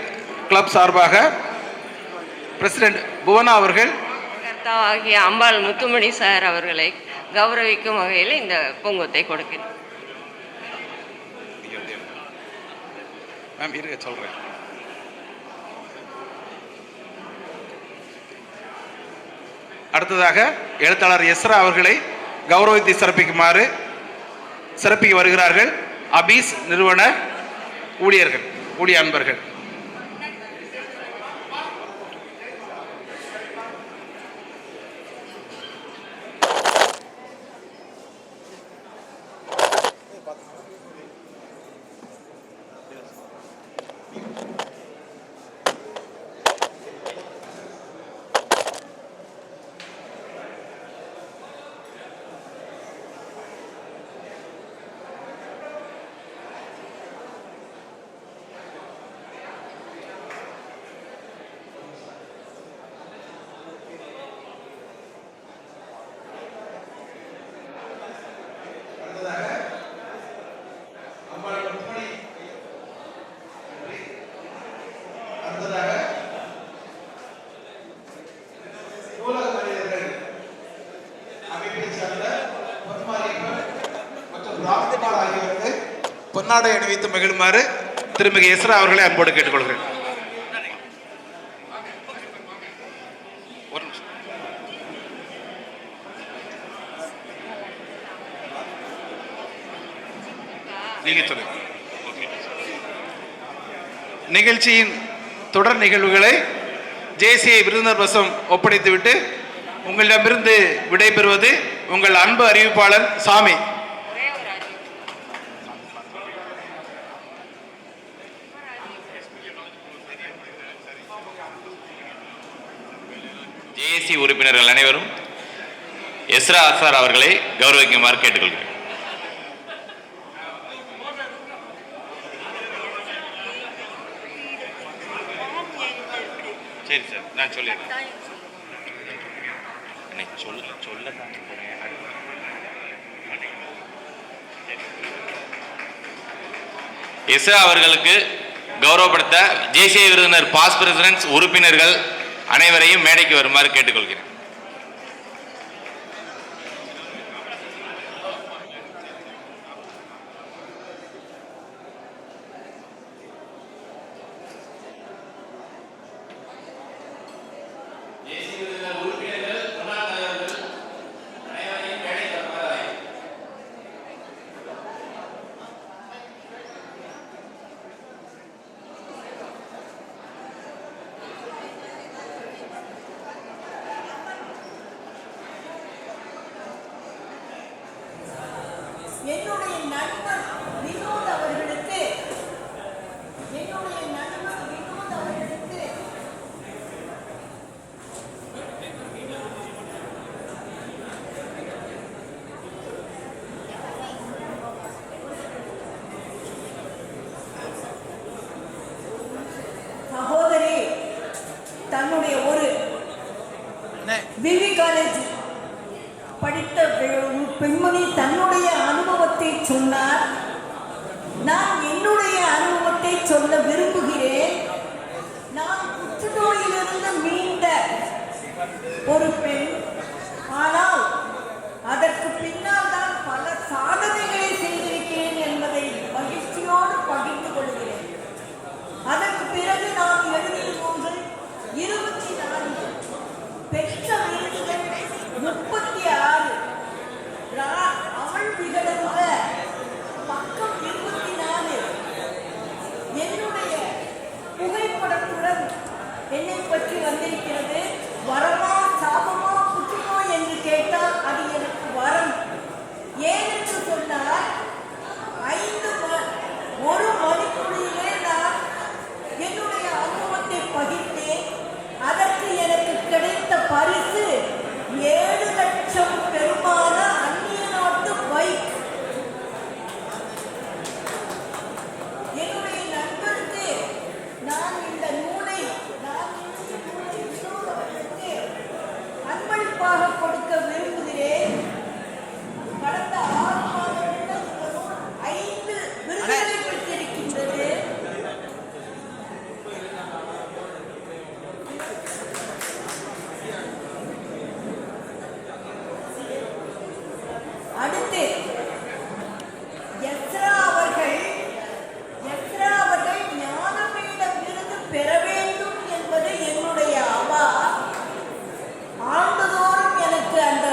கிளப் சார்பாக பிரசிடென்ட் புவனா அவர்கள் கர்த்தாவாகிய அம்பாள் முத்துமணி சார் அவர்களை கௌரவிக்கும் வகையில் இந்த பூங்கொத்தை கொடுக்கிறேன். மேம் இருக்க சொல்றேன். அடுத்ததாக எழுத்தாளர் எஸ்ரா அவர்களை கௌரவித்து சிறப்பிக்க வருகிறார்கள் அபீஸ் நிறுவன ஊழிய அன்பர்கள். பொன்னாடை அணிவித்து மகிழுமாறு திருமிகு எஸ்ரா அவர்களை அன்போடு கேட்டுக்கொள்கிறேன். நிகழ்ச்சியின் தொடர் நிகழ்வுகளை ஜேசிஐ விருந்தினர் வசம் ஒப்படைத்துவிட்டு உங்களிடமிருந்து விடைபெறுவது உங்கள் அன்பு அறிவிப்பாளர் சாமி. ஜேஏசி உறுப்பினர்கள் அனைவரும் எஸ்ரா சார் அவர்களை கௌரவிக்குமாறு கேட்டுக்கொள்கிறேன். சரி சார், நான் சொல்லிடுறேன். சொல்ல எஸ்ரா அவர்களுக்கு கௌரவப்படுத்த ஜேசிஐ விருந்தினர் பாஸ்ட் பிரசிடென்ட்ஸ் உறுப்பினர்கள் அனைவரையும் மேடைக்கு வருமாறு கேட்டுக்கொள்கிறேன். என்னுடைய நண்பர் வினோத் அவர்களுக்கு சகோதரி தன்னுடைய ஒரு விவி காலேஜ் படித்த பெண்மணி தன்னுடைய அனுபவத்தை சொன்னார். நான் என்னுடைய அனுபவத்தை சொல்ல விரும்புகிறேன். நான் புற்றுநோயிலிருந்து மீண்ட ஒரு பெண். ஆனால் அதற்கு பின்னால் தான் பல சாதனைகளை செய்திருக்கிறேன் என்பதை என்னை பற்றி வந்திருக்கிறது. வரமா சாபமா புற்றுநோய் என்று கேட்டால் அது எனக்கு வரம். ஏனென்று சொன்னால் 1 மணிக்குள்ளிலே நான் என்னுடைய அனுபவத்தை பகிர்ந்தேன். அதற்கு எனக்கு கிடைத்த பரிசு 7 லட்சம் பெருமான அந்நிய நாட்டு பைக். என்னுடைய நண்பருக்கு நான் இந்த நூலை வினோத் அவர்களுக்கு அன்பளிப்பாக கொடுக்க விரும்புகிறேன். கடந்த 6 மாதங்களில் இந்த நூல் 5 விருதுகளை பெற்றிருக்கின்றது. அடுத்து எஸ்ரா அவர்கள் ஞானபீட விருது பெற வேண்டும் என்பது என்னுடைய அவா. ஆண்டுதோறும் எனக்கு அந்த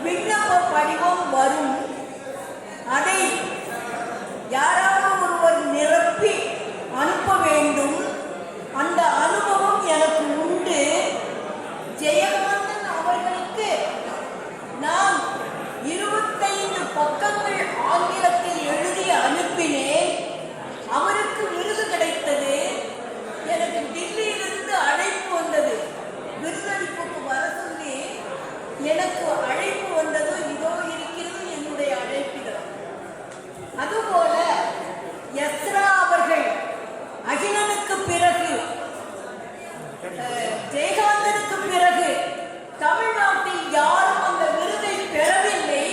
விண்ணப்ப படிவம் வரும். அதை யாராவது ஒருவர் நிரப்பி அனுப்ப வேண்டும். அந்த அனுபவம் எனக்கு உண்டு. ஜெயகாந்தன் அவர்களுக்கு நான் 25 பக்கங்கள் ஆங்கிலத்தில் எழுதி அனுப்பினேன். அவருக்கு விருது கிடைத்தது. எனக்கு டில்லியிலிருந்து அழைப்பு வந்தது. விருதளிப்புக்கு வர சொல்லி எனக்கு அழைப்பு வந்தது. இதோ இருக்கிறது என்னுடைய அழைப்பிதழ். அதுபோல எஸ்ரா அவர்கள் அகிலனுக்கு பிறகு ஜெயகாந்தனுக்கு பிறகு தமிழ்நாட்டில் யாரும் அந்த விருதை பெறவில்லை.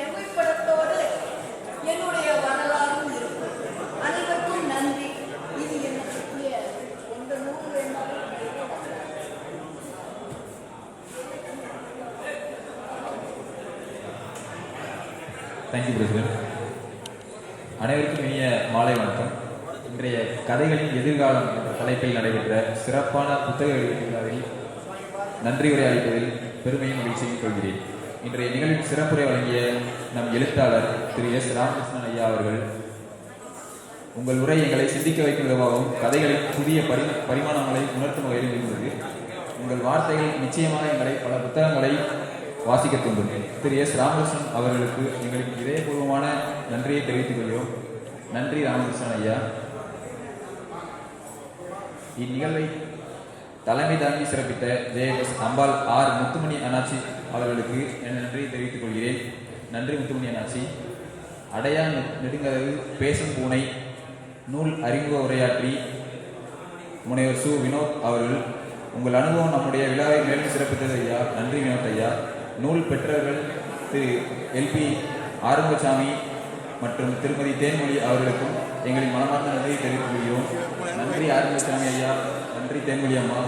எம்மைப்படத்தோடு என்னுடைய வரலாறும் இருக்கும். அனைவருக்கும் நன்றி. இது என்ன பற்றிய எந்த நூல் வேணாலும் தேங்க்யூ பிரசிடென்ட். அனைவருக்கும் இனிய மாலை வணக்கம். இன்றைய கதைகளின் எதிர்காலம் என்ற தலைப்பில் நடைபெற்ற சிறப்பான புத்தக வெளியீட்டு விழாவில் நன்றி உரை அளிப்பதில் பெருமையும் மகிழ்ச்சியும் கொள்கிறேன். இன்றைய நிகழ்வில் சிறப்புரை வழங்கிய நம் எழுத்தாளர் திரு எஸ். ராமகிருஷ்ணன் ஐயா அவர்கள் உங்கள் உரை எங்களை சிந்திக்க வைக்கும் விதமாகவும் கதைகளின் புதிய பரிமாணங்களை உணர்த்தும் வகையில் இருந்தது. உங்கள் வார்த்தைகள் நிச்சயமாக எங்களை பல புத்தகங்களை வாசிக்க தூண்டும். திரு எஸ். ராமகிருஷ்ணன் அவர்களுக்கு எங்களுக்கு இதயபூர்வமான நன்றியை தெரிவித்துக் கொள்கிறோம். நன்றி ராமகிருஷ்ணன் ஐயா. இந்நிகழ்வை தலைமை தாங்கி சிறப்பித்த ஜேஎஸ் அம்பாள் ஆர். முத்துமணி அண்ணாச்சி அவர்களுக்கு என் நன்றியை தெரிவித்துக் கொள்கிறேன். நன்றி முத்துமணி அண்ணாச்சி. அடையா நெடுங்கதவு பேசும் பூனை நூல் அறிமுக உரையாற்றி முனைவர் சு. வினோத் அவர்கள் உங்கள் அனுபவம் நம்முடைய விழாவை மேலும் சிறப்பித்தது ஐயா. நன்றி வினோத் ஐயா. நூல் பெற்றவர்கள் திரு எல்பி ஆறுமுகசாமி மற்றும் திருமதி தேன்மொழி அவர்களுக்கும் எங்களின் மனமார்ந்த நன்றியை தெரிவித்துக் கொள்கிறோம். நன்றி ஆறுமுகசாமி ஐயா. நன்றி தேன்மொழி அம்மா.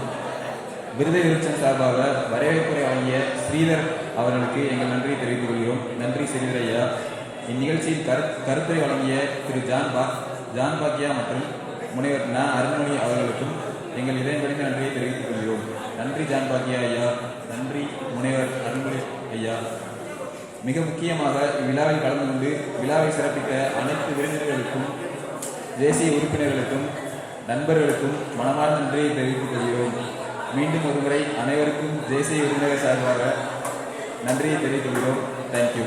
விருதை விருட்சம் சார்பாக வரவேற்புரை வழங்கிய ஸ்ரீதர் அவர்களுக்கு எங்கள் நன்றியை தெரிவித்துக் கொள்கிறோம். நன்றி ஸ்ரீதர் ஐயா. இந்நிகழ்ச்சியில் கருத்துரை வழங்கிய திரு ஜான் பாக்கியா மற்றும் முனைவர் ந. அருண்மொழி அவர்களுக்கும் எங்கள் இதயம்படிந்த நன்றியை தெரிவித்துக் கொள்கிறோம். நன்றி ஜான் பாக்கியா ஐயா. நன்றி முனைவர் அருண்மொழி ஐயா. மிக முக்கியமாக இவ்விழாவில் கலந்து கொண்டு விழாவை சிறப்பித்த அனைத்து விருந்தினர்களுக்கும் தேசிய உறுப்பினர்களுக்கும் நண்பர்களுக்கும் மனமார்ந்த நன்றியை தெரிவித்துக் கொள்கிறோம். மீண்டும் ஒருமுறை அனைவருக்கும் தேசிய விருந்தினர் சார்பாக நன்றியை தெரிவித்துக் கொள்கிறோம். தேங்க்யூ.